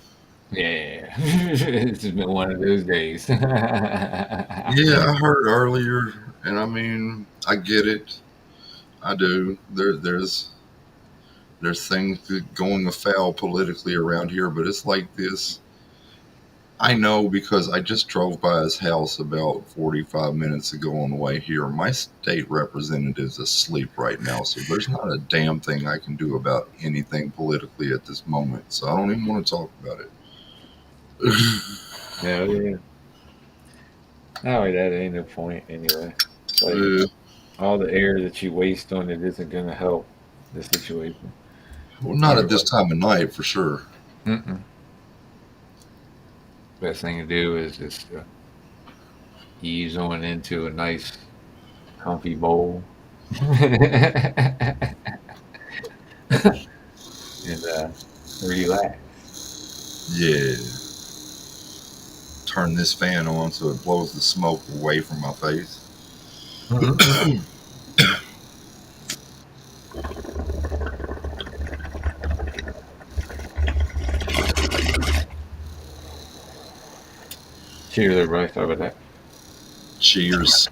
Yeah. It's just been one of those days. Yeah, I heard earlier, and I mean, I get it. I do. There's things going afoul politically around here, but it's like this. I know because I just drove by his house about 45 minutes ago on the way here. My state representative's asleep right now, so there's not a damn thing I can do about anything politically at this moment. So I don't even want to talk about it. Yeah, yeah. No, that ain't no point anyway. Like Uh, all the air that you waste on it isn't gonna help the situation. well, not Or at this like, time of night for sure. mm-mm. Best thing to do is just ease on into a nice, comfy bowl, and relax. Yeah. Turn this fan on so it blows the smoke away from my face. Mhm. Cheers, everybody. Sorry about that. Cheers.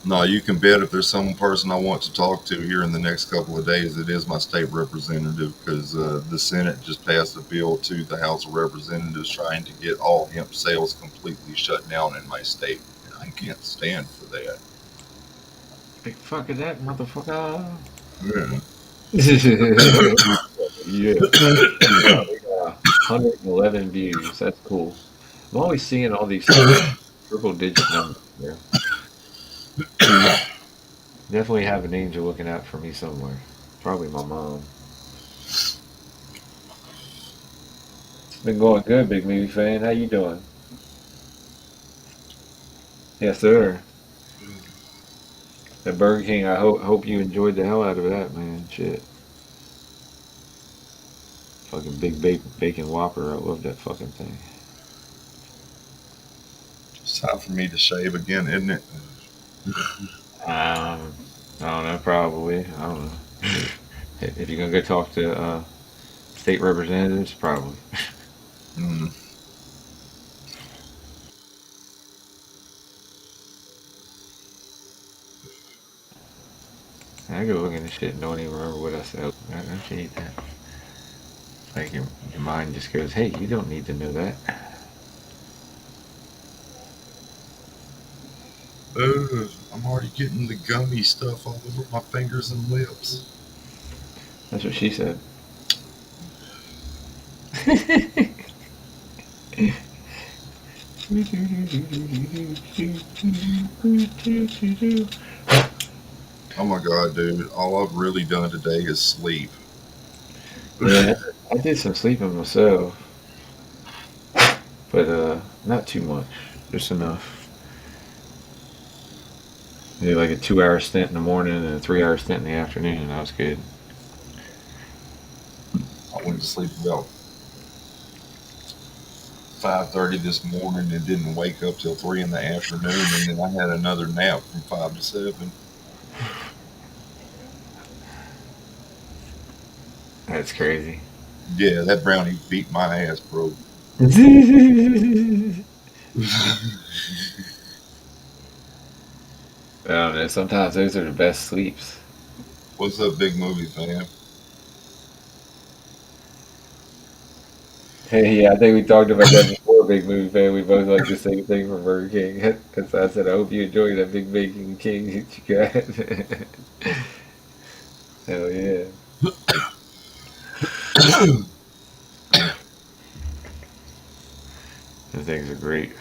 No, you can bet if there's some person I want to talk to here in the next couple of days, it is my state representative because the Senate just passed a bill to the House of Representatives trying to get all hemp sales completely shut down in my state. And I can't stand for that. Big fuck is that, motherfucker? Yeah. Yeah. Wow, we got 111 views. That's cool. I'm always seeing all these triple digit numbers there. Definitely have an angel looking out for me somewhere. Probably my mom. Been going good, big movie fan. How you doing? Yes, sir. At Burger King, I hope you enjoyed the hell out of that, man. Shit. Fucking bacon Whopper. I love that fucking thing. It's time for me to shave again, isn't it? Um, I don't know, probably. I don't know. If you're gonna go talk to state representatives, probably. Mm. I go look at this shit and don't even remember what I said. I don't hate that. Like your mind just goes, hey, you don't need to know that. I'm already getting the gummy stuff all over my fingers and lips. That's what she said. Oh my god, dude. All I've really done today is sleep. Yeah, I did some sleeping myself, but not too much, just enough. Maybe like a 2 hour stint in the morning and a 3 hour stint in the afternoon, and that was good. I went to sleep about 5:30 this morning and didn't wake up till 3 in the afternoon, and then I had another nap from 5 to 7. That's crazy. Yeah, that brownie beat my ass, bro. I don't know. Sometimes those are the best sleeps. What's up, big movie fan? Hey, yeah, I think we talked about that before, Big Movie Fan. We both like the same thing from Burger King. Because I said, I hope you enjoy that Big Bacon King that you got. Hell yeah. Those things are great.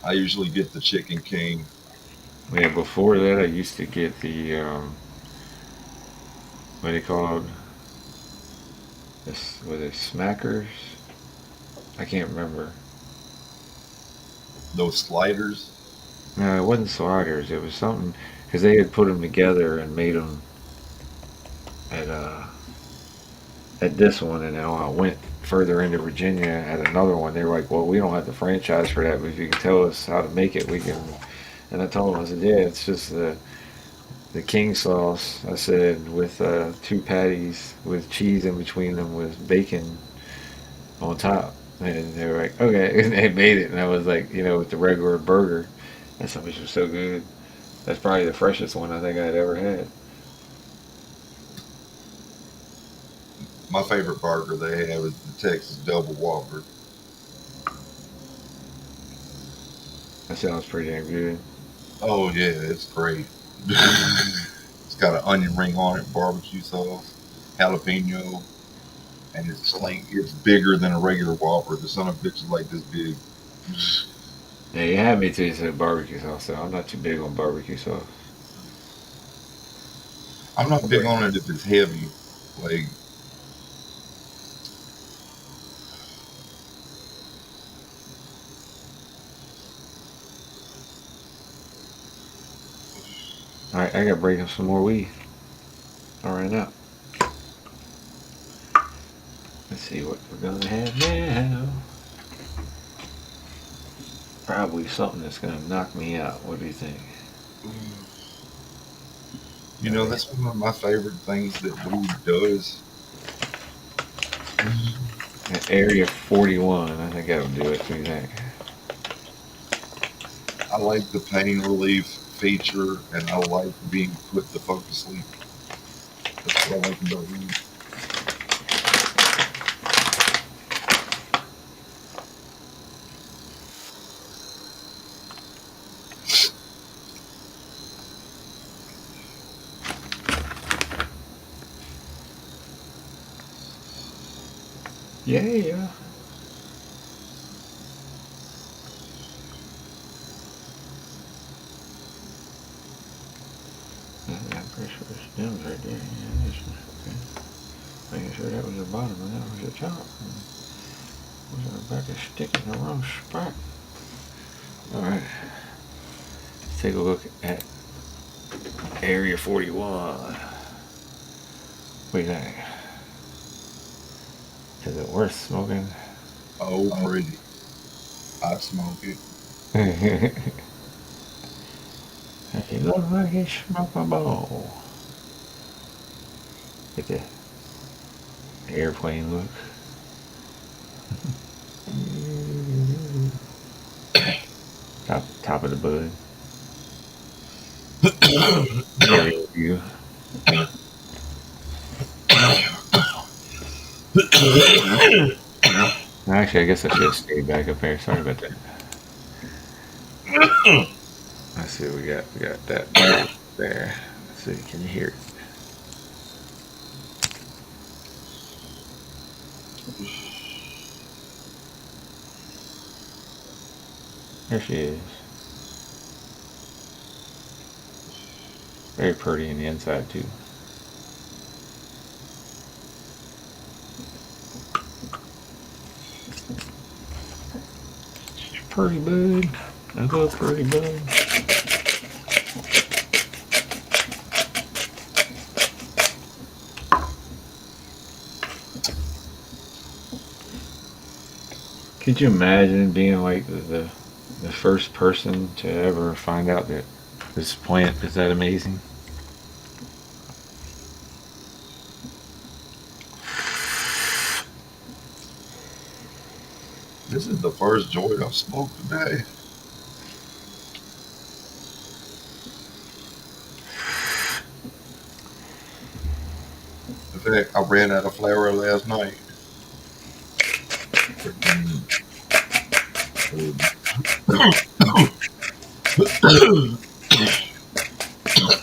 I usually get the Chicken King. Yeah, before that, I used to get the, what are they called? This, was it Smackers? I can't remember. Those sliders. No, it wasn't sliders. It was something, because they had put them together and made them at, at this one, and then I went further into Virginia at another one. They were like, "Well, we don't have the franchise for that, but if you can tell us how to make it, we can." And I told them, I said, "Yeah, it's just the king sauce. I said with two patties with cheese in between them with bacon on top. And they were like, okay, and they made it, and I was like, with the regular burger. That sandwich was so good. That's probably the freshest one I think I'd ever had. My favorite burger they have is the Texas Double Whopper. That sounds pretty damn good. Oh yeah, it's great. It's got an onion ring on it, barbecue sauce, jalapeno, and it's bigger than a regular Whopper. The son of a bitch is like this big. Yeah, you had me till you said barbecue sauce, so I'm not too big on barbecue sauce. I'm not big on it if it's heavy. Like All right, I got to break up some more weed. All right, now. Let's see what we're gonna have now. Probably something that's gonna knock me out. What do you think? that's one of my favorite things that weed does. Area 41. I think that'll do it. What do you think? I like the pain relief feature, and I like being put the fuck to sleep. That's what I like about weed. Yeah. I'm pretty sure it's stems right there. Yeah, this one. Okay. Making sure that was the bottom and that was the top. Was I about to stick in the wrong spot? All right. Let's take a look at Area 41. What do you think? Is it worth smoking? Oh, pretty. I smoke it. He looks like he's smokeable. Get the airplane look. Top of the bud. Aerial view. Actually, I guess I should have stayed back up there. Sorry about that. Let's see what we got. We got that there. Let's see. Can you hear it? There she is. Very pretty in the inside too. Pretty bud. I love pretty bud. Could you imagine being like the first person to ever find out that this plant is that amazing? This is the first joint I've smoked today. In fact, I ran out of flour last night.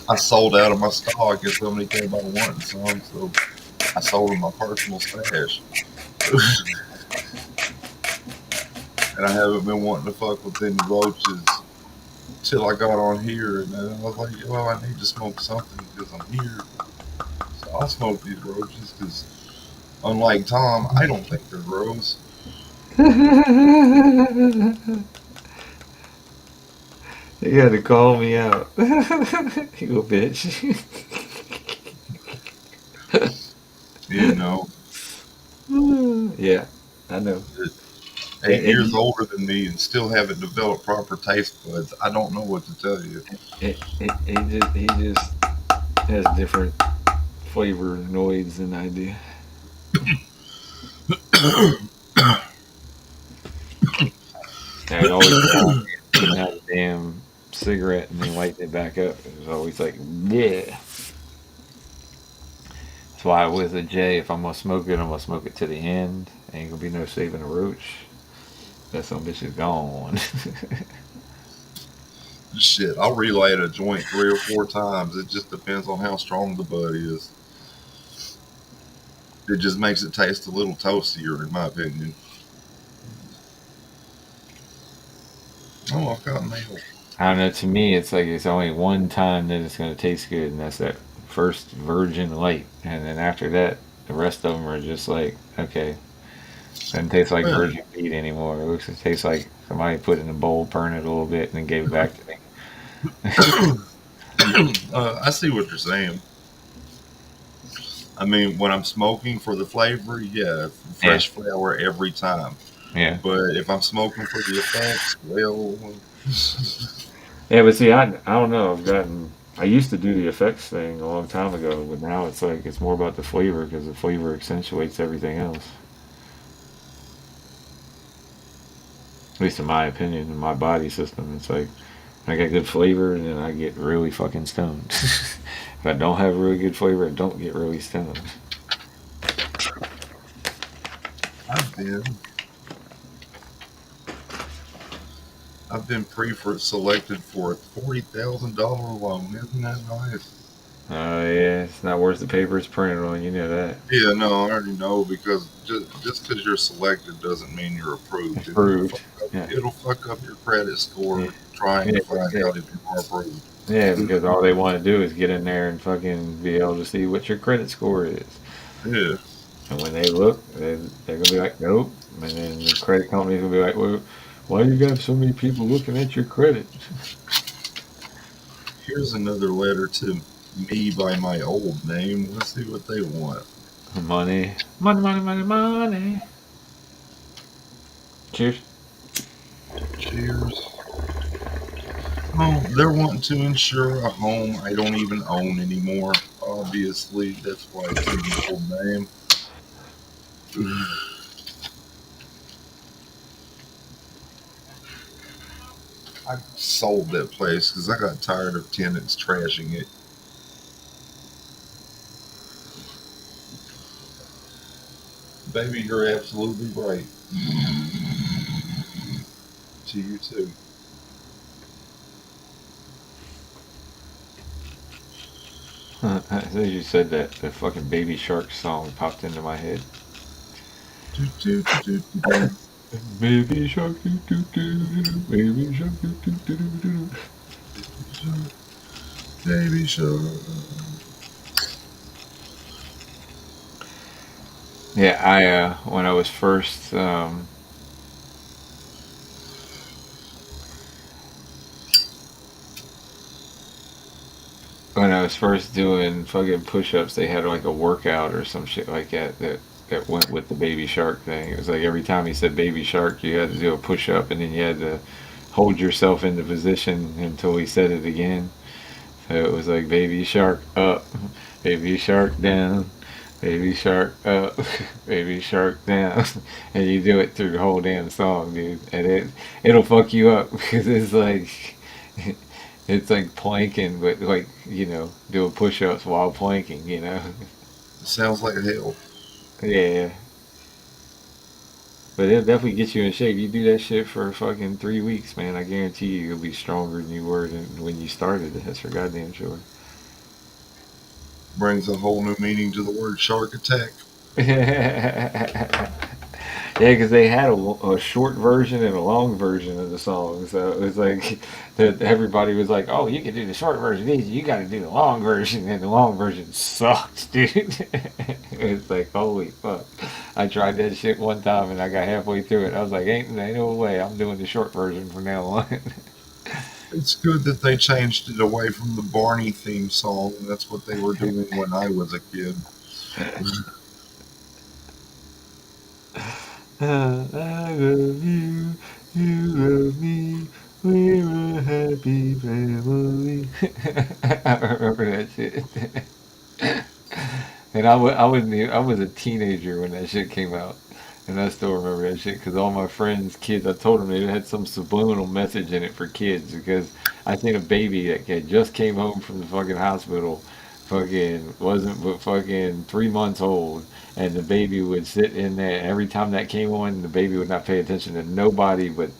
I sold out of my stock and somebody came by wanting some, so I sold them my personal stash. And I haven't been wanting to fuck with any roaches till I got on here, and then I was like, well, I need to smoke something because I'm here. So I'll smoke these roaches because, unlike Tom, I don't think they're gross. You had to call me out. You bitch. You know, Yeah, I know. 8 years older than me and still haven't developed proper taste buds. I don't know what to tell you. He just has different flavonoids than I do. I'd always go putting out a damn cigarette and then lighting it back up. It was always like, yeah. That's why with a J, if I'm gonna smoke it, I'm gonna smoke it to the end. Ain't gonna be no saving a roach. That some bitch is gone. Shit, I'll relight a joint 3 or 4 times. It just depends on how strong the bud is. It just makes it taste a little toastier, in my opinion. Oh, I've got mail. I don't know. To me, it's like it's only one time that it's gonna taste good, and that's that first virgin light. And then after that, the rest of them are just like, okay, doesn't taste like Yeah. virgin meat anymore. It looks, it tastes like somebody put it in a bowl, burned it a little bit, and then gave it back to me. I see what you're saying. I mean, when I'm smoking for the flavor, yeah, Yeah, fresh flower every time. yeah, But if I'm smoking for the effects, well, yeah. But see, I don't know. I've gotten. I used to do the effects thing a long time ago, but now it's like it's more about the flavor because the flavor accentuates everything else. At least in my opinion, in my body system, it's like I got good flavor, and then I get really fucking stoned. If I don't have really good flavor, I don't get really stoned. I've been I've been selected for a $40,000 loan. Isn't that nice? Oh yeah, it's not worth the paper it's printed on. You know that. Yeah, no, I already know because just because you're selected doesn't mean you're approved, and Approved. Yeah, it'll fuck up your credit yeah, score trying yeah, to find yeah. out if you are approved. Yeah, because all they want to do is get in there and fucking be able to see what your credit score is. Yeah. And when they look, they're gonna be like, nope. And then the credit company's gonna be like, well, why you got so many people looking at your credit? Here's another letter to me by my old name. Let's see what they want. Money, money, money, money, money. Cheers. Cheers. Oh, they're wanting to insure a home I don't even own anymore. Obviously, that's why it's in my old name. I sold that place because I got tired of tenants trashing it. Baby, you're absolutely right. To you too. As soon as you said that, the fucking Baby Shark song popped into my head. Do, do, do, do, do, do. Baby Shark, doo doo doo doo, Baby Shark, doo doo doo doo doo. Baby shark. Yeah, I when I was first doing fucking push-ups, they had like a workout or some shit like that went with the Baby Shark thing. It was like every time he said Baby Shark, you had to do a push-up, and then you had to hold yourself in the position until he said it again. So it was like Baby Shark up, Baby Shark down, Baby Shark up, Baby Shark down, and you do it through the whole damn song, dude. And it'll fuck you up because it's like it's like planking, but like doing push-ups while planking. It sounds like hell. Yeah, but it'll definitely get you in shape. You do that shit for fucking 3 weeks, man. I guarantee you, you'll be stronger than you were when you started. That's for goddamn sure. Brings a whole new meaning to the word shark attack. Yeah, because they had a short version and a long version of the song, so it was like that everybody was like, "Oh, you can do the short version easy. You got to do the long version," and the long version sucks, dude. It's like, holy fuck! I tried that shit one time and I got halfway through it. I was like, "Ain't no way! I'm doing the short version from now on." It's good that they changed it away from the Barney theme song. That's what they were doing when I was a kid. I love you, you love me. We're a happy family. I remember that shit. And I wasn't I was a teenager when that shit came out, and I still remember that shit because all my friends' kids, I told them they had some subliminal message in it for kids because I seen a baby that kid just came home from the fucking hospital, fucking wasn't but fucking 3 months old, and the baby would sit in there. Every time that came on, the baby would not pay attention to nobody but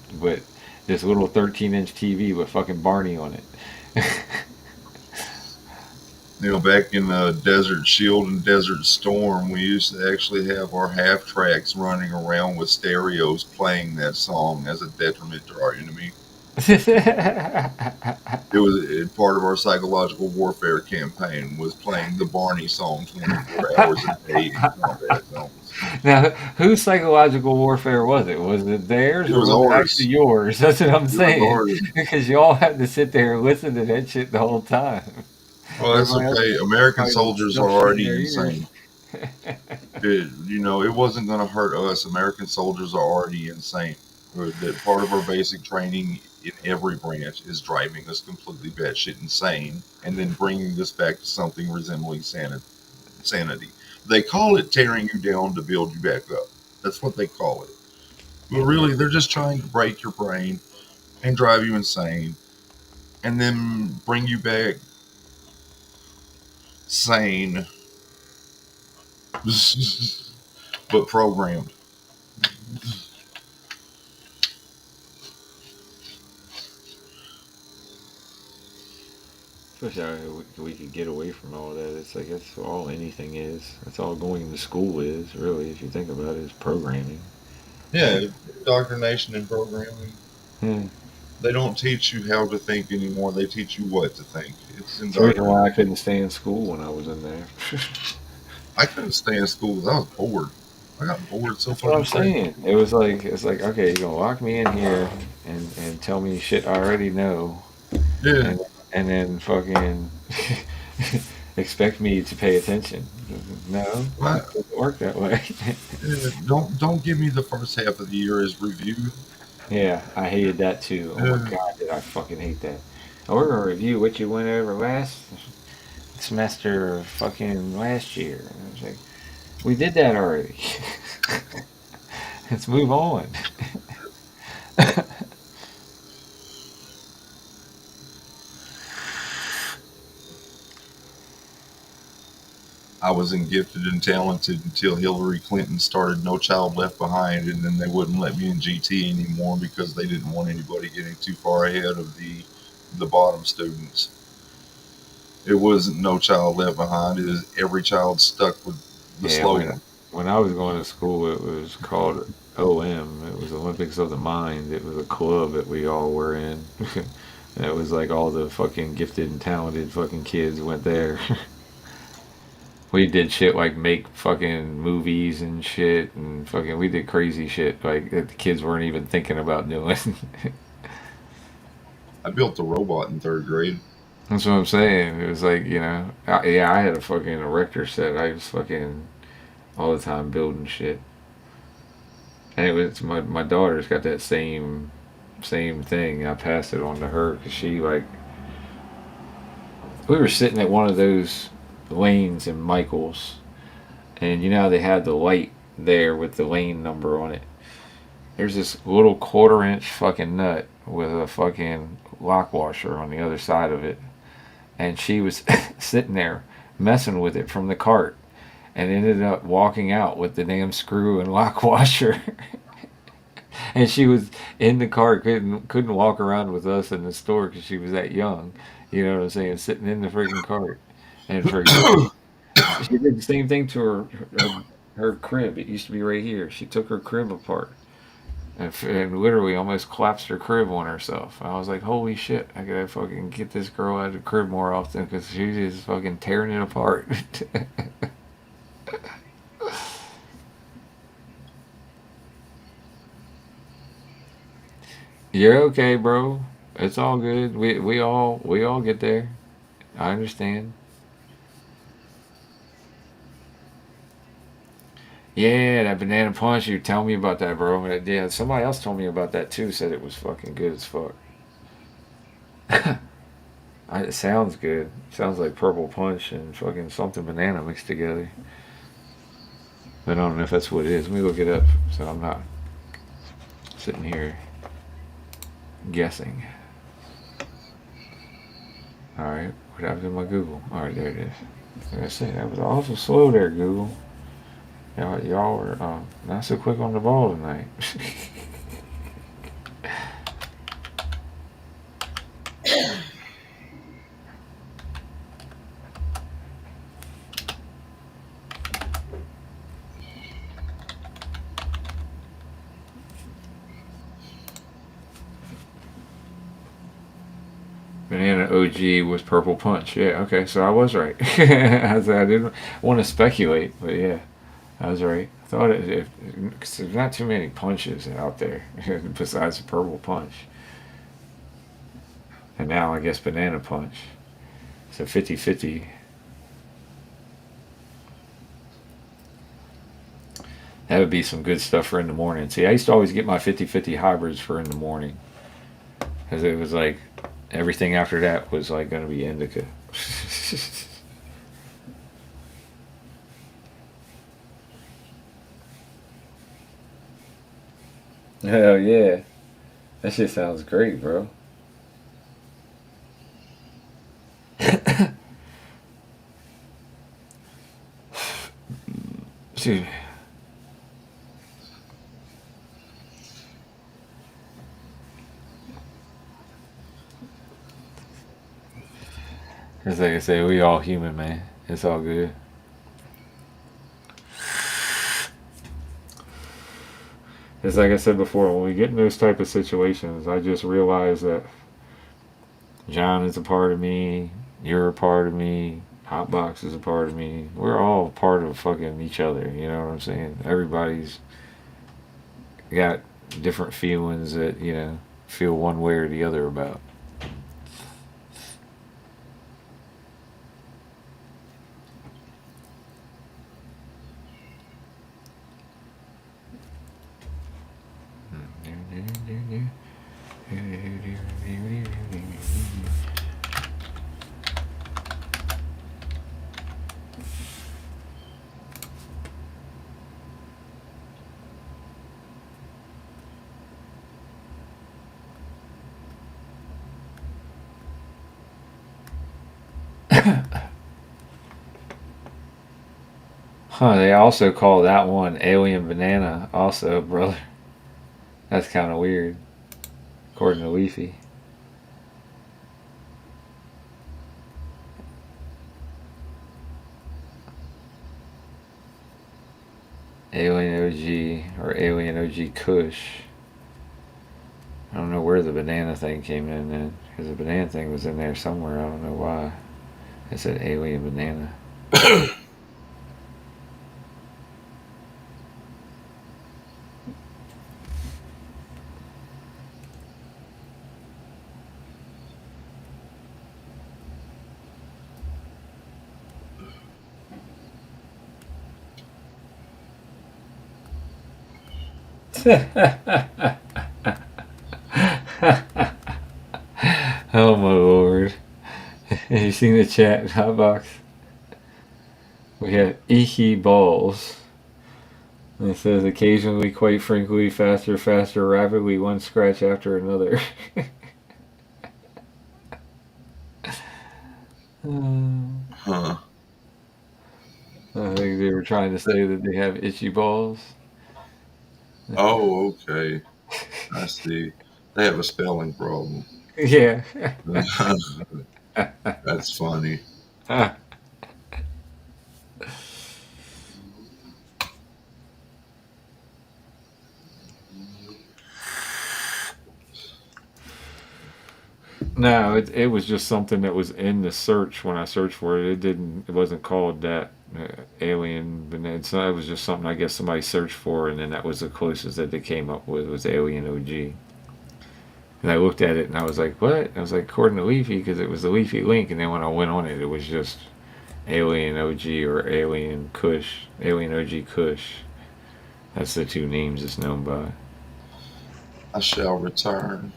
this little 13-inch TV with fucking Barney on it. Back in Desert Shield and Desert Storm, we used to actually have our half tracks running around with stereos playing that song as a detriment to our enemy. It was part of our psychological warfare campaign was playing the Barney song 24 hours a day in combat zones. Now, whose psychological warfare was it? Was it theirs It or was was it actually ours. yours? That's what I'm It was saying. ours. Because you all had to sit there and listen to that shit the whole time. Well, that's Everybody else okay. American probably would soldiers are stuff shit in already their ears. insane. It wasn't going to hurt us. American soldiers are already insane. That part of our basic training in every branch is driving us completely batshit insane and then bringing us back to something resembling sanity. They call it tearing you down to build you back up. That's what they call it. But really, they're just trying to break your brain and drive you insane and then bring you back sane, but programmed. Wish we could get away from all that. It's like that's all anything is. That's all going to school is, really, if you think about it, is programming. Yeah, indoctrination and programming. Hmm. They don't teach you how to think anymore. They teach you what to think. It's It's the reason why I indoctrination. couldn't stay in school when I was in there. I couldn't stay in school because I was bored. I got bored so That's what I'm fucking quick. saying. It's like okay, you're gonna lock me in here and tell me shit I already know, Yeah, and then fucking expect me to pay attention. No, I, it doesn't work that way. yeah, don't give me the first half of the year as review. Yeah, I hated that too. Oh my Yeah, god, did I fucking hate that. Oh, we're gonna review what you went over last semester of fucking last year. And I was like, we did that already. Let's move on. I wasn't gifted and talented until Hillary Clinton started No Child Left Behind, and then they wouldn't let me in GT anymore because they didn't want anybody getting too far ahead of the bottom students. It wasn't No Child Left Behind. It is every child stuck with the Yeah, slogan. when I was going to school, it was called OM. It was Olympics of the Mind. It was a club that we all were in. And it was like all the fucking gifted and talented fucking kids went there. We did shit like make fucking movies and shit, and fucking we did crazy shit like that the kids weren't even thinking about doing. I built a robot in third grade. That's what I'm saying. It was like yeah, I had a fucking erector set. I was fucking all the time building shit. And it was my daughter's got that same thing. I passed it on to her because she like we were sitting at one of those lanes in Michaels, and you know how they had the light there with the lane number on it. There's this little quarter-inch fucking nut with a fucking lock washer on the other side of it, and she was sitting there messing with it from the cart, and ended up walking out with the damn screw and lock washer. And she was in the car, couldn't walk around with us in the store because she was that young. You know what I'm saying? Sitting in the freaking cart, and freaking she did the same thing to her her crib. It used to be right here. She took her crib apart and literally almost collapsed her crib on herself. I was like, holy shit! I gotta fucking get this girl out of the crib more often because she's just fucking tearing it apart. You're okay, bro. It's all good. We all get there. I understand. Yeah, that banana punch. You tell me about that, bro. Yeah, somebody else told me about that too. Said it was fucking good as fuck. It sounds good. Sounds like purple punch and fucking something banana mixed together. But I don't know if that's what it is. Let me look it up so I'm not sitting here guessing. Alright, what happened to my Google? Alright, there it is. Like I said, that was awful slow there, Google. Y'all were not so quick on the ball tonight. Banana OG was purple punch. Yeah, okay, so I was right. I didn't want to speculate, but yeah, I was right. I thought cause there's not too many punches out there besides the purple punch. And now I guess banana punch. So 50-50. That would be some good stuff for in the morning. See, I used to always get my 50-50 hybrids for in the morning. Because it was like everything after that was like going to be indica. Hell yeah. That shit sounds great, bro. Excuse me. It's like I say, we all human, man. It's all good. It's like I said before, when we get in those type of situations, I just realize that John is a part of me, you're a part of me, Hotbox is a part of me. We're all part of fucking each other, you know what I'm saying? Everybody's got different feelings that, feel one way or the other about. Huh, they also call that one Alien Banana, also, brother. That's kind of weird, according to Leafy. Alien OG or Alien OG Kush. I don't know where the banana thing came in then, because the banana thing was in there somewhere. I don't know why. It said Alien Banana. Oh my lord. Have you seen the chat hotbox? We have Icky Balls. And it says occasionally, quite frankly, faster, faster, rapidly, one scratch after another. Huh. I think they were trying to say that they have itchy balls. Oh, okay. I see. They have a spelling problem. Yeah. That's funny. No, it was just something that was in the search when I searched for it. It wasn't called that alien, but it was just something I guess somebody searched for, and then that was the closest that they came up with was Alien OG. And I looked at it and I was like, what? I was like, according to Leafy, because it was the Leafy link, and then when I went on it, it was just Alien OG or Alien Kush, Alien OG Kush. That's the two names it's known by. I shall return.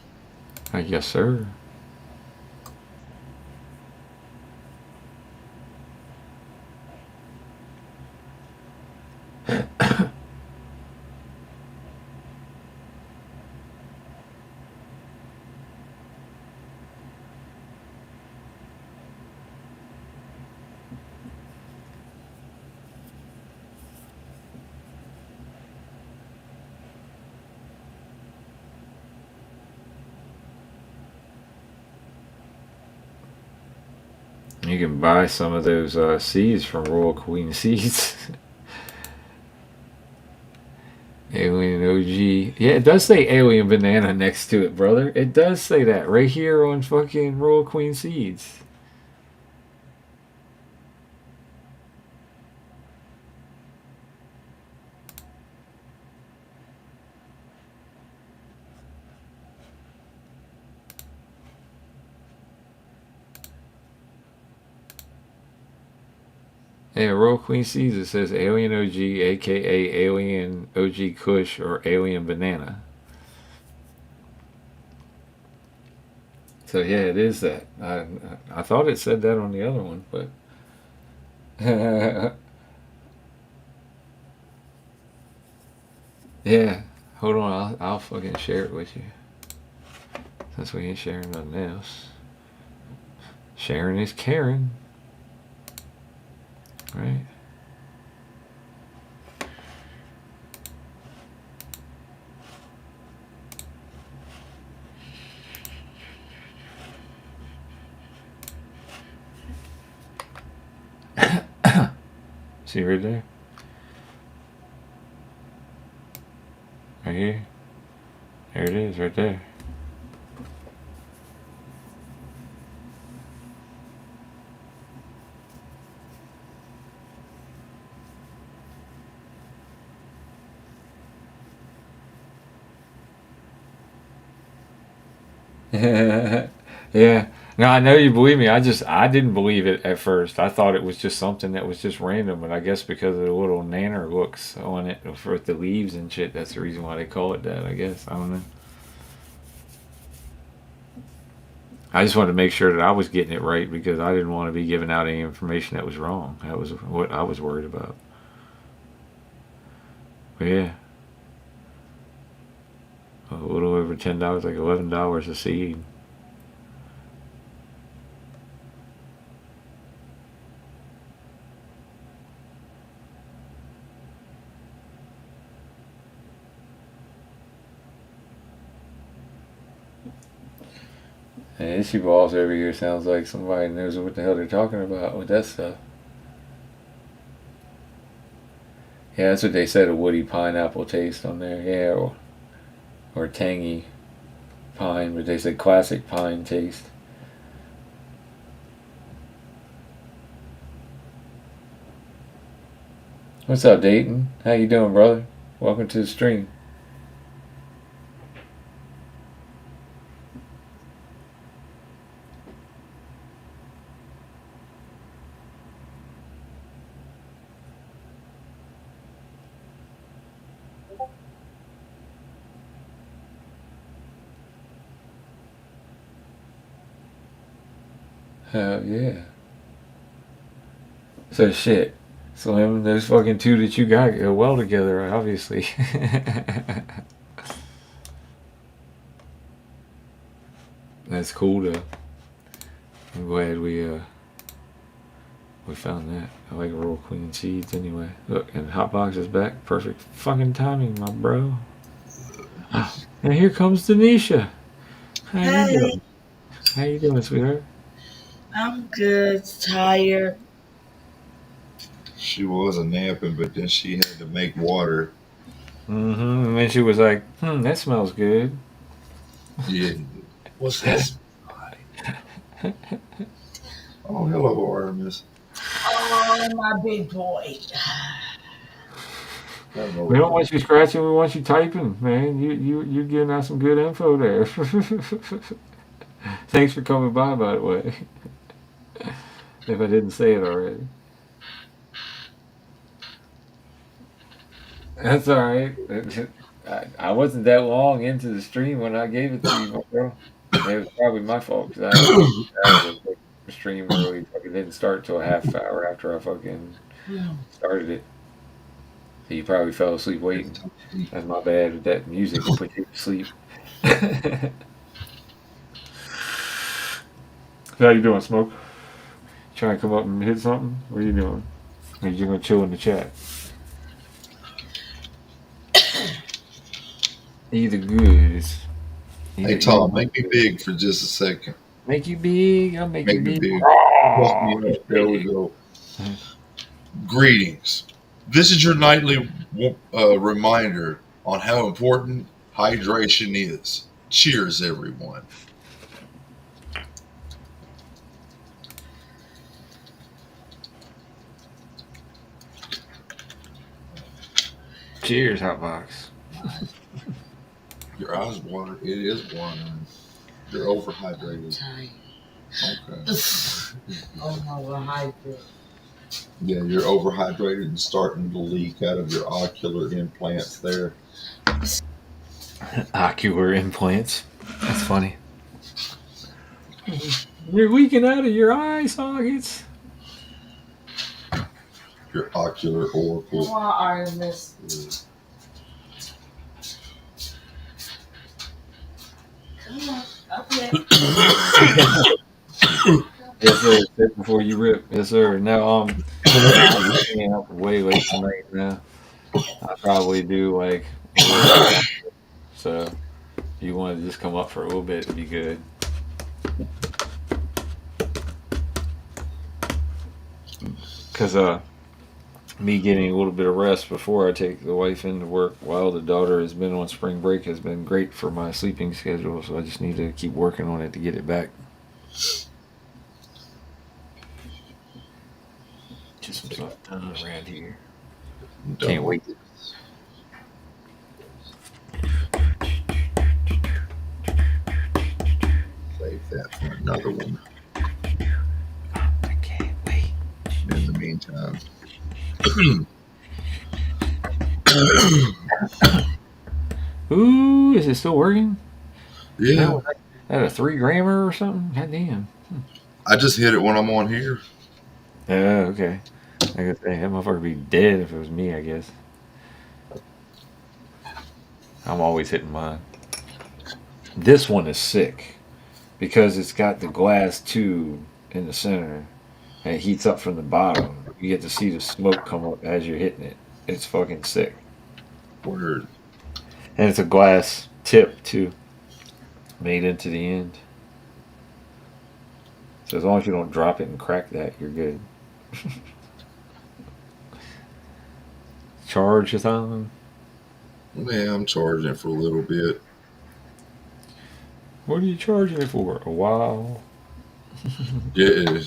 I guess, sir. You can buy some of those seeds from Royal Queen Seeds. Alien OG. Yeah, it does say Alien Banana next to it, brother. It does say that right here on fucking Royal Queen Seeds. Yeah, Royal Queen Seeds. It says Alien OG, aka Alien OG Kush or Alien Banana. So yeah, it is that. I thought it said that on the other one, but yeah. Hold on, I'll fucking share it with you. Since we ain't sharing nothing else. Sharing is caring, right? See right there? Right here? There it is, right there. Yeah. No, I know you believe me. I didn't believe it at first. I thought it was just something that was just random, but I guess because of the little nanner looks on it for the leaves and shit, that's the reason why they call it that. I guess I don't know. I just wanted to make sure that I was getting it right because I didn't want to be giving out any information that was wrong. That was what I was worried about. But yeah, a little over $10, like $11 a seed. And Issue Balls over here sounds like somebody knows what the hell they're talking about with that stuff. Yeah, that's what they said, a woody pineapple taste on there. Yeah, or tangy pine, but they said classic pine taste. What's up, Dayton? How you doing, brother? Welcome to the stream. Hell yeah. So shit. Slim, those fucking two that you got go well together, obviously. That's cool though. I'm glad we found that. I like Royal Queen Seeds anyway. Look, and Hotbox is back. Perfect fucking timing, my bro. And here comes Denisha. How you Hey, doing? How you doing, sweetheart? I'm good, tired. She was a napping, but then she had to make water. Mm-hmm. And then she was like, that smells good. Yeah. What's that? Oh, hello, Artemis. Oh, my big boy. Hello. We don't want you scratching, we want you typing, man. You're giving out some good info there. Thanks for coming by the way. If I didn't say it already. That's all right. I wasn't that long into the stream when I gave it to you, my bro. It was probably my fault because I had a stream early. Fucking didn't start till a half hour after I fucking started it. So you probably fell asleep waiting. That's my bad with that music. It put you to sleep. How you doing, Smoke? Trying to come up and hit something? What are you doing? Or you gonna chill in the chat? Either good. Hey, Tom, make me big for just a second. Make you big. I'll make you Make me big. big. Bust me up. There we go. Greetings. This is your nightly reminder on how important hydration is. Cheers, everyone. Cheers, Hotbox. Your eyes water. It is watering. You're overhydrated. Tired. Okay. Oh my hydrate. Yeah, you're overhydrated and starting to leak out of your ocular implants there. Ocular implants. That's funny. You're leaking out of your eye sockets. Your ocular oracle. Come on, Artemis. Come on. Okay. Yes, sir. Sit before you rip. Yes, sir. No, I'm staying up way late tonight now. I probably do like a little bit. So if you want to just come up for a little bit, it'd be good. Cause me getting a little bit of rest before I take the wife into work while the daughter has been on spring break has been great for my sleeping schedule. So I just need to keep working on it to get it back. Just some stuff done around here. Can't wait. Save that for another one. I can't wait. In the meantime. Ooh, is it still working? Yeah. Was that a 3 grammer or something? God damn. I just hit it when I'm on here. Oh, okay. I guess that motherfucker would be dead if it was me, I guess. I'm always hitting mine. This one is sick because it's got the glass tube in the center and it heats up from the bottom. You get to see the smoke come up as you're hitting it. It's fucking sick. Word. And it's a glass tip too, made into the end. So as long as you don't drop it and crack that, you're good. Charge a thing. Yeah, I'm charging it for a little bit. What are you charging it for? A while. Yeah.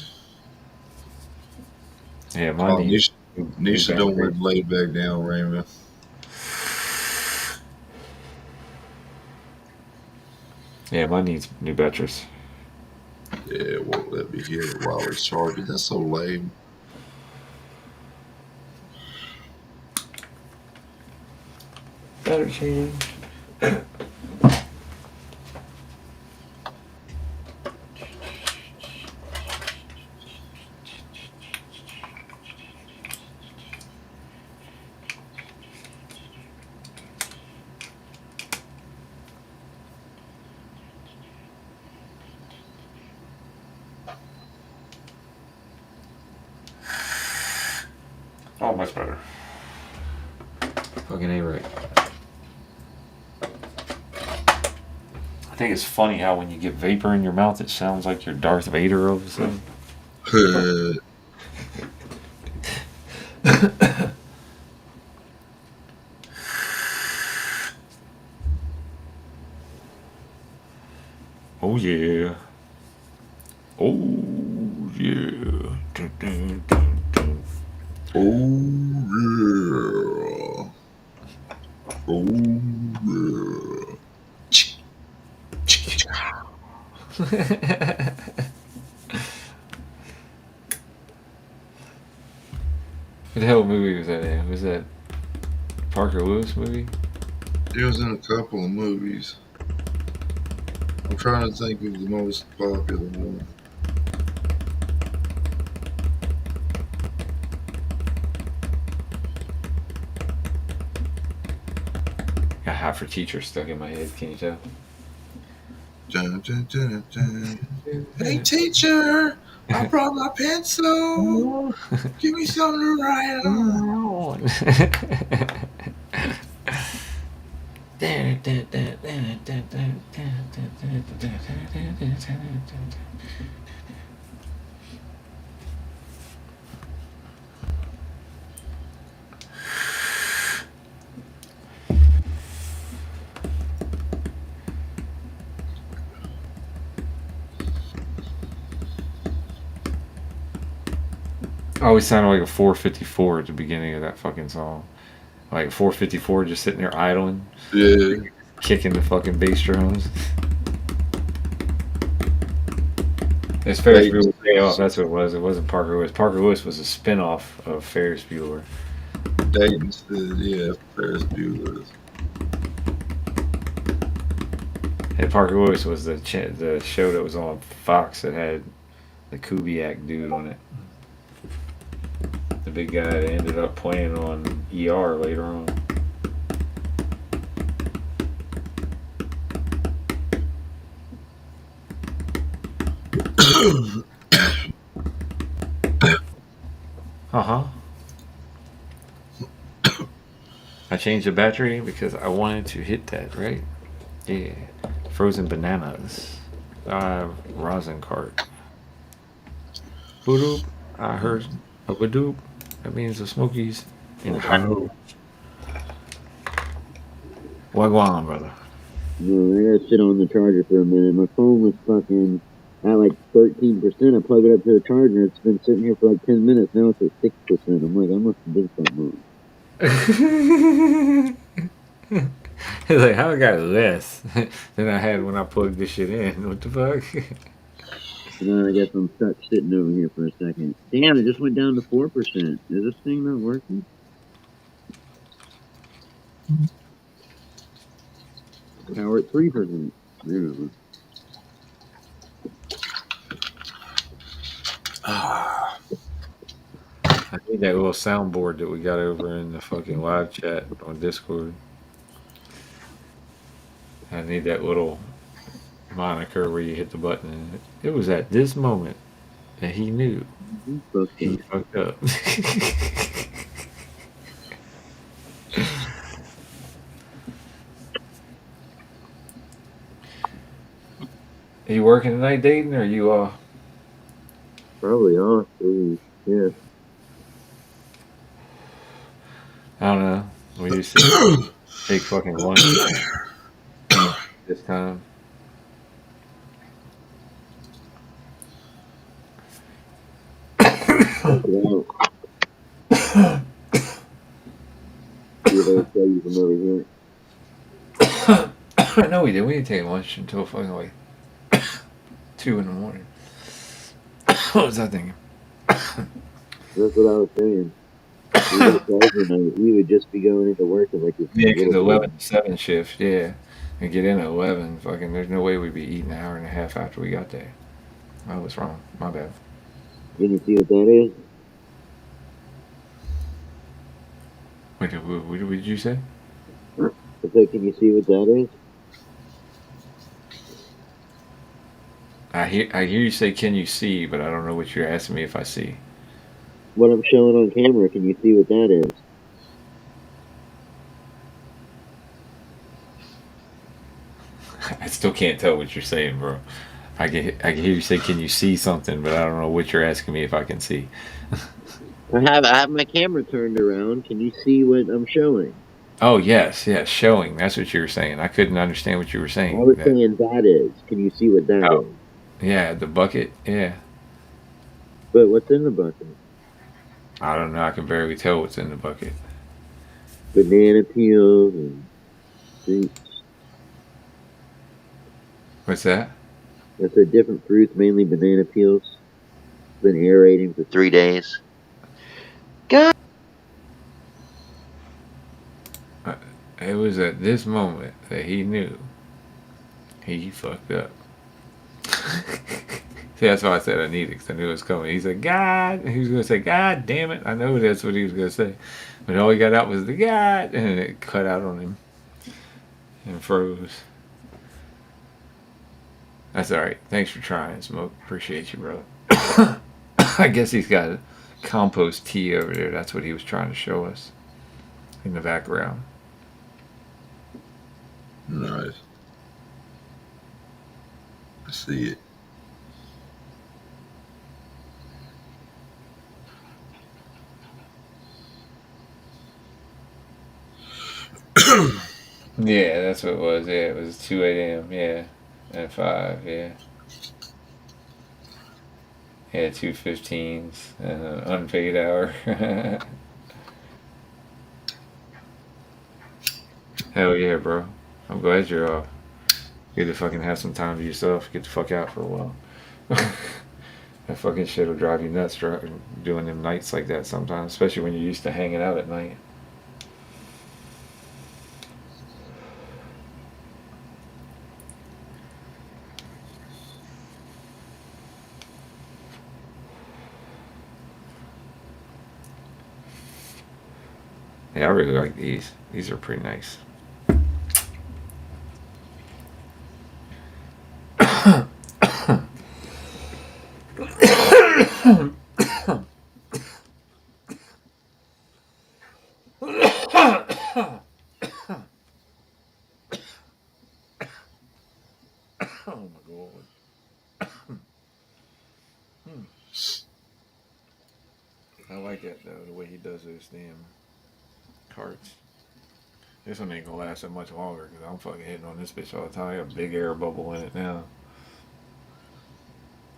Yeah, mine needs Nisha don't battery. want to lay back down, Raymond. Yeah, mine needs new batteries. Yeah, it won't let me hit it while it's charging. That's so lame. Battery change. Oh, much better. Fucking A right. I think it's funny how when you get vapor in your mouth, it sounds like you're Darth Vader all of a sudden. Oh yeah. Oh yeah. Dun, dun, dun, dun. Oh yeah. Oh yeah. What the hell movie was that in? Was that Parker Lewis movie? It was in a couple of movies. I'm trying to think of the most popular one. Got Hot for Teacher stuck in my head. Can you tell? Dun, dun, dun, dun. Hey teacher, I brought my pencil. Give me something to write on. always sounded like a 454 at the beginning of that fucking song. Like 454 just sitting there idling, Yeah. kicking the fucking bass drums. It's Ferris Bueller's Day Off. That's what it was. It wasn't Parker Lewis. Parker Lewis was a spin-off of Ferris Bueller. Dayton said, yeah, Ferris Bueller's. And Parker Lewis was the show that was on Fox that had the Kubiak dude on it. The big guy that ended up playing on ER later on. Uh-huh. I changed the battery because I wanted to hit that, right? Yeah. Frozen bananas. Rosin cart. Boop. I heard a badoop. That means the Smokies in Hano. Wagwan, brother. No, I gotta sit on the charger for a minute. My phone was fucking at like 13%. I plug it up to the charger. It's been sitting here for like 10 minutes. Now it's at 6%. I'm like, I must have did something wrong. He's like, how I got less than I had when I plugged this shit in? What the fuck? I guess I'm stuck sitting over here for a second. Damn, it just went down to 4%. Is this thing not working? Power at 3%. There I need that little soundboard that we got over in the fucking live chat on Discord. I need that little moniker where you hit the button. And it was at this moment that he knew he fucked up. Are you working tonight, Dayton, or are you Probably off. Ooh, yeah. I don't know. We used to take fucking lunch this time. Wow. See if I can tell you from over here. No, we didn't. We didn't take lunch until fucking like 2 in the morning. What was I thinking? That's what I was saying. We would just be going into work at like this. Yeah, because 11 to 7 shift, yeah. And get in at 11. Fucking, there's no way we'd be eating an hour and a half after we got there. I was wrong. My bad. Can you see what that is? Wait, what did you say? I said, can you see what that is? I hear you say, "Can you see?" But I don't know what you're asking me if I see. What I'm showing on camera, can you see what that is? I still can't tell what you're saying, bro. I can hear you say, "Can you see something?" But I don't know what you're asking me if I can see. I have my camera turned around. Can you see what I'm showing? Oh yes, showing. That's what you were saying. I couldn't understand what you were saying. I was saying that is. Can you see what that is? Yeah, the bucket. Yeah. But what's in the bucket? I don't know. I can barely tell what's in the bucket. Banana peels and fruits. What's that? I said different fruits, mainly banana peels. Been aerating for 3 days. God. It was at this moment that he knew he fucked up. See, that's why I said I need it, because I knew it was coming. He said, God. He was going to say, God damn it. I know that's what he was going to say. But all he got out was the God, and it cut out on him and froze. That's all right. Thanks for trying, Smoke. Appreciate you, brother. I guess he's got a compost tea over there. That's what he was trying to show us in the background. Nice. I see it. Yeah, that's what it was. Yeah, it was 2 a.m. Yeah, and 5. Yeah. Yeah, 2 15s, unpaid hour. Hell yeah, bro. I'm glad you're get to fucking have some time to yourself. Get the fuck out for a while. That fucking shit will drive you nuts doing them nights like that sometimes, especially when you're used to hanging out at night. Yeah, I really like these. These are pretty nice. Oh my god. I like that though, the way he does those damn carts. This one ain't gonna last that much longer because I'm fucking hitting on this bitch all the time. I got a big air bubble in it now.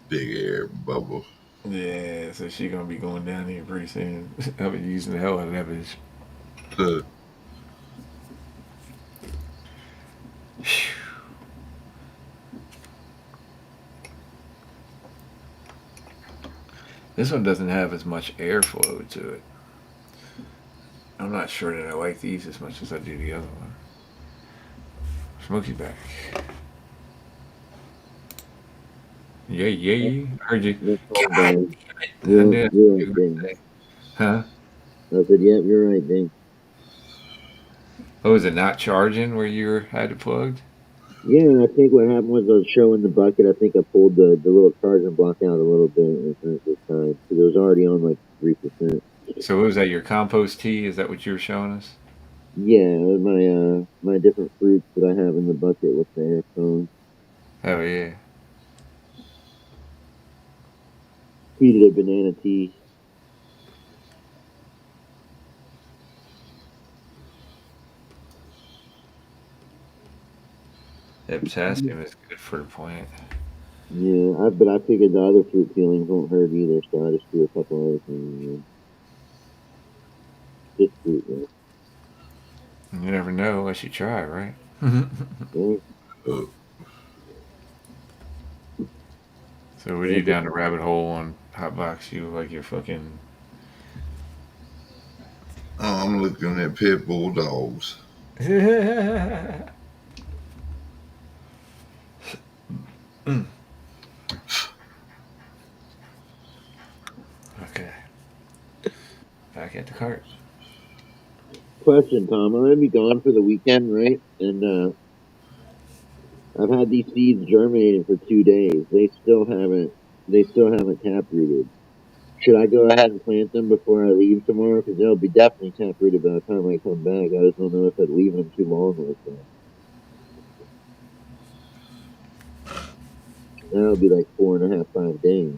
Big air bubble. Yeah, so she gonna be going down here pretty soon. I've been using the hell out of that bitch. Huh. This one doesn't have as much airflow to it. I'm not sure that I like these as much as I do the other one. Smokey back. Yeah, yeah. Heard you. That's all God damn done. it. I knew that. You're right, Ding. Huh? I said, yep, you're right, Ding. Oh, was it not charging where you had it plugged? Yeah, I think what happened was I was showing the bucket. I think I pulled the little charging block out a little bit at this time because it was already on like 3%. So what was that, your compost tea? Is that what you were showing us? Yeah, my different fruits that I have in the bucket with the air phone. Hell yeah. Heated a banana tea. That potassium is good for the plant. Yeah, but I figured the other fruit peelings won't hurt either, so I just do a couple other things. Just fruit, You never know unless you try, right? yeah. Uh, So what are you down the rabbit hole on Hotbox? You like your fucking I'm looking at pit bull dogs. Okay. Back at the cart. Question, Tom. I'm gonna be gone for the weekend, right? And I've had these seeds germinating for 2 days. They still haven't taprooted. Should I go ahead and plant them before I leave tomorrow? Because they'll be definitely taprooted by the time I come back. I just don't know if I'd leave them too long like that. That'll be like 4.5, 5 days.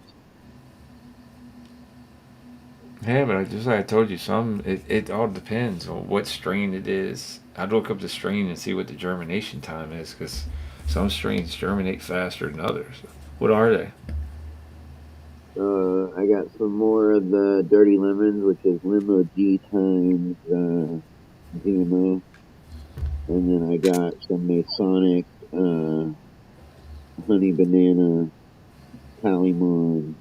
Yeah, but just like I told you, it all depends on what strain it is. I'd look up the strain and see what the germination time is, because some strains germinate faster than others. What are they? I got some more of the Dirty Lemons, which is Limo G times GMO. And then I got some Masonic Honey Banana Calimon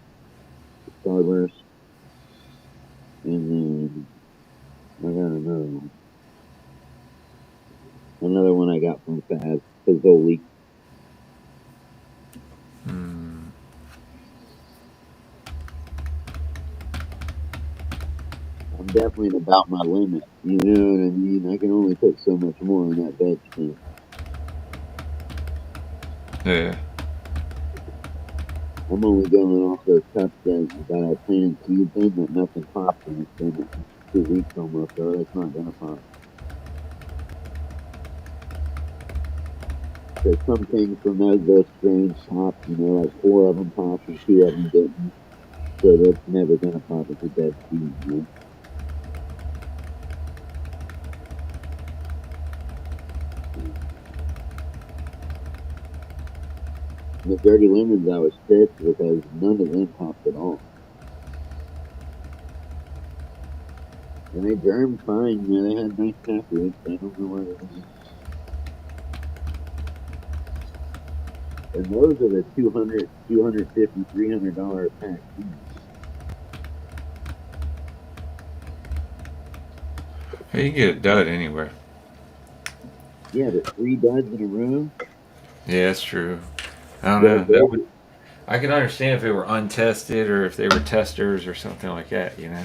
Starburst. And then I got another one I got from Fazoli. Hmm. I'm definitely at about my limit. You know what I mean? I can only put so much more in that bed stand. Yeah. I'm only going off those cups that I planted seeds in that nothing popped in. It's been 2 weeks almost, so it's not gonna pop. So some things from those strains popped, like 4 of them popped and 2 of them didn't. So that's never gonna pop if it's dead seed. The Dirty Lemons, I was pissed because none of them popped at all. And they germed fine. Yeah, they had nice tap roots. I don't know why they didn't. And those are the 200, 250, $300 pack seeds. Hey, you can get a dud anywhere. Yeah, but 3 duds in a row. Yeah, that's true. I don't Those, know. That would those, I can understand if they were untested or if they were testers or something like that, you know.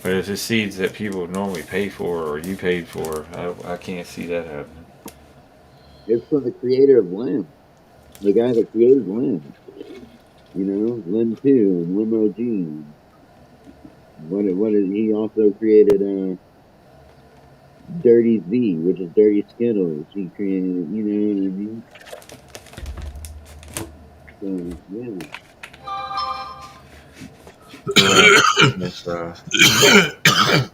But if it's seeds that people would normally pay for or you paid for, I can't see that happening. it's from the creator of Lamb, the guy that created Lamb. You know, Lim 2 and Lim OG. What is he also created? Dirty Z, which is Dirty Skittles. He created, you know what I mean? So yeah, So, it's,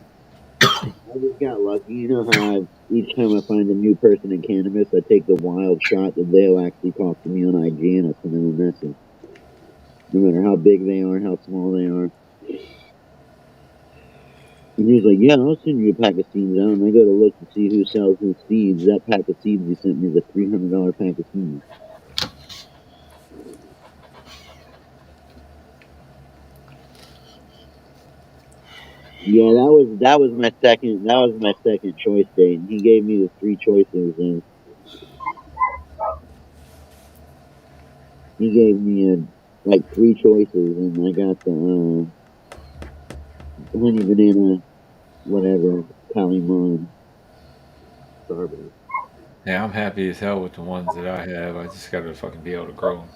I just got lucky. You know how each time I find a new person in cannabis, I take the wild shot that they'll actually talk to me on IG and I send them a message, no matter how big they are, how small they are. And he was like, "Yeah, I'll send you a pack of seeds out." And I go to look to see who sells whose seeds. That pack of seeds he sent me is a $300 pack of seeds. Yeah, that was my second choice date. And he gave me the three choices, and he gave me like three choices, and I got the honey banana whatever Calimon Starburst. yeah, I'm happy as hell with the ones that I have. I just gotta fucking be able to grow them.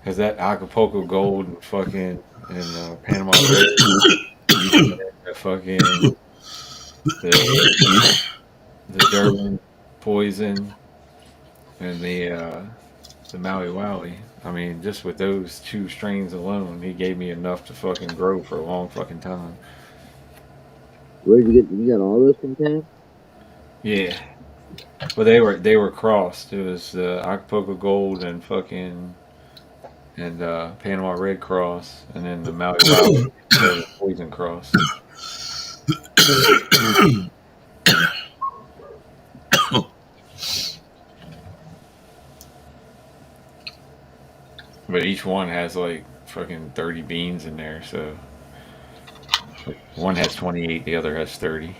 Cause that Acapulco Gold and fucking and Panama Red, and then the fucking the the Durban Poison and the Maui Wowie. I mean, just with those two strains alone, he gave me enough to fucking grow for a long fucking time. Where'd you get? You got all those from Cam? Yeah, but they were crossed. It was Acapulco Gold and fucking and Panama Red cross, and then the Maui Wowie Durban Poison cross. But each one has like fucking 30 beans in there, so one has 28, the other has 30.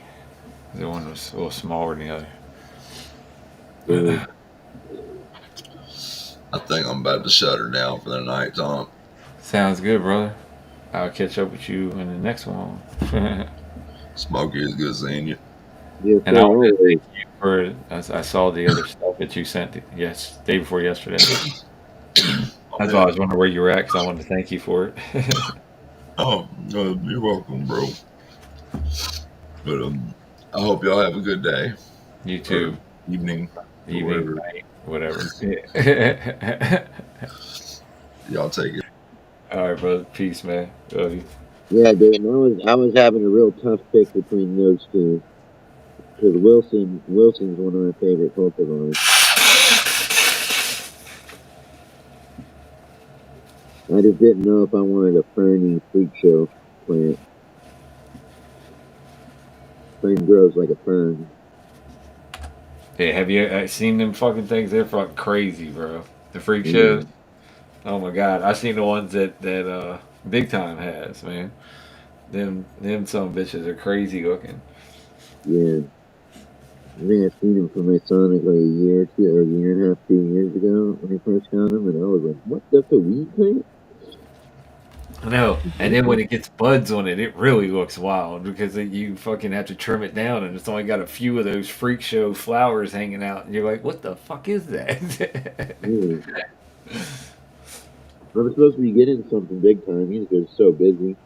The one was a little smaller than the Uh, other. I think I'm about to shut her down for the night, Tom. Sounds good, brother. I'll catch up with you in the next one. Smokey, it's good seeing you. yes, And I sir. want to Always. thank you for. I saw the other stuff that you sent. Yes, day before yesterday. Oh, That's why I yeah. was wondering where you were at because I wanted to thank you for it. Oh, you're welcome, bro. But I hope y'all have a good day You or too. evening or Evening, whatever. night, whatever. Yeah. Y'all take it. All right, brother. Peace, man. Love you. Yeah, Dayton. I was having a real tough pick between those two because Wilson's one of my favorite cultivars. I just didn't know if I wanted a ferny freak show plant. Fern grows like a fern. Hey, have you seen them fucking things? They're fucking crazy, bro. The freak shows. Yeah, Oh my god, I seen the ones that Big Time has, man. Them some bitches are crazy looking. yeah. I think I seen him for my Sonic like a year or two, or a year and a half, 2 years ago when I first got him, and I was like, "What? That's a weed plant?" I know. And then when it gets buds on it, it really looks wild because you fucking have to trim it down, and it's only got a few of those freak show flowers hanging out, and you're like, what the fuck is that? Yeah. I'm supposed to be getting something big time. He's just so busy.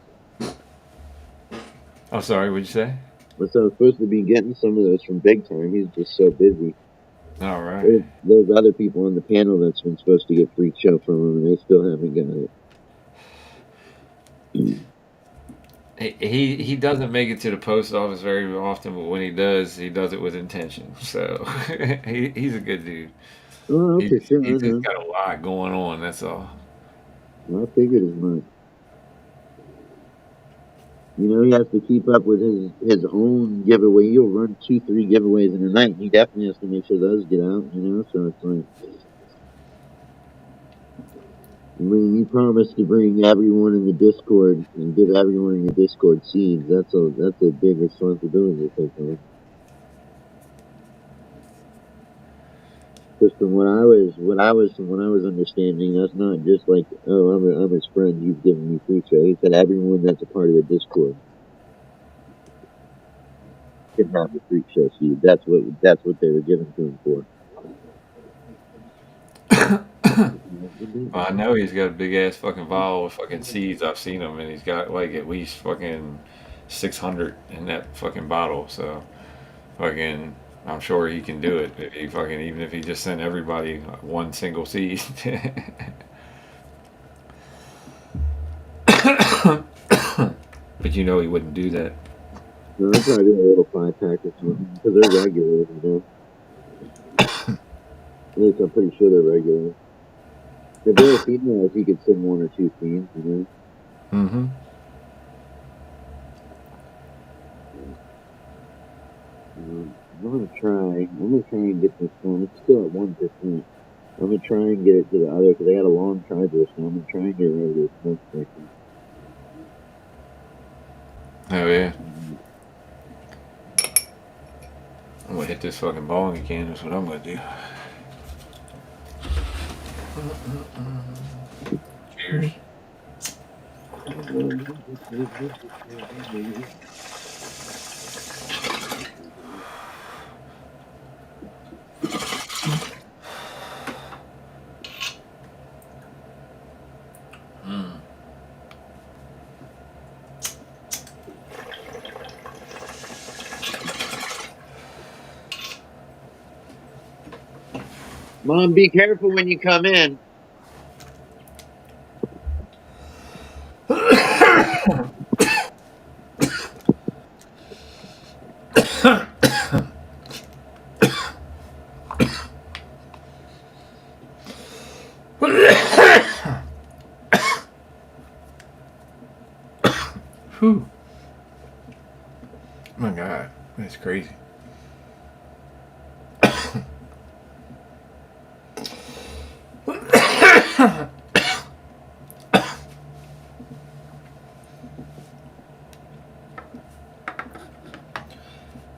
I'm sorry, what'd you say? So I'm supposed to be getting some of those from big time. He's just so busy. All right. There's other people on the panel that's been supposed to get freak show from him, and they still haven't got it. He doesn't make it to the post office very often, but when he does it with intention. So he's a good dude. Oh, He okay, just, sure, he I just know. got a lot going on. That's all. I figured as much. You know, he has to keep up with his own giveaway. He'll run two, three giveaways in a night. And he definitely has to make sure those get out. You know, so it's like when you promise to bring everyone in the Discord and give everyone in the Discord seeds, that's a big responsibility to take on. Because from what I was understanding, that's not just like, oh, I'm his friend. You've given me free show. He said everyone that's a part of the Discord can have the freak show seed. That's what they were given to him for. Well, I know he's got a big ass fucking vial of fucking seeds. I've seen him, and he's got like at least fucking 600 in that fucking bottle. So fucking, I'm sure he can do it if he fucking even if he just sent everybody one single seed. But you know he wouldn't do that. No, I'd probably do a little 5 pack or something because they're regular, you know. At least I'm pretty sure they're regular. If they were females, he could send one or two fiends, you know. Mm-hmm. I'm gonna try and get this one. It's still at 1%. I'm gonna try and get it to the other because I got a long charger, so I'm gonna try and get rid of this smoke section. Oh yeah. I'm gonna hit this fucking bong again. That's what I'm gonna do. Cheers. Mm. Mom, be careful when you come in. Whew. Oh my god, that's crazy.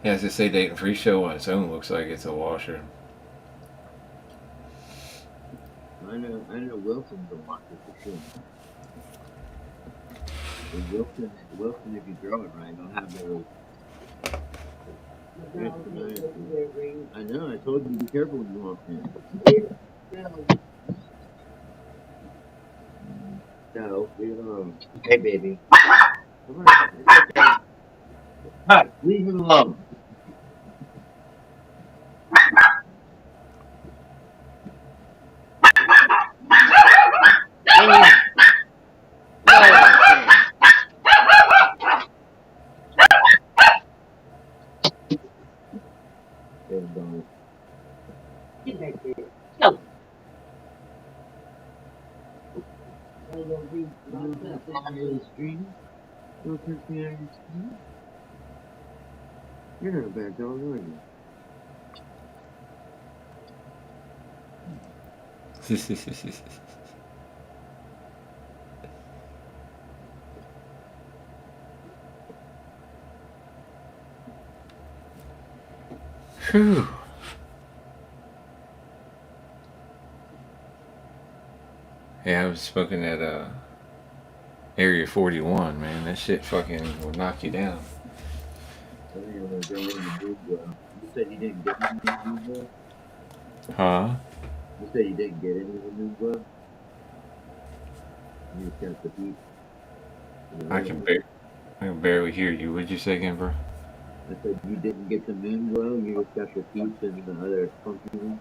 Yeah, as they say, dating free show on its own looks like it's a washer. I know Wilson's a walker for sure. And Wilson, if you grow it right, will have those. I know. I told you to be careful when you walk in. No, leave it alone. Hey, baby. Come on. It's okay. Hush, leave him alone. No, there we go. Get back there. Go. Don't be the stream. Don't touch me on the stream. You're not a bad dog, are you? Whew. Yeah, I was smoking at Area 41, man. That shit fucking will knock you down. I think I'm gonna go in the mood glow. You said you didn't get any of the mood glow? Huh? You said you didn't get any of the mood glow? You just got the heat. I can bar- I can barely hear you. What'd you say again, bro? I said you didn't get the moon glow, you just got the peeps and the other funky one.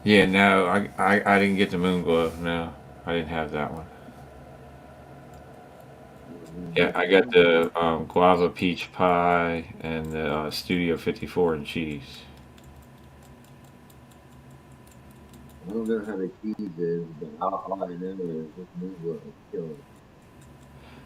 Yeah, no, I didn't get the moon glow. No, I didn't have that one. Yeah, I got the guava peach pie and the Studio 54 and cheese. I don't know how the keys is, but all I know is this move was killer.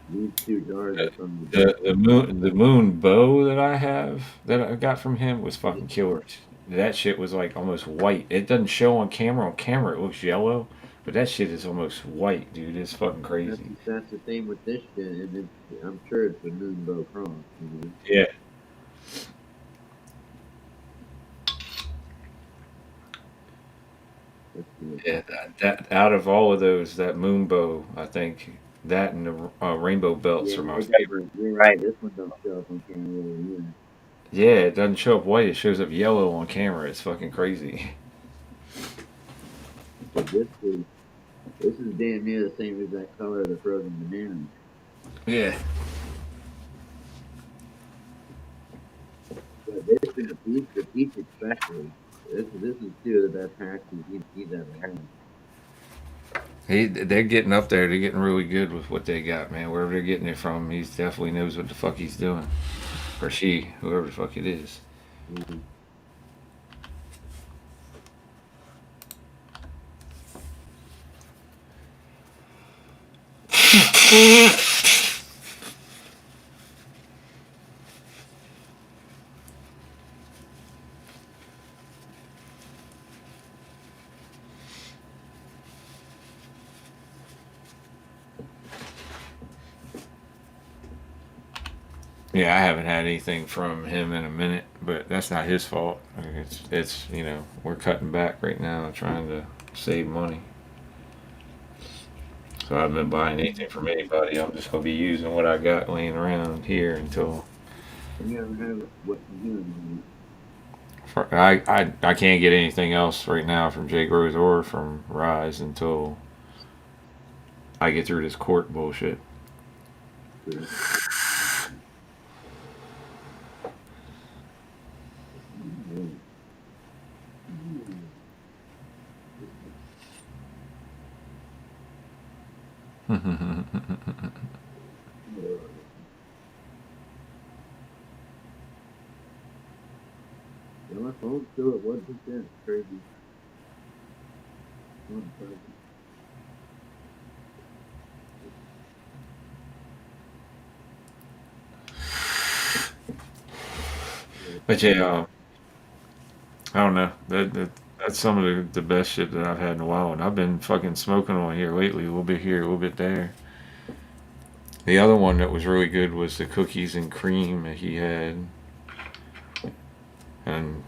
These two jars are from the The moon bow that I have that I got from him was fucking killers. That shit was like almost white. It doesn't show on camera. On camera it looks yellow, but that shit is almost white, dude. It's fucking that's crazy. that's the same with this shit, and I'm sure it's the Moonbow Cross. Yeah. That's good. Yeah, that out of all of those, that moon bow, I think that and the rainbow belts Yeah, are my it favorite. doesn't. You're right. This one don't show up on camera really either. Yeah, it doesn't show up white. It shows up yellow on camera. It's fucking crazy. But this is damn near the same exact color of the frozen banana. Yeah. But this and the peach especially. This is two of the best packages he's ever had. They're getting up there. They're getting really good with what they got, man. Wherever they're getting it from, he definitely knows what the fuck he's doing. Or she, whoever the fuck it is. Mm. Yeah, I haven't had anything from him in a minute, but that's not his fault. I mean, it's we're cutting back right now, trying to save money. So I haven't been buying anything from anybody. I'm just gonna be using what I got laying around here until You ever have what you doing? I can't get anything else right now from Jake Rose or from Rise until I get through this court bullshit. Yeah, my phone's still at 1%. Crazy. 1%. But yeah, I don't know. That's some of the best shit that I've had in a while, and I've been fucking smoking on here lately. A little bit here, a little bit there. The other one that was really good was the cookies and cream that he had, and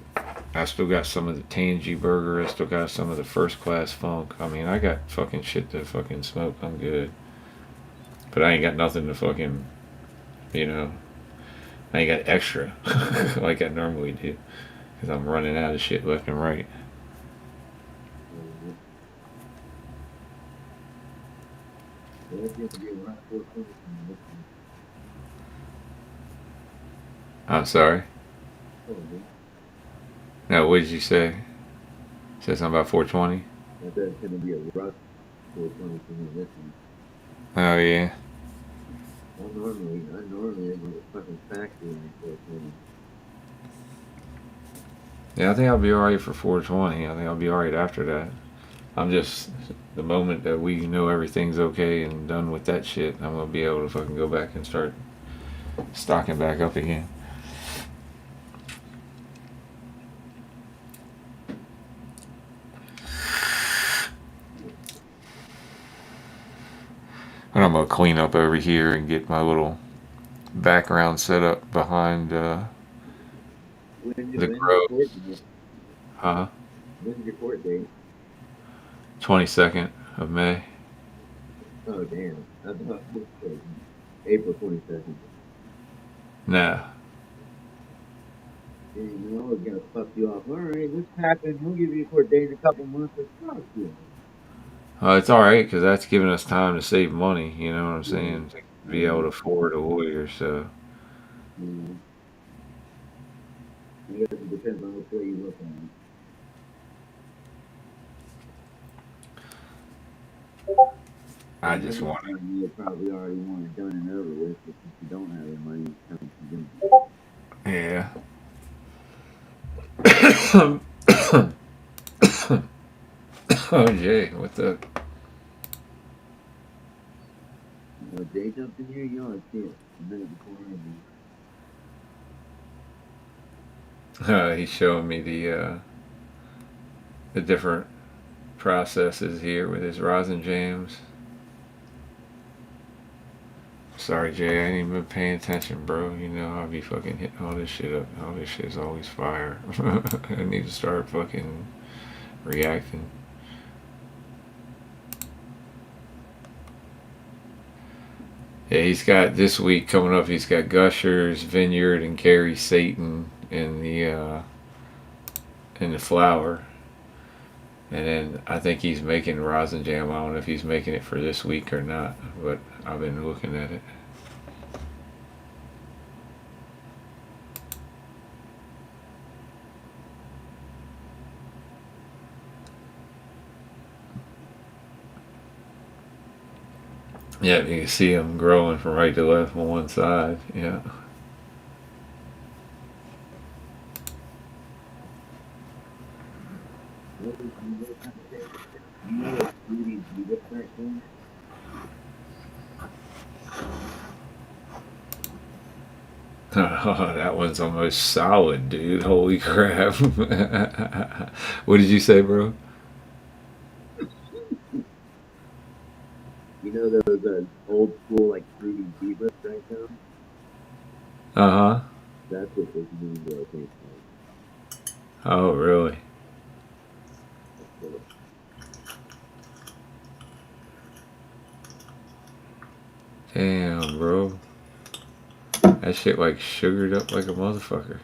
I still got some of the Tangy Burger. I still got some of the First Class Funk. I mean, I got fucking shit to fucking smoke. I'm good, but I ain't got nothing to fucking, you know, I ain't got extra like I normally do because I'm running out of shit left and right. That's going to be a lot of I'm sorry. this. No, what did you say? Said something about 420. I bet it's going to be a rough 420 for me this one. Oh yeah. I normally am a fucking factory on 420. Yeah, I think I'll be alright for 420. I think I'll be alright after that. I'm just the moment that we know everything's okay and done with that shit, I'm gonna be able to fucking go back and start stocking back up again. And I'm gonna clean up over here and get my little background set up behind the When's your grow. court date? Huh? When's your court date? 22nd of May. Oh, damn. I thought this was April 22nd. Nah. And you know, it's going to fuck you off. All right, this happened. We'll give you a court date in a couple months. Fuck you. It's alright because that's giving us time to save money. You know what I'm Yeah. saying? To be able to afford a lawyer. So Yeah. I guess it depends on which way you look at it. I And just then want you probably already want it done and over with, but since you don't have the money, it's time to do to. Yeah. Oh, Jay, what's up? Jay jumped in here, you know, I see it a minute before I do. He's showing me the different processes here with his rosin jams. Sorry, Jay, I ain't even been paying attention, bro. You know, I'll be fucking hitting all this shit up. All this shit is always fire. I need to start fucking reacting. Yeah, he's got this week coming up. He's got Gushers, Vineyard, and Gary Satan in the flower. And then I think he's making rosin jam. I don't know if he's making it for this week or not, but I've been looking at it. Yeah, you can see them growing from right to left on one side. Yeah. What was you trying to say? You know what Fruity Diva snack thing? Oh, that one's almost solid, dude. Holy crap. What did you say, bro? You know those old school like Fruity Diva snack things? Uh huh. That's what this new girl tastes like. Oh, really? So, Damn, bro. That shit like sugared up like a motherfucker.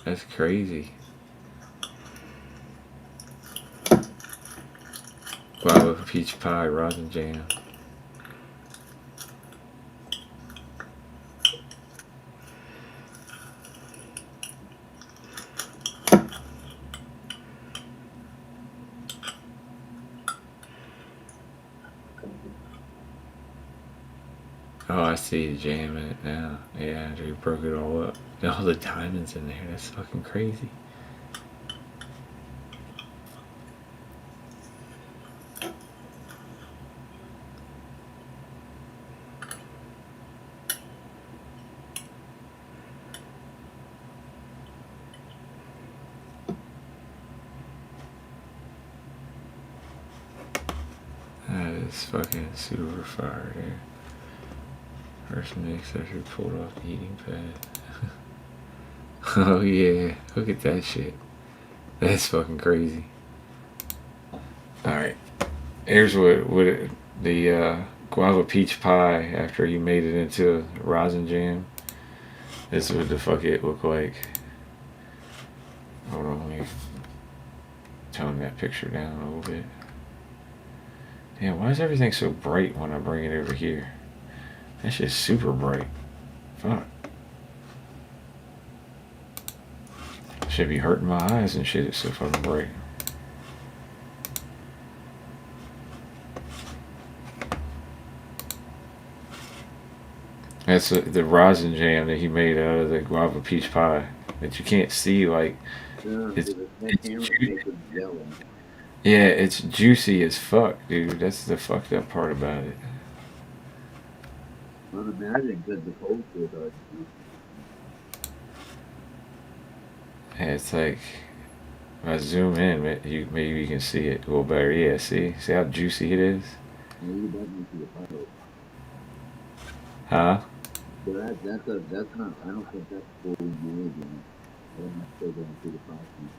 That's crazy. Guava peach pie, rosin jam. Oh, I see you jamming it now. Yeah, you broke it all up. All the diamonds in there. That's fucking crazy. That is fucking super fire there. First mix after pulled off the heating pad. Oh yeah, look at that shit. That's fucking crazy. Alright, here's the guava peach pie after you made it into a rosin jam. This is what the fuck it looked like. Hold on, let me tone that picture down a little bit. Damn, why is everything so bright when I bring it over here? That shit's super bright. Fuck. Should be hurting my eyes and shit. It's so fucking bright. That's the rosin jam that he made out of the guava peach pie that you can't see. Like no, it's, that camera makes it yellow. yeah, it's juicy as fuck, dude. That's the fucked up part about it. Well, imagine because the cold food are juicy. Yeah, it's like if I zoom in, maybe you can see it a little better. Yeah, see how juicy it is, Yeah, you definitely see the puddle. huh? But that's not. I don't think that's fully made yet. I think that's still going through the process.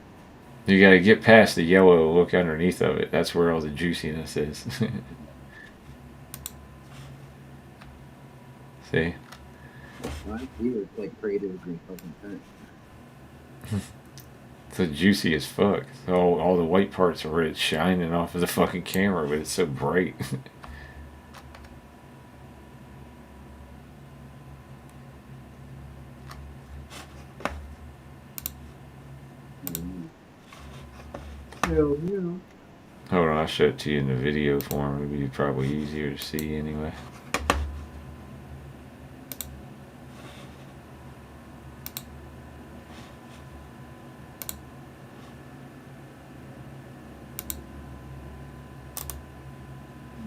You got to get past the yellow look underneath of it. That's where all the juiciness is. See? Well, I see it's like creative as fucking thing. It's juicy as fuck. All the white parts are where it's shining off of the fucking camera, but it's so bright. Hell yeah. Hold on, I'll show it to you in the video form. It'd be probably easier to see anyway.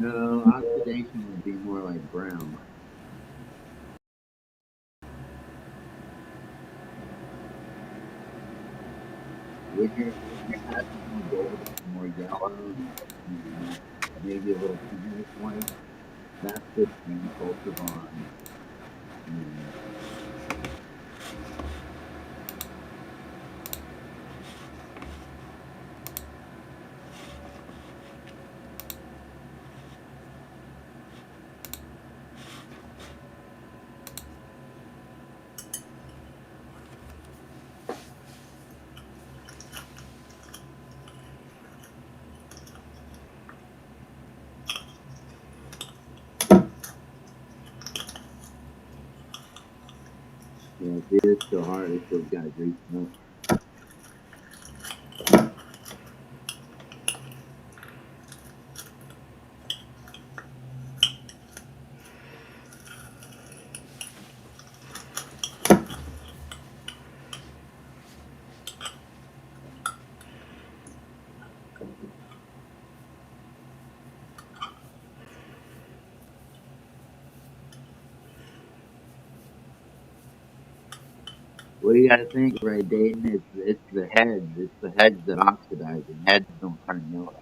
No, oxidation would be more like brown. When your hash is more golden, more yellow, you know, maybe a little tinge white, that's just the cultivar. You know. Yeah, see, it's still hard. It's still got a great smell. Well, you got to think, right, Dayton? It's the heads. It's the heads that oxidize, and heads don't turn yellow,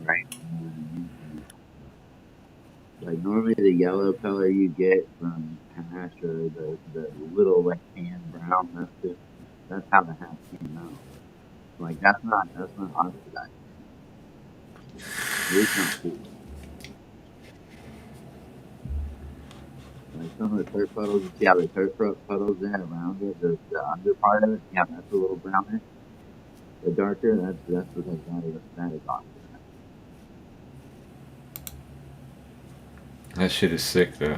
right? You know what I mean? Like normally, the yellow color you get from hash or the little like tan brown. That's how the hash came out. Like that's not oxidized. At least not fully. Like some of the turf puddles, you see how the puddles there around it, the under part of it, yeah, that's a little brownish. The darker, that's because that is oxidized. That shit is sick though.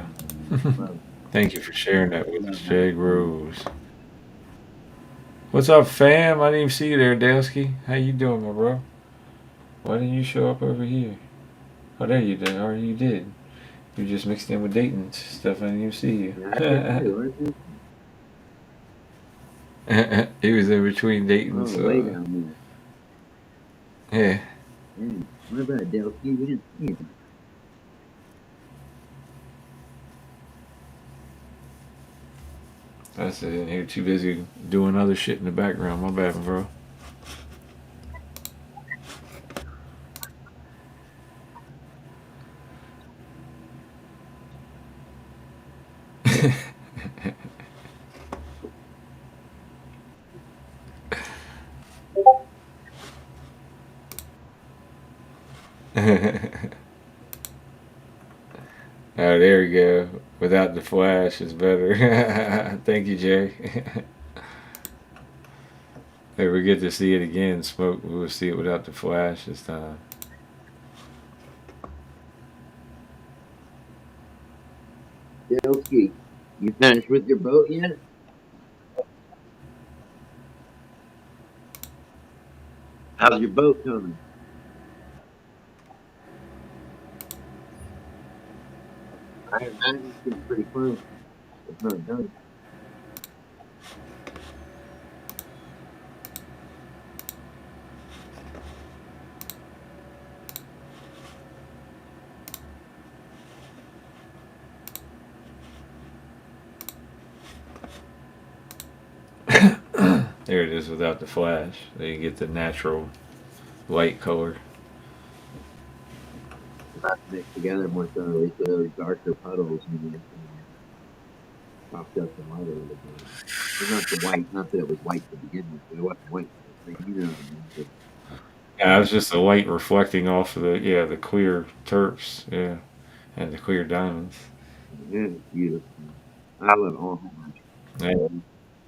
Well, Thank you for sharing that with us, love hash Jake browns. Rose. What's up, fam? I didn't even see you there, Delsky. How you doing, my bro? Why didn't you show up over here? Oh, there you did. Or you did. You just mixed in with Dayton stuff. I didn't even see you. Yeah, I said hi. Where's this? He was in between Oh, Dayton's. way down there. Yeah, Dang. What about Delphi? We didn't see him. I said in here too busy doing other shit in the background. My bad, bro. Oh, there we go. Without the flash is better. Thank you, Jay. If we get to see it again, smoke, we'll see it without the flash this time. Delphi, you finished with your boat yet? How's your boat coming? I imagine it's getting pretty close. It's not done. There it is without the flash. So you get the natural light color. About to mix together more thoroughly so those darker puddles, chopped up the light a little bit. But not the white, not that it was white to begin with, but it wasn't white. But you know what I mean? Yeah, it's just the light reflecting off of the clear terps, yeah, and the clear diamonds. Yeah, it's beautiful. I love all hash.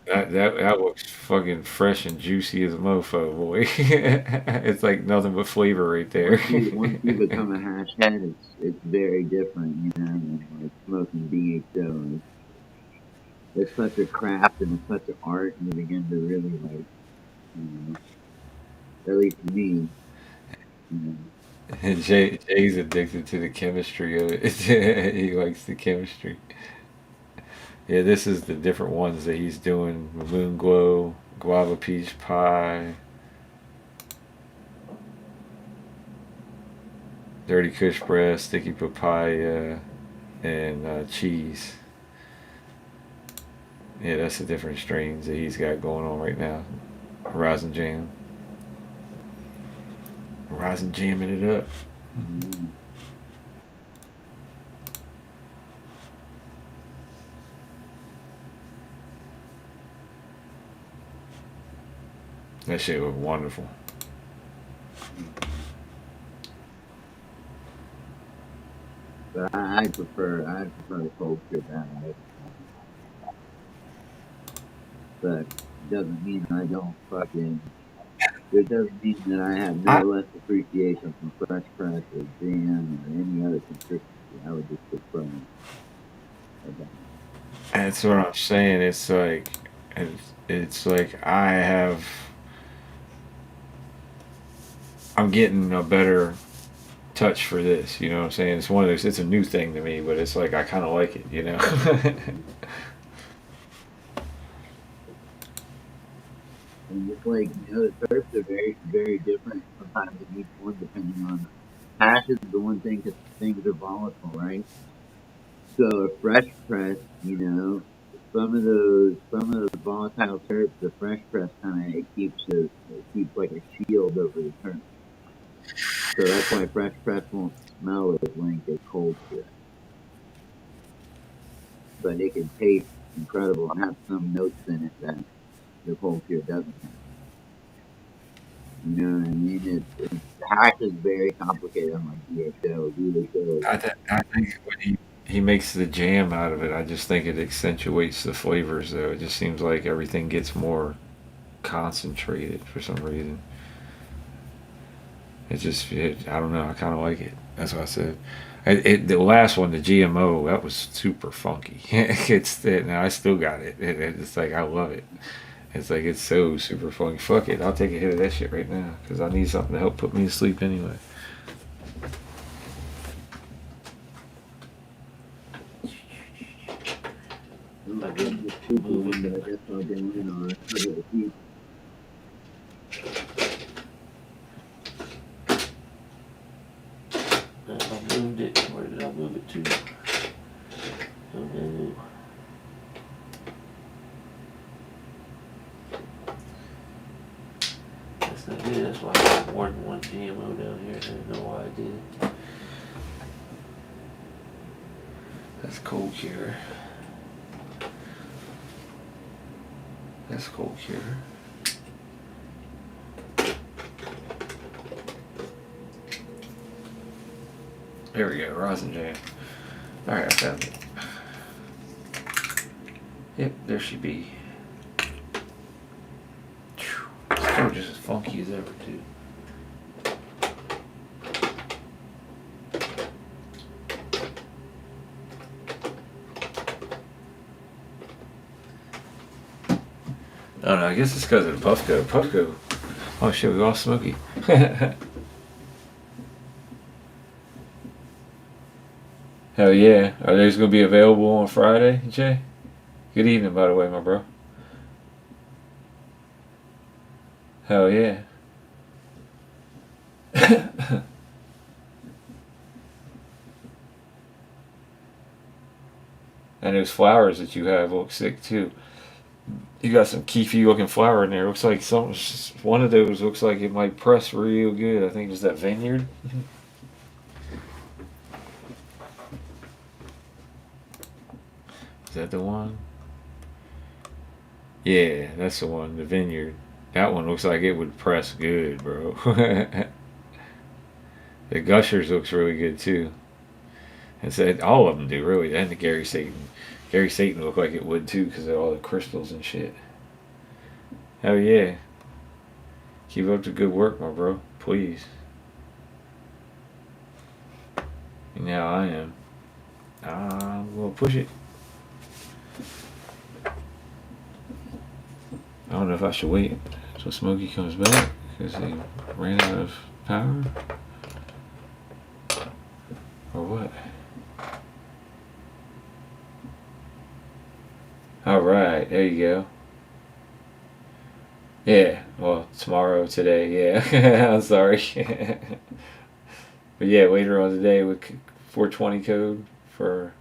Yeah, that looks fucking fresh and juicy as a mofo, boy. It's like nothing but flavor right there. Once you become a hash head, it's very different, than like smoking BHO. It's such a craft and it's such an art, and you begin to really like, you know, at least me, you know, And Jay's addicted to the chemistry of it. He likes the chemistry. Yeah, this is the different ones that he's doing: moon glow, guava peach pie. dirty Kush breast, sticky papaya, and cheese. Yeah, that's the different strains that he's got going on right now. Horizon Jam. Horizon jamming it up. Mm. That shit was wonderful. But I prefer the cold cure better. But it doesn't mean I don't fucking. It doesn't mean that I have no I, less appreciation for fresh press or jam or any other consistency. I would just prefer that. that's what I'm saying. It's like I'm getting a better touch for this. You know what I'm saying? It's one of those. It's a new thing to me, but it's like I kind of like it. You know. And just like the terps are very different sometimes in each one depending on hash is the one thing because things are volatile, right? So a fresh press, some of those volatile terps, the fresh press kind of it keeps like a shield over the terp. So that's why fresh press won't smell as like a cold cure, but it can taste incredible and have some notes in it that the cold cure doesn't have. You know what I mean? The hash is very complicated on like DHO. DHO. I think when he makes the jam out of it, I just think it accentuates the flavors. Though it just seems like everything gets more concentrated for some reason. I don't know. I kind of like it. That's what I said. The last one, the GMO, that was super funky. Now I still got it. It's like I love it. It's like it's so super funky. Fuck it, I'll take a hit of that shit right now because I need something to help put me to sleep anyway. I'm I getting can the super move one, it. but I guess I'll go in on it. I'll get a piece. I moved it. Where did I move it to? Oh no. That's not good. That's why I have more than one GMO down here. I don't know why I did it. That's cold cure. That's cold cure. There we go, rosin jam. All right, I found it. Yep, there she be. Still just as funky as ever, too. I don't know. I guess it's because of the Puffco. Puffco. Oh shit, we all smoky. Hell yeah. Are those going to be available on Friday, Jay? Good evening, by the way, my bro. Hell yeah. And those flowers that you have look sick too. You got some keefy looking flower in there. Looks like one of those looks like it might press real good. I think it's that vineyard. Is that the one? Yeah, that's the one. The vineyard. That one looks like it would press good, bro. The Gushers looks really good too. And said all of them do really. And the Gary Satan. Gary Satan looked like it would too because of all the crystals and shit. Hell yeah. Keep up the good work, my bro. Please. And now I am. I'm gonna push it. I don't know if I should wait until Smokey comes back because he ran out of power. Or what? Alright, there you go. Yeah, well, tomorrow, today, yeah. I'm sorry. But yeah, later on today with 420 code for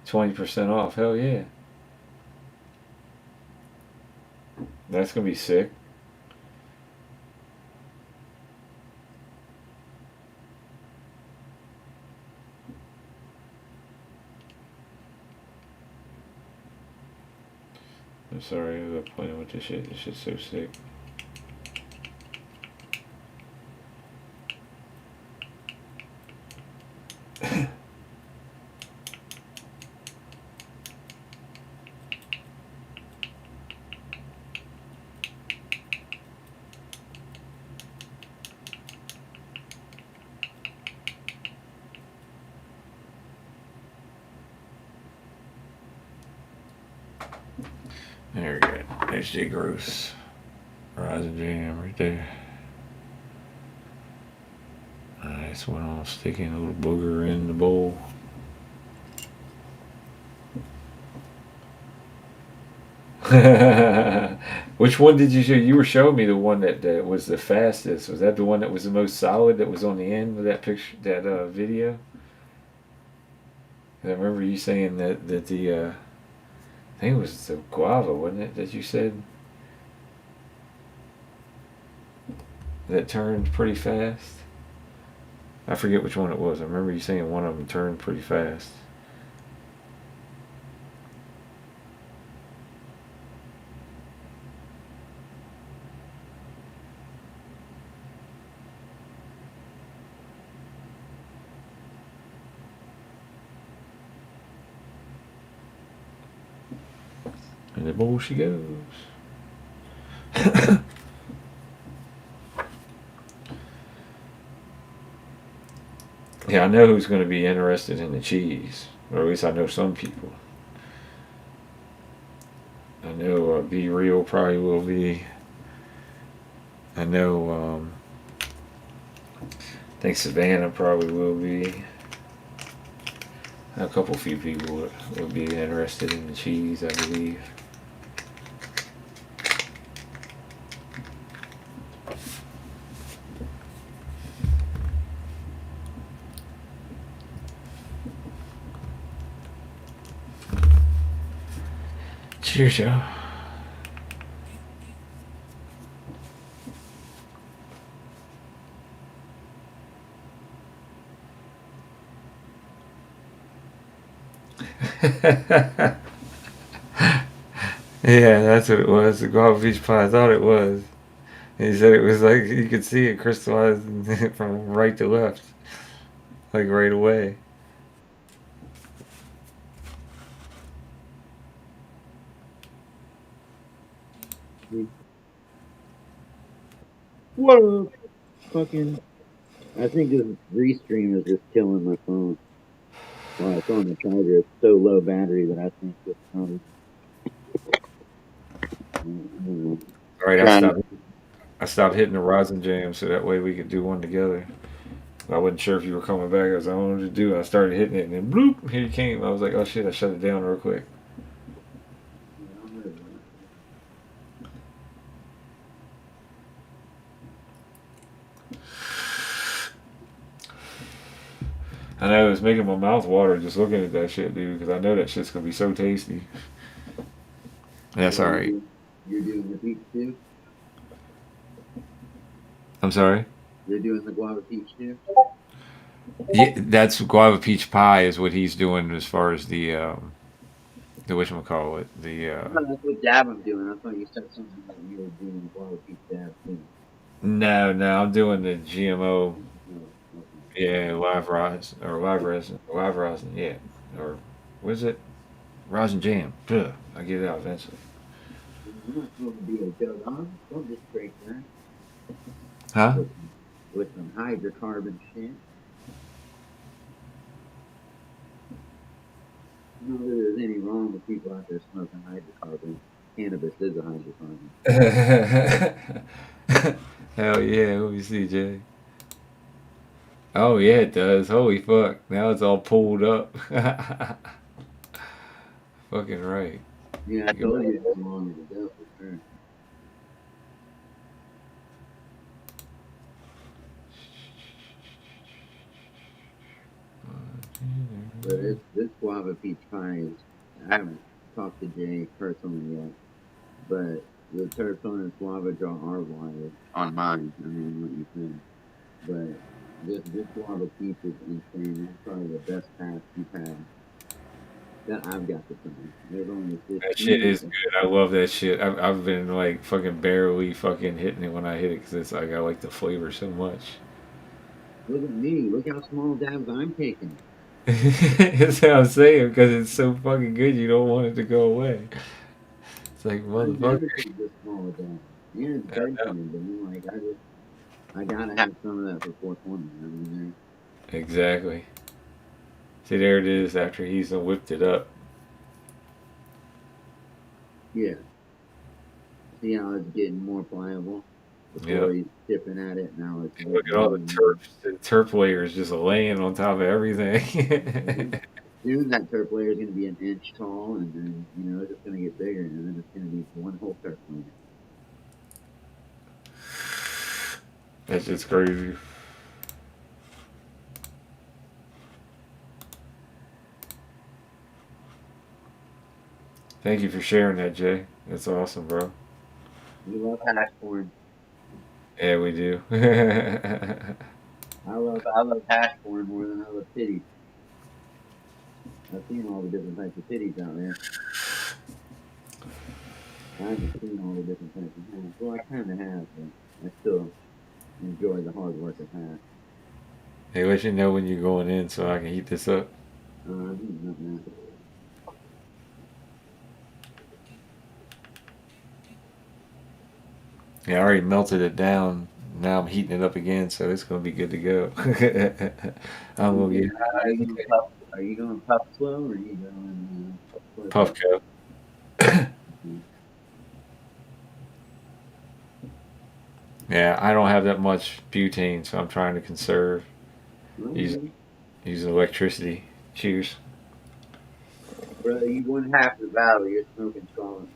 20% off. Hell yeah. That's going to be sick. I'm sorry, I'm playing with this shit. This shit's so sick. There we go. HJ Gross. Rising Jam right there. Nice one on sticking a little booger in the bowl. Which one did you show? You were showing me the one that was the fastest. Was that the one that was the most solid that was on the end of that picture, that video? I remember you saying that the I think it was the guava, wasn't it? That you said that turned pretty fast. I forget which one it was. I remember you saying one of them turned pretty fast. And the bowl she goes. Yeah, I know who's going to be interested in the cheese, or at least I know some people. I know Be Real probably will be. I know. I think Savannah probably will be. A couple few people would be interested in the cheese, I believe. Cheers, y'all. Yeah, that's what it was. The guava peach pie. I thought it was. And he said it was like you could see it crystallized from right to left, like right away. What up? Fucking. I think this restream is just killing my phone. While it's on the charger, it's so low battery that I think it's not even. All right, Trying to. I stopped hitting the rosin jam so that way we could do one together. I wasn't sure if you were coming back. I was like, I wanted to do it. I started hitting it, and then bloop, here you came. I was like, oh shit, I shut it down real quick. I know it was making my mouth water just looking at that shit, dude, because I know that shit's gonna be so tasty. That's all right. You're doing the peach too? I'm sorry. You're doing the guava peach too? Yeah, that's guava peach pie is what he's doing as far as the whatchamacallit, the No, that's what Dab I'm doing. I thought you said something about you were doing the guava peach Dab too. no, I'm doing the GMO, Oh, okay. yeah, live rosin, yeah, or what is it? Rosin jam. Ugh, I get it out eventually. You're not supposed to be a jug on. Don't just break that Huh? with, with some hydrocarbon shit. Not that there's any wrong with people out there smoking hydrocarbons. Cannabis is a hydrocarbon. Hell yeah, let me see, Jay. Oh yeah, it does. Holy fuck! Now it's all pulled up. Fucking right. Yeah, I told you how long it ago for sure. But this guava peach pie is. I haven't talked to Jay personally yet, but the terps on his guava jar are wild on mine. I don't know what you think, but this guava peach is insane. It's probably the best pass you've had that I've got to try. There's only That shit 15 is of them. good. I love that shit. I've been like fucking barely fucking hitting it when I hit it because it's like I like the flavor so much. Look at me. Look how small dabs I'm taking. That's what I'm saying because it's so fucking good. You don't want it to go away. It's like I motherfucker. never take this small of dabs. Yeah, it's I know. bedtime, but then like I gotta have some of that for 420. I mean, Exactly. See, there it is. After he's whipped it up. yeah. See how it's getting more pliable before Yep. he's tipping at it. Now it's Look at all the getting. terps. The terp layers just laying on top of everything. Soon that turf layer is going to be an inch tall, and then it's just going to get bigger, and then it's going to be one whole turf layer. That's just crazy. Thank you for sharing that, Jay. That's awesome, bro. We love hash corn. Yeah, we do. I love hash corn more than I love titties. I've seen all the different types of titties out there. I haven't seen all the different types of hash. Well, I kind of have, but I still enjoy the hard work of hash. Hey, let you know when you're going in so I can heat this up. I'm heating up now. Yeah, I already melted it down. Now I'm heating it up again, so it's gonna be good to go. I'm gonna get Are you going puff slow or are you going slow puff cook? coat. Mhm. Yeah, I don't have that much butane, so I'm trying to conserve using Well, using electricity. Cheers. brother, you won half the battle. You're smoking strong.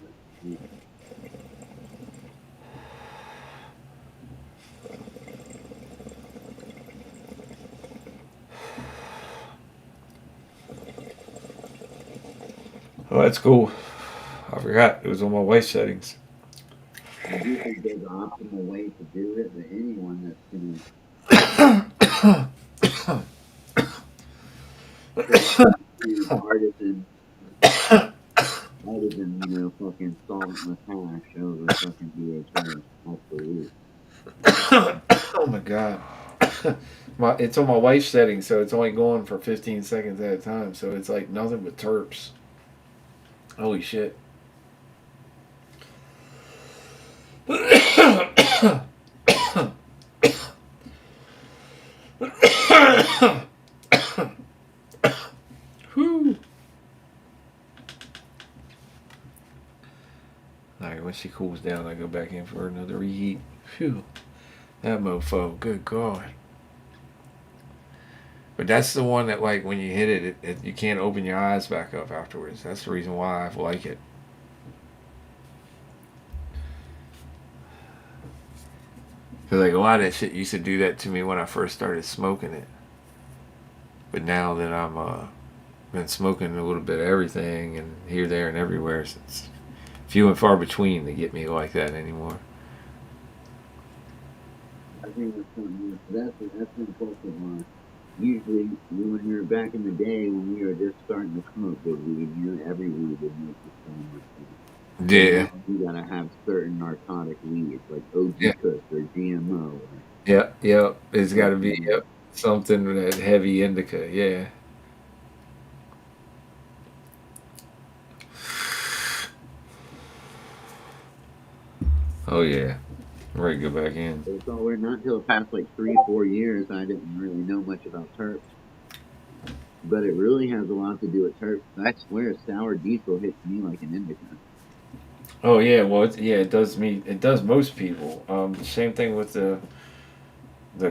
Oh, that's cool. I forgot it was on my wife's settings. I do think there's an optimal way to do it, but anyone that's going to use fucking solventless hash over fucking DHA. Absolutely. Oh my god. It's on my wife's settings, so it's only going for 15 seconds at a time. So it's like nothing but terps. Holy shit. Whew. All right, when she cools down, I go back in for another reheat. Phew, that mofo, good god. But that's the one that, like, when you hit it, you can't open your eyes back up afterwards. That's the reason why I like it. Because, like, a lot of that shit used to do that to me when I first started smoking it. But now that I'm, been smoking a little bit of everything and here, there, and everywhere, it's few and far between to get me like that anymore. I think that's something that's an impulsive one. Usually, when you're back in the day when we were just starting to smoke good weed, every weed would make you so much fun. But Yeah, now you gotta have certain narcotic weeds like yeah, OG Kush or GMO or yeah, yeah. It's got to be fucking yep, something that heavy indica. Yeah. Oh yeah. I'm ready to go back in. so we're not until the past like 3-4 years I didn't really know much about terps. But it really has a lot to do with terps. I swear sour diesel hits me like an indica. Oh yeah. Well, yeah, it does me. It does most people. Same thing with the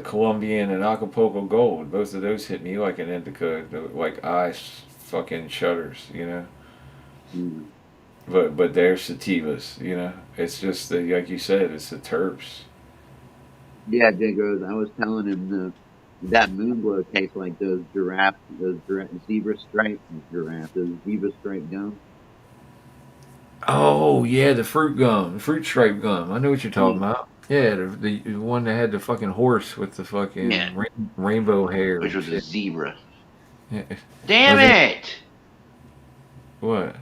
Colombian and Acapulco Gold. Both of those hit me like an indica. Like ice fucking shudders. You know. Mm. But they're sativas. You know. It's just the, like you said. It's the terps. Yeah, Jay goes, I was telling him That moon glow tastes like those zebra stripe those zebra stripe gum. Oh yeah, the fruit gum, the fruit stripe gum. I know what you're talking Yeah, about. Yeah, the one that had the fucking horse with the yeah, fucking rainbow hair which and was a shit. zebra. Yeah. Damn Was it it! what?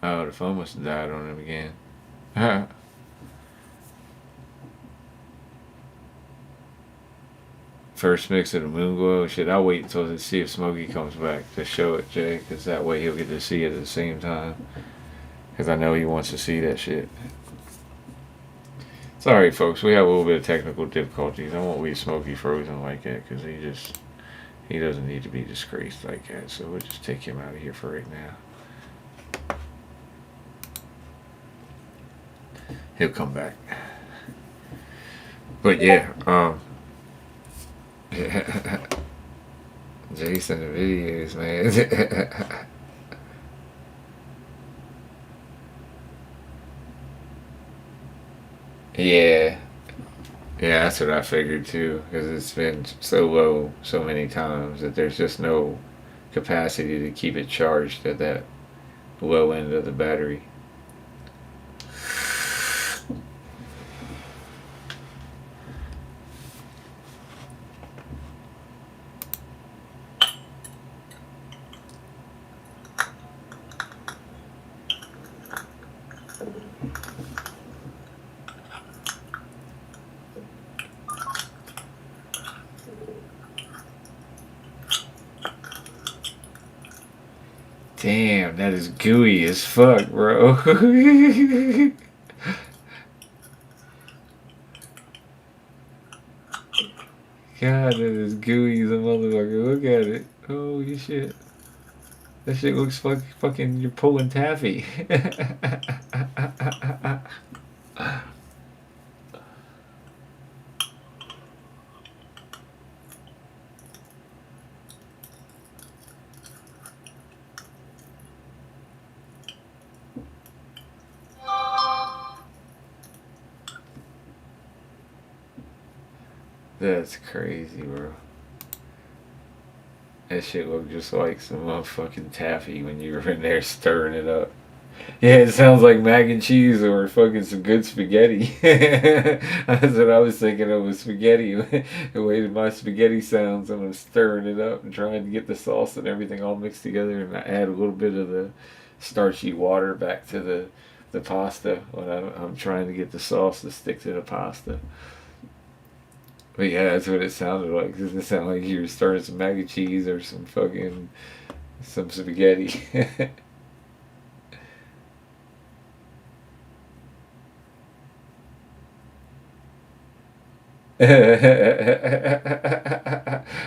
Oh, the phone must have died on him again. First mix of the moon glow. Shit, I'll wait until to see if Smokey comes back to show it, Jay, because that way he'll get to see it at the same time. Because I know he wants to see that shit. Sorry, folks, we have a little bit of technical difficulties. I won't leave Smokey frozen like that because he doesn't need to be disgraced like that. So we'll just take him out of here for right now. He'll come back. But yeah, Jason the videos, man. Yeah, yeah, that's what I figured too. Because it's been so low so many times that there's just no capacity to keep it charged at that low end of the battery. Damn, that is gooey as fuck, bro. God, that is gooey as a motherfucker. Look at it. Holy shit. That shit looks like fucking you're pulling taffy. That's crazy, bro. That shit looked just like some motherfucking taffy when you were in there stirring it up. Yeah, it sounds like mac and cheese or fucking some good spaghetti. That's what I was thinking of with spaghetti. The way my spaghetti sounds when I'm stirring it up and trying to get the sauce and everything all mixed together, and I add a little bit of the starchy water back to the pasta when I'm trying to get the sauce to stick to the pasta. But yeah, that's what it sounded like. Doesn't it sound like you were stirring some mac and cheese or some fucking some spaghetti?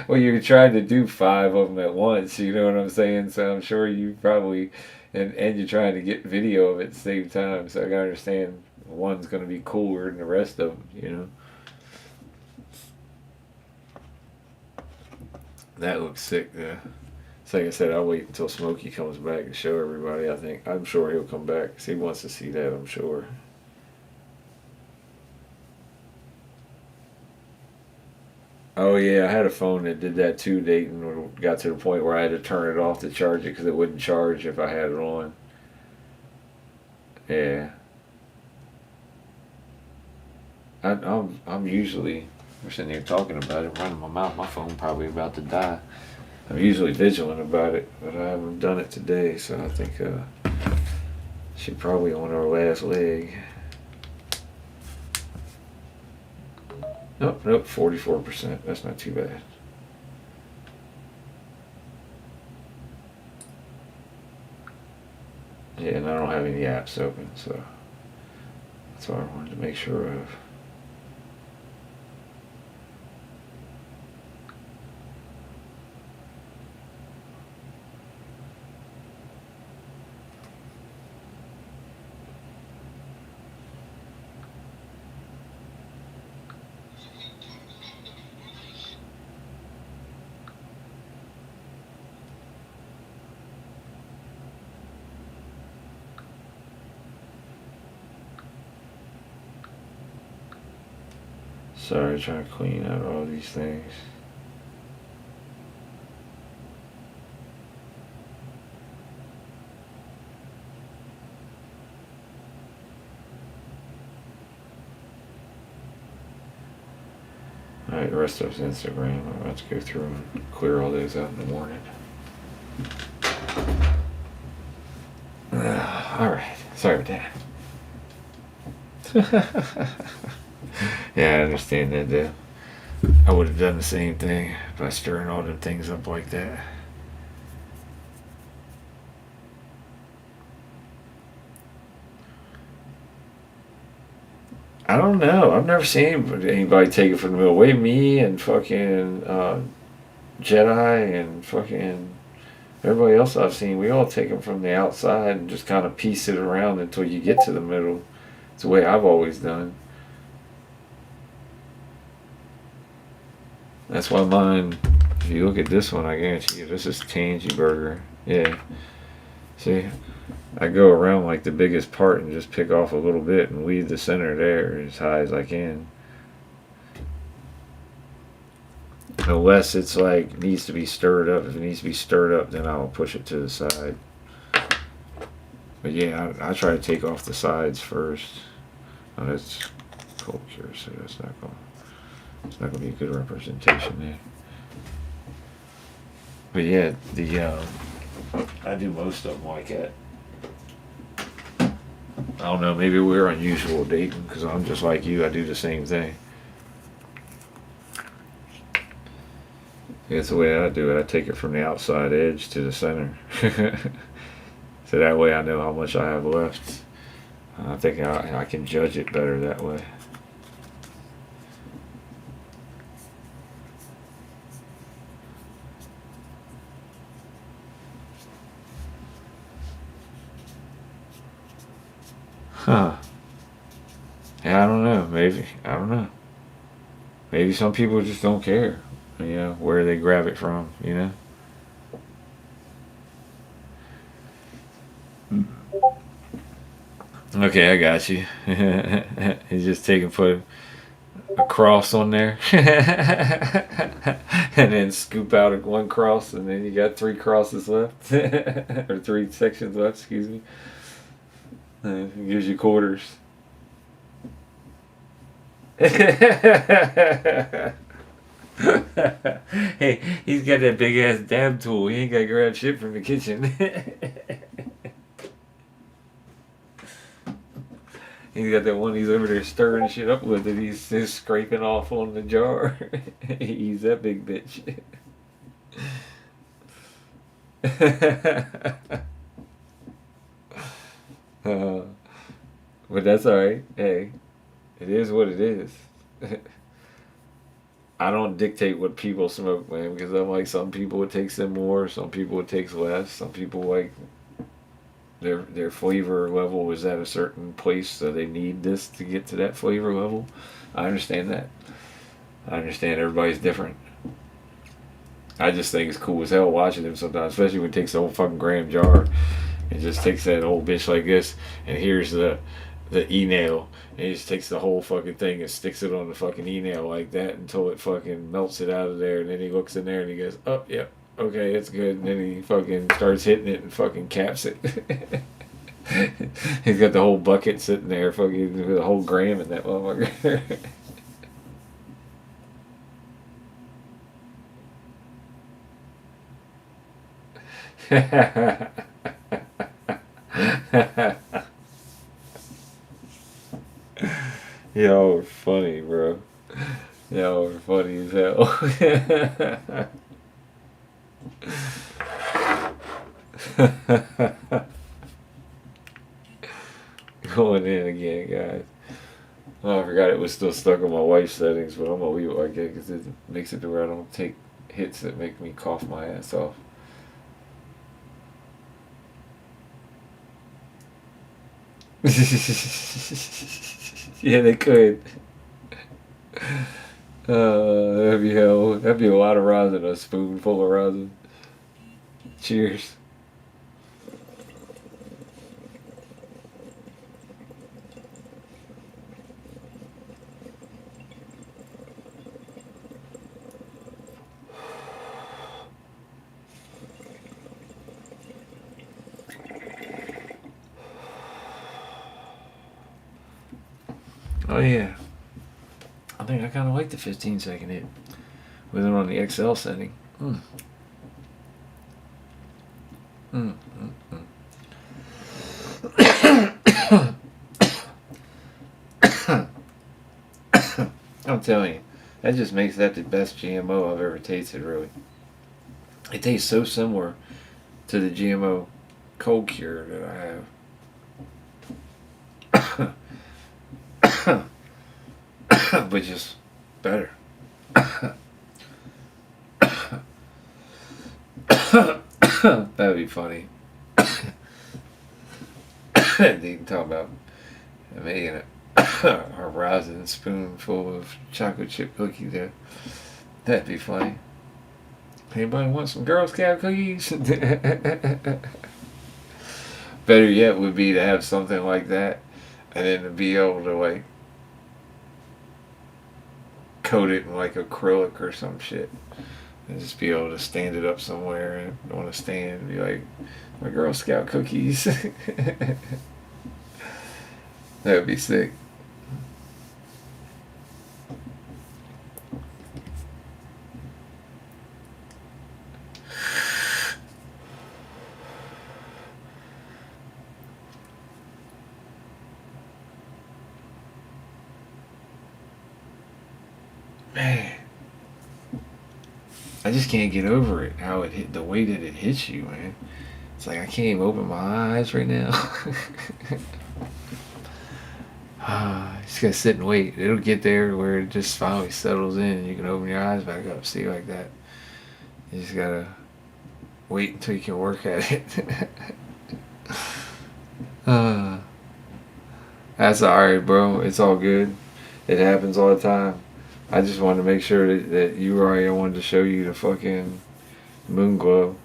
Well, you're trying to do five of them at once. You know what I'm saying? So I'm sure you probably, and you're trying to get video of it at the same time. So I can understand one's going to be cooler than the rest of them. You know, that looks sick. So like I said, I'll wait until Smokey comes back and show everybody. I'm sure he'll come back because he wants to see that. I'm sure. Oh yeah, I had a phone that did that too, Dayton. When it got to the point where I had to turn it off to charge it because it wouldn't charge if I had it on. Yeah, I'm usually we're sitting here talking about it, running my mouth. My phone probably about to die. I'm usually vigilant about it, but I haven't done it today, so I think she probably on her last leg. Nope, 44%. That's not too bad. Yeah, and I don't have any apps open, so that's what I wanted to make sure of. Sorry, trying to clean out all these things. Alright, the rest of it's Instagram. I'm about to go through and clear all those out in the morning. Alright, sorry about that. Yeah, I understand that, though. I would have done the same thing by stirring all them things up like that. I don't know. I've never seen anybody take it from the middle. Way me and fucking Jedi and fucking everybody else I've seen, we all take them from the outside and just kind of piece it around until you get to the middle. It's the way I've always done. That's why mine, if you look at this one, I guarantee you, this is Tangy Burger. Yeah. See? I go around like the biggest part and just pick off a little bit and leave the center there as high as I can. Unless it's like needs to be stirred up. If it needs to be stirred up, then I'll push it to the side. But yeah, I try to take off the sides first. Oh, that's cold cure, so it's not gonna be a good representation there. But yeah, I do most of them like that. I don't know, maybe we're unusual dating because I'm just like you. I do the same thing. That's the way I do it. I take it from the outside edge to the center. So that way I know how much I have left. I think I can judge it better that way. Huh. Yeah, I don't know. Maybe. I don't know. Maybe some people just don't care, where they grab it from, Okay, I got you. He's just put a cross on there, and then scoop out one cross, and then you got 3 crosses left, or 3 sections left. Excuse me. It gives you quarters. Hey, he's got that big ass dab tool. He ain't got to grab shit from the kitchen. He's got that one he's over there stirring shit up with, and he's just scraping off on the jar. He's that big bitch. But that's alright. Hey, it is what it is. I don't dictate what people smoke, man, because I'm like, some people it takes them more, some people it takes less, some people like their flavor level is at a certain place, so they need this to get to that flavor level. I understand that. I understand everybody's different. I just think it's cool as hell watching him sometimes, especially when he takes the whole fucking gram jar and just takes that old bitch like this, and here's the e-nail, and he just takes the whole fucking thing and sticks it on the fucking e-nail like that until it fucking melts it out of there, and then he looks in there and he goes, oh, yeah, okay, it's good, and then he fucking starts hitting it and fucking caps it. He's got the whole bucket sitting there, fucking with a whole gram in that motherfucker. Y'all are funny, bro. Y'all are funny as hell. Going in again, guys. Oh, I forgot it was still stuck on my wife's settings, but I'm gonna leave it like that because it makes it to where I don't take hits that make me cough my ass off. Yeah, they could. That'd be hell. That'd be a lot of rosin, a spoonful of rosin. Cheers. Oh yeah, I think I kind of like the 15-second hit with it on the XL setting. Mm. Mm, mm, mm. I'm telling you, that just makes that the best GMO I've ever tasted. Really, it tastes so similar to the GMO cold cure that I have, but just better. That'd be funny. They can talk about making a rosin spoonful of chocolate chip cookies there. That'd be funny. Anybody want some Girl Scout cookies? Better yet would be to have something like that and then to be able to like coat it in like acrylic or some shit and just be able to stand it up somewhere and on a stand and be like, my Girl Scout cookies. That would be sick. Man, I just can't get over it. How it hit, the way that it hits you, man. It's like I can't even open my eyes right now. Just gotta sit and wait. It'll get there where it just finally settles in and you can open your eyes back up, see like that. You just gotta wait until you can work at it. uh, that's alright, bro. It's all good. It happens all the time. I just wanted to make sure that you were alright. I wanted to show you the fucking moon glow.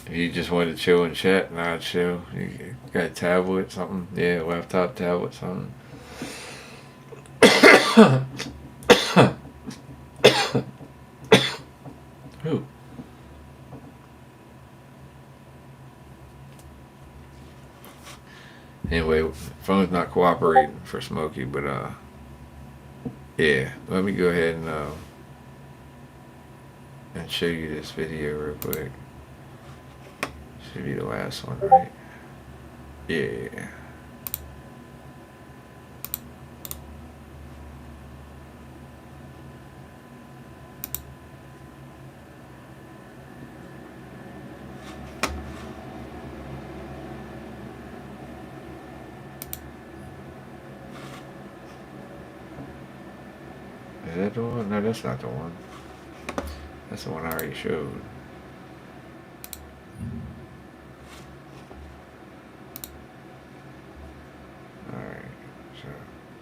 If you just wanted to chill and chat, and I'd chill. You got a tablet, something? Yeah, laptop, tablet, something. Who? Anyway, phone's not cooperating for Smokey, but yeah. Let me go ahead and show you this video real quick. Should be the last one, right? Yeah. Is that the one? No, that's not the one. That's the one I already showed. Alright, so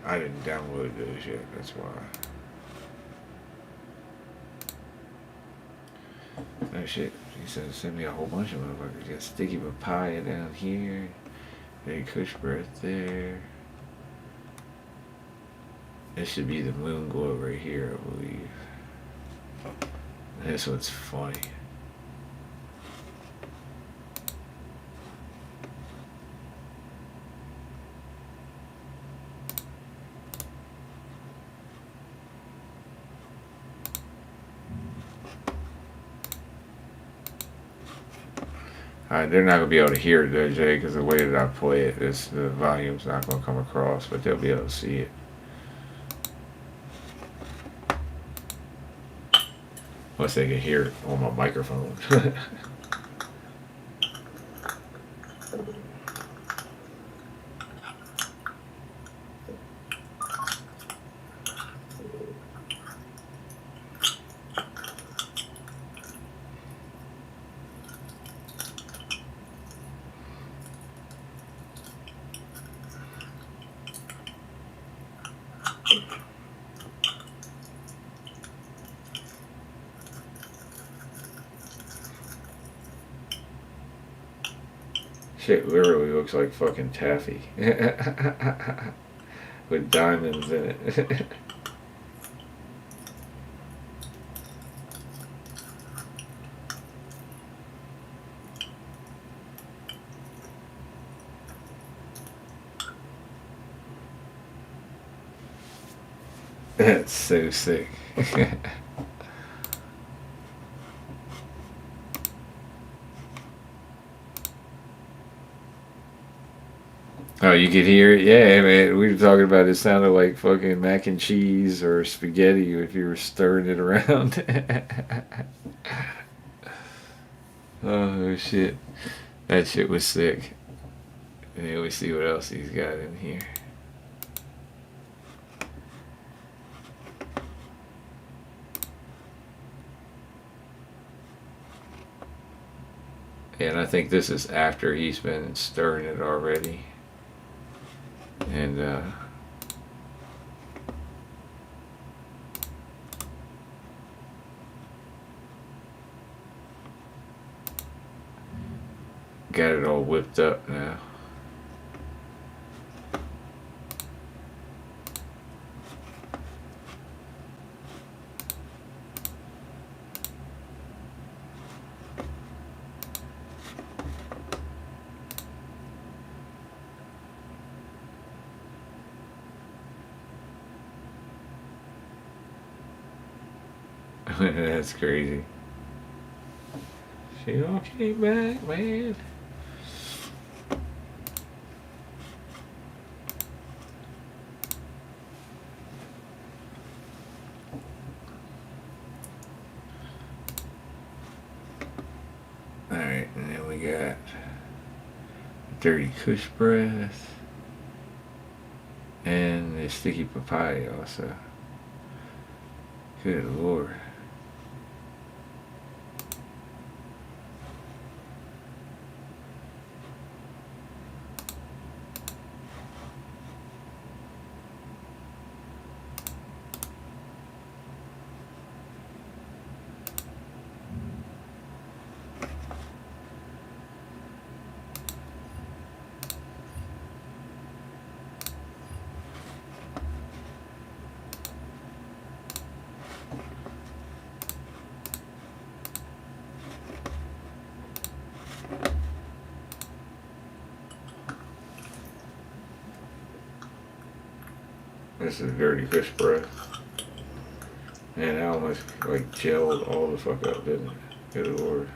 I didn't download those yet, that's why. Oh shit, he said send me a whole bunch of motherfuckers. Got sticky papaya down here, big kush breath there. This should be the moon glow right here, I believe. This one's funny. Alright, they're not going to be able to hear it though, Jay, because the way that I play it, the volume's not going to come across, but they'll be able to see it. Unless they can hear it on my microphone. Shit literally looks like fucking taffy. With diamonds in it. That's so sick. Oh, you could hear it? Yeah, man. We were talking about it sounded like fucking mac and cheese or spaghetti if you were stirring it around. Oh, shit. That shit was sick. And then we see what else he's got in here. And I think this is after he's been stirring it already. And, got it all whipped up now. That's crazy. She all came back, man. Alright, and then we got dirty kush breath and the sticky papaya also. Good lord. This is dirty kush breath. Man, that almost like gelled all the fuck up, didn't it? Good lord.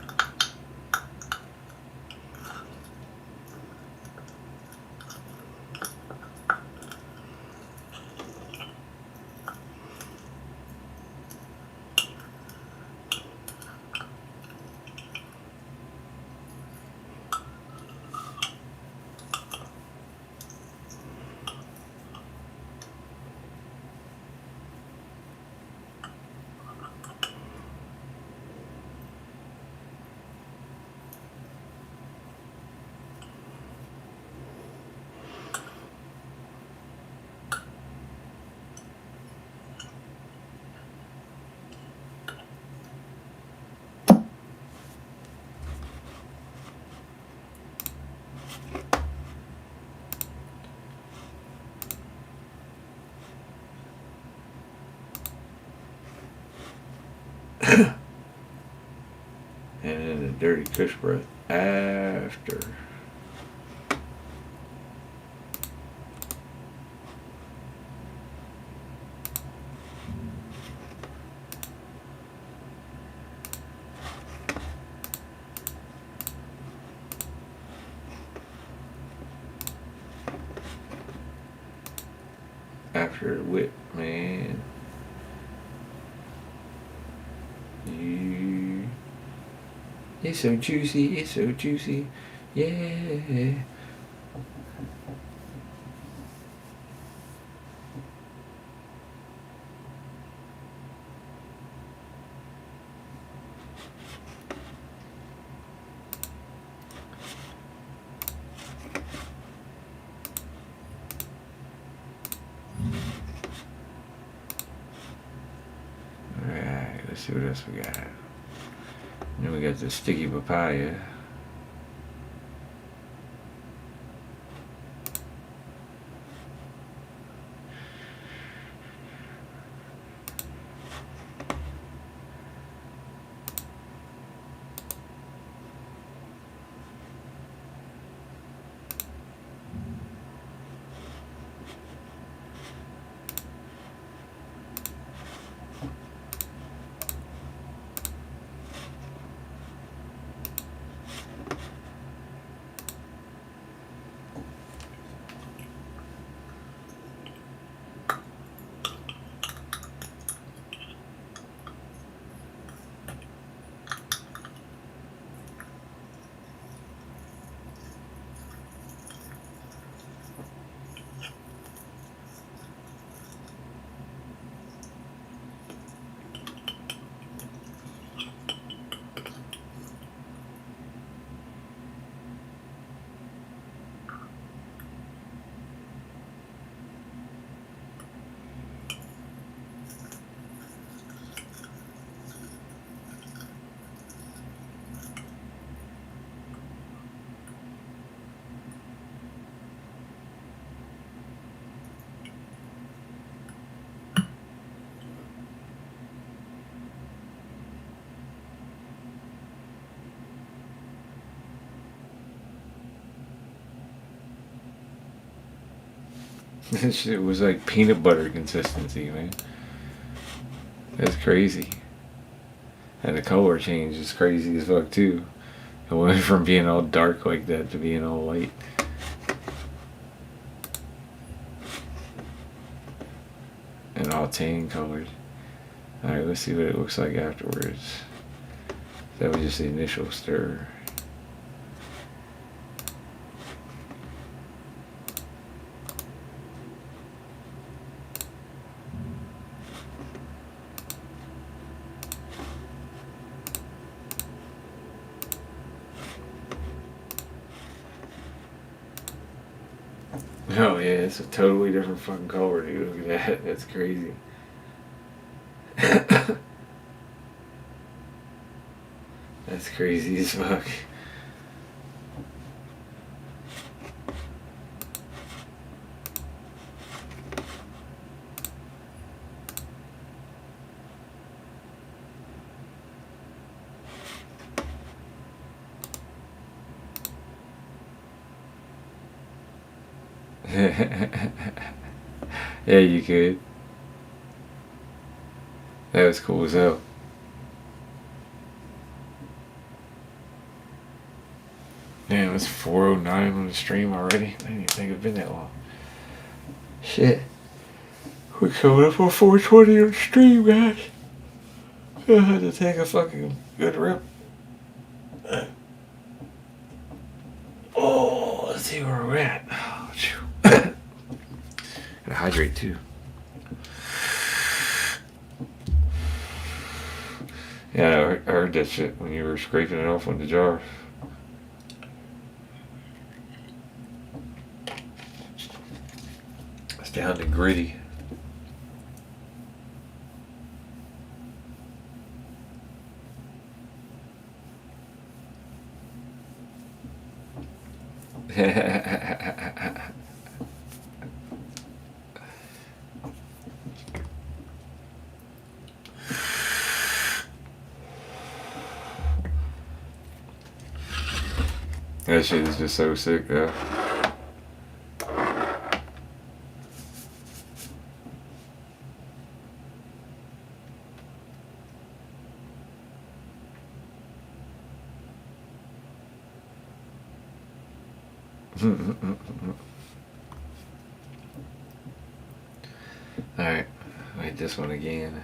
And then the dirty kush breath after. After the whip, man. You. It's so juicy, it's so juicy. Yeah. Alright, let's see what else we got. And then we got the sticky papaya. This shit was like peanut butter consistency, man. That's crazy. And the color change is crazy as fuck too. It went from being all dark like that to being all light. And all tan colored. Alright, let's see what it looks like afterwards. That was just the initial stir. Oh yeah, it's a totally different fucking color, dude. Look at that. That's crazy. That's crazy as fuck. Yeah, you could. That was cool as hell. Damn, it's 4:09 on the stream already. I didn't even think it'd been that long. Shit. We're coming up on 4:20 on the stream, guys. I had to take a fucking good rip. Oh, let's see where we're at. Oh, gotta hydrate too. Yeah, I heard that shit when you were scraping it off on the jar. It's down to gritty. That shit is just so sick, though. Alright, wait this one again.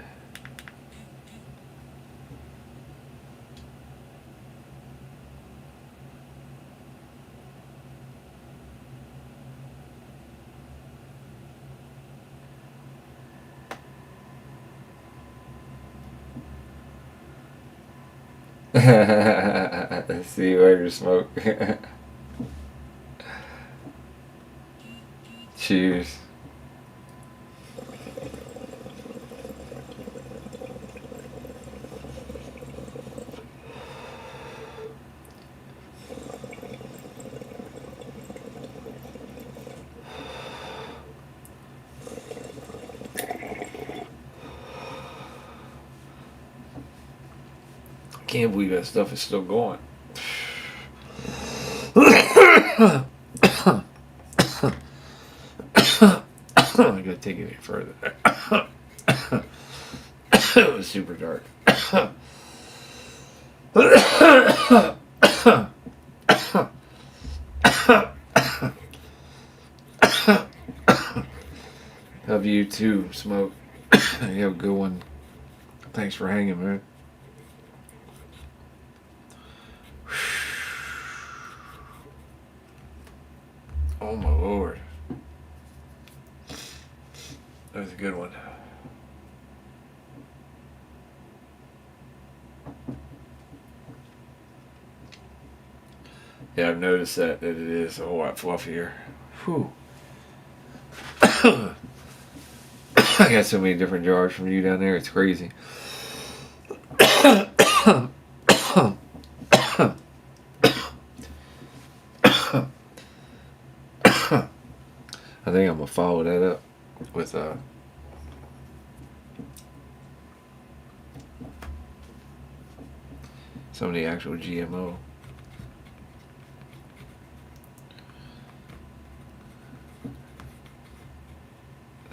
See you later, Smoke. Cheers. Can't believe that stuff is still going. I gotta take it any further. It was super dark. Love you too, Smoke. You have a good one. Thanks for hanging, man. Oh my lord. That was a good one. Yeah, I've noticed that it is a whole lot fluffier. Whew. I got so many different jars from you down there, it's crazy. I think I'm gonna follow that up with some of the actual GMO.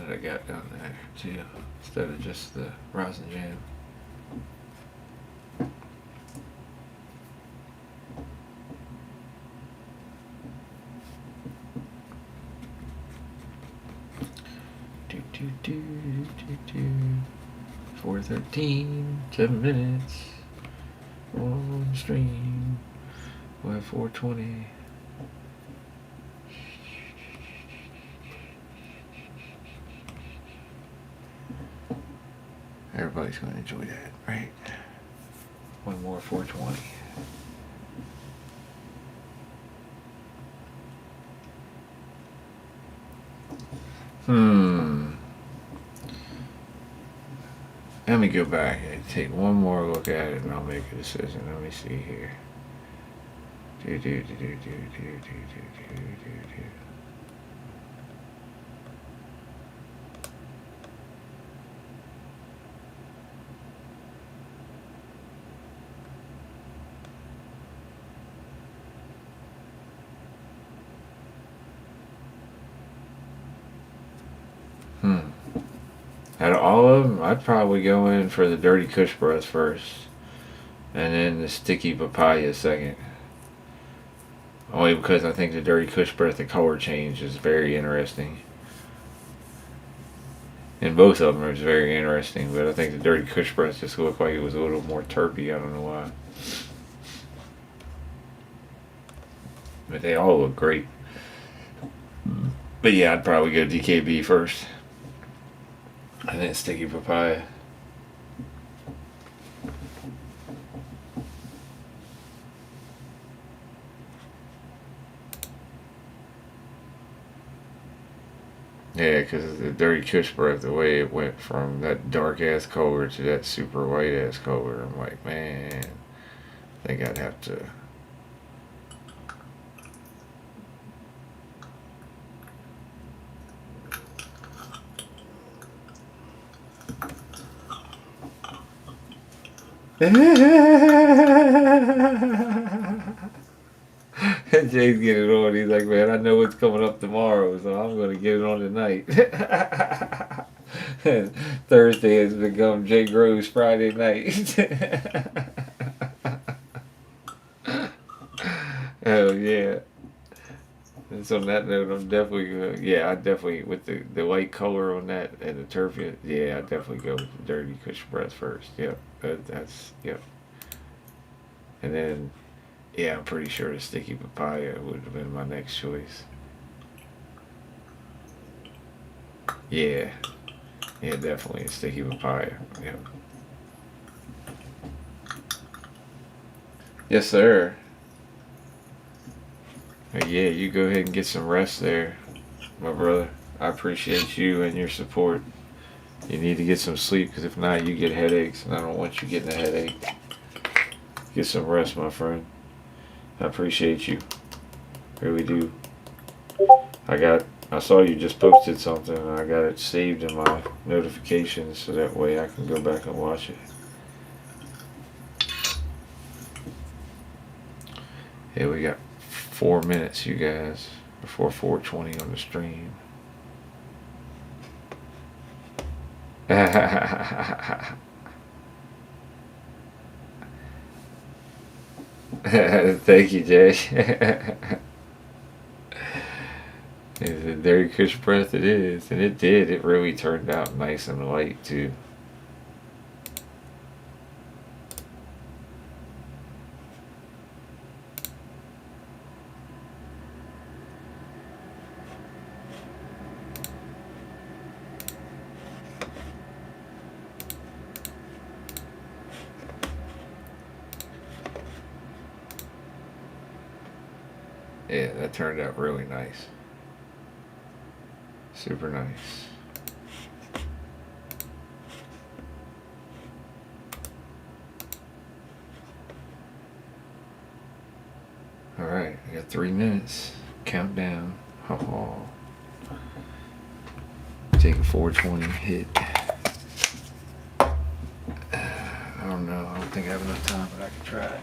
that I got down there too, instead of just the rosin jam. Do do do do do. 4:13, 7 minutes on stream. We'll have 4:20. Everybody's going to enjoy that, right? One more 4:20. Let me go back and take one more look at it and I'll make a decision. Let me see here. Do, do, do, do, do, do, do, do, do, do. Out of all of them, I'd probably go in for the Dirty Kush Breath first, and then the Sticky Papaya second. Only because I think the Dirty Kush Breath, the color change is very interesting. And both of them are very interesting, but I think the Dirty Kush Breath just looked like it was a little more terpy. I don't know why. But they all look great. But yeah, I'd probably go DKB first. And then Sticky Papaya. Yeah, because the Dirty Kush Breath, the way it went from that dark ass color to that super white ass color, I'm like, man, I think I'd have to. Jay's getting on. He's like, man, I know what's coming up tomorrow, so I'm going to get it on tonight. Thursday has become Jay Grove's Friday night. Oh, yeah. And so on that note, I'm definitely, I definitely, with the white color on that and the turf, yeah, I definitely go with the Dirty Kush Breath first. Yep, yep. And then, yeah, I'm pretty sure the Sticky Papaya would have been my next choice. Yeah, definitely a Sticky Papaya. Yep. Yes, sir. Yeah, you go ahead and get some rest there, my brother. I appreciate you and your support. You need to get some sleep, because if not, you get headaches, and I don't want you getting a headache. Get some rest, my friend. I appreciate you. Really do. I saw you just posted something, and I got it saved in my notifications, so that way I can go back and watch it. Yeah, we got 4 minutes, you guys, before 4:20 on the stream. Thank you, Jay. It's a Dirty Kush Breath it is, and it did. It really turned out nice and light, too. Yeah, that turned out really nice. Super nice. Alright, I got 3 minutes. Countdown. Take a 4:20 hit. I don't know. I don't think I have enough time, but I can try.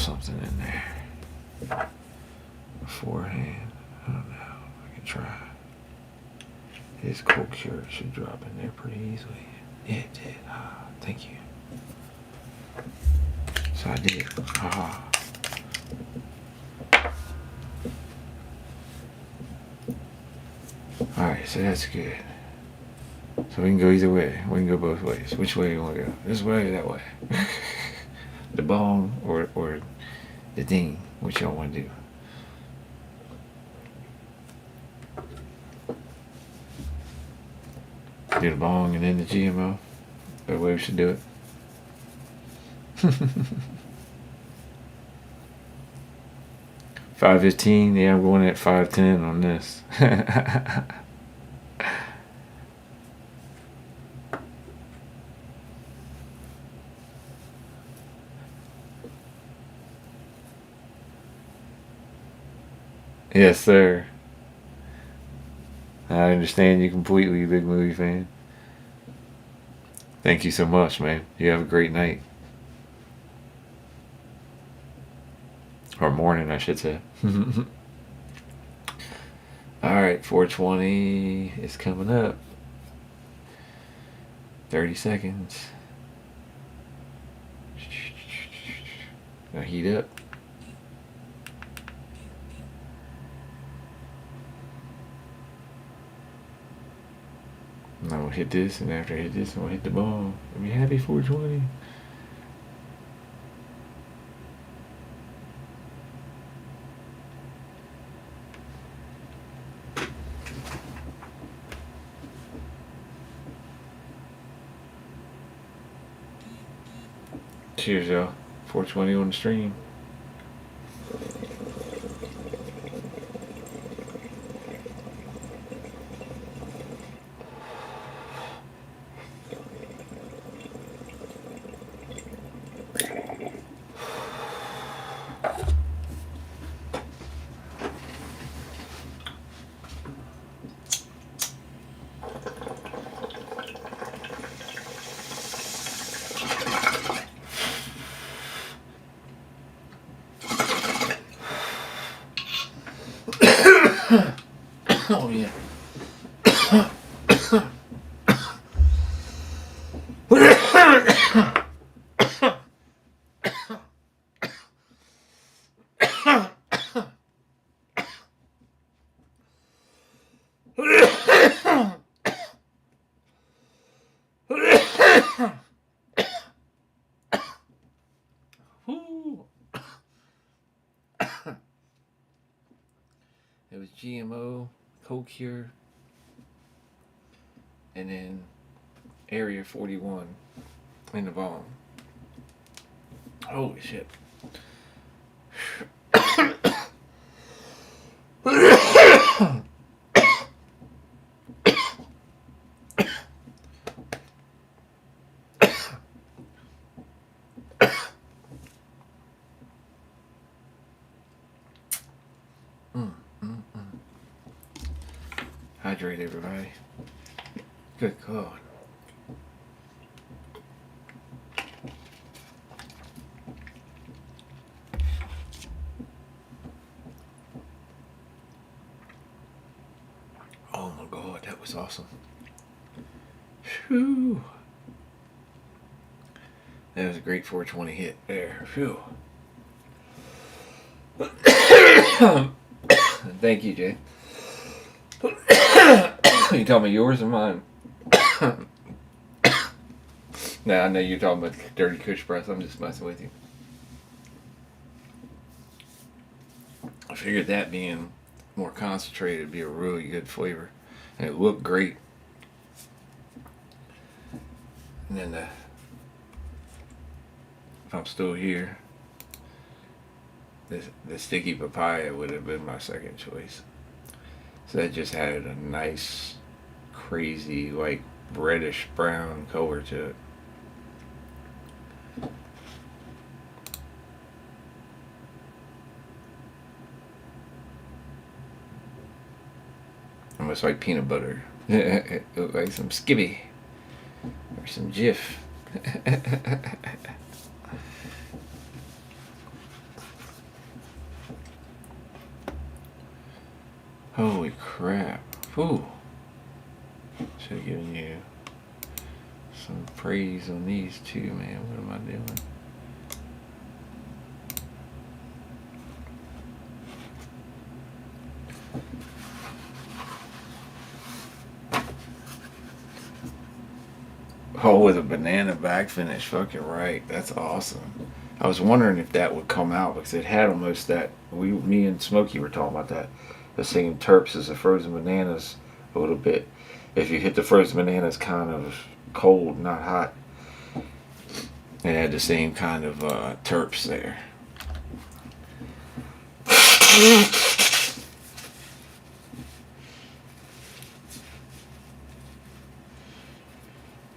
something in there beforehand. I don't know. I can try. His cold cure should drop in there pretty easily. Yeah, it did. Thank you. So I did. Alright, so that's good. So we can go either way. We can go both ways. Which way you want to go? This way or that way? The bong or the thing? Which y'all want to do? Do the bong and then the GMO? The way we should do it? 5:15. Yeah, I'm going at 5:10 on this. Yes, sir. I understand you completely, big movie fan. Thank you so much, man. You have a great night. Or morning, I should say. Alright, 420 is coming up. 30 seconds. Now heat up. And I'm gonna hit this, and after I hit this, I'm gonna hit the ball. I'll be happy 420. Cheers, y'all. 420 on the stream. Oh, yeah. It was GMO, cold cure, and then Area 41 in the bomb. Holy shit. Hydrate, everybody. Good God. Oh my God, that was awesome. Whew. That was a great 420 hit there. Phew. Thank you, Jay. You talking about yours or mine? Nah, I know you're talking about Dirty Kush Breath. I'm just messing with you. I figured that being more concentrated would be a really good flavor. And it looked great. And then if I'm still here, the sticky papaya would have been my second choice. So that just had a nice, crazy, like reddish brown color to it. Almost like peanut butter. It looked like some Skippy or some Jif. Holy crap. Whew. Should have given you some praise on these two, man. What am I doing? Oh, with a banana back finish. Fucking right. That's awesome. I was wondering if that would come out because it had almost that. Me and Smokey were talking about that. The same terps as the frozen bananas a little bit. If you hit the frozen bananas kind of cold, not hot, it had the same kind of terps there.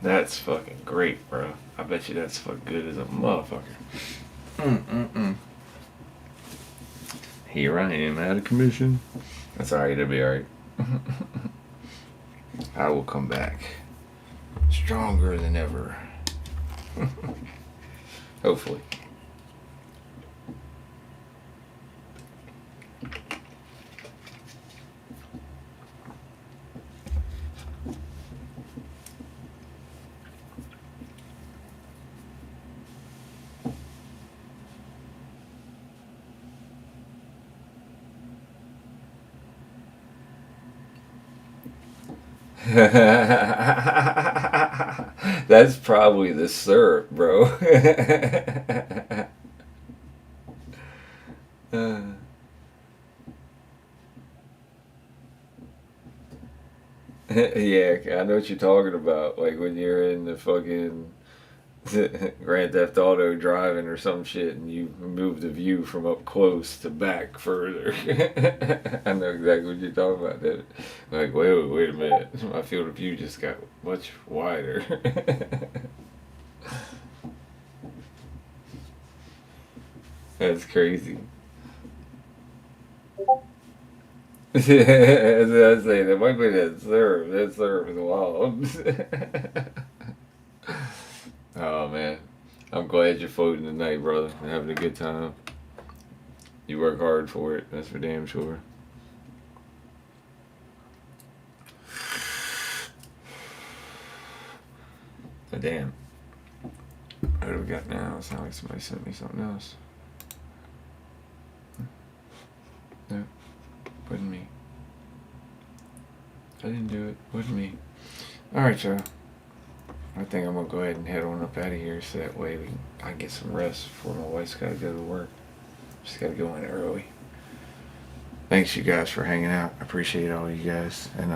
That's fucking great, bro. I bet you that's fucking good as a motherfucker. Mm-mm-mm. Here I am out of commission. That's alright, it'll be alright. I will come back stronger than ever. Hopefully. That's probably the syrup, bro. Yeah, I know what you're talking about. Like when you're in the fucking Grand Theft Auto driving or some shit, and you move the view from up close to back further. I know exactly what you're talking about. That, like, wait a minute, my field of view just got much wider. That's crazy. As I say, that might be that serve. That serve is wild. Oh man, I'm glad you're floating tonight, brother, and having a good time. You work hard for it. That's for damn sure. But damn, what do we got now? It sounds like somebody sent me something else. No, wasn't me. I didn't do it. Wasn't me. All right, y'all. I think I'm gonna go ahead and head on up out of here so that way I can get some rest before my wife's gotta go to work. She's gotta go in early. Thanks you guys for hanging out. I appreciate all you guys. And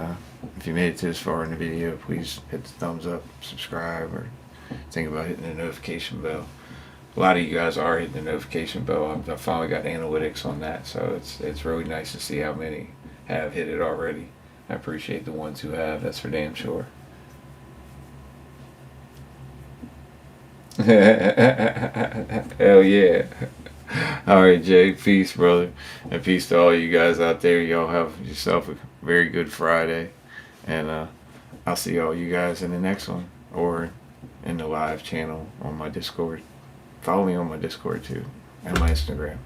if you made it to this far in the video, please hit the thumbs up, subscribe, or think about hitting the notification bell. A lot of you guys are hitting the notification bell. I finally got analytics on that, so it's really nice to see how many have hit it already. I appreciate the ones who have. That's for damn sure. Hell yeah. Alright, Jay. Peace, brother. And peace to all you guys out there. Y'all have yourself a very good Friday. And I'll see all you guys in the next one. Or in the live channel on my Discord. Follow me on my Discord too. And my Instagram.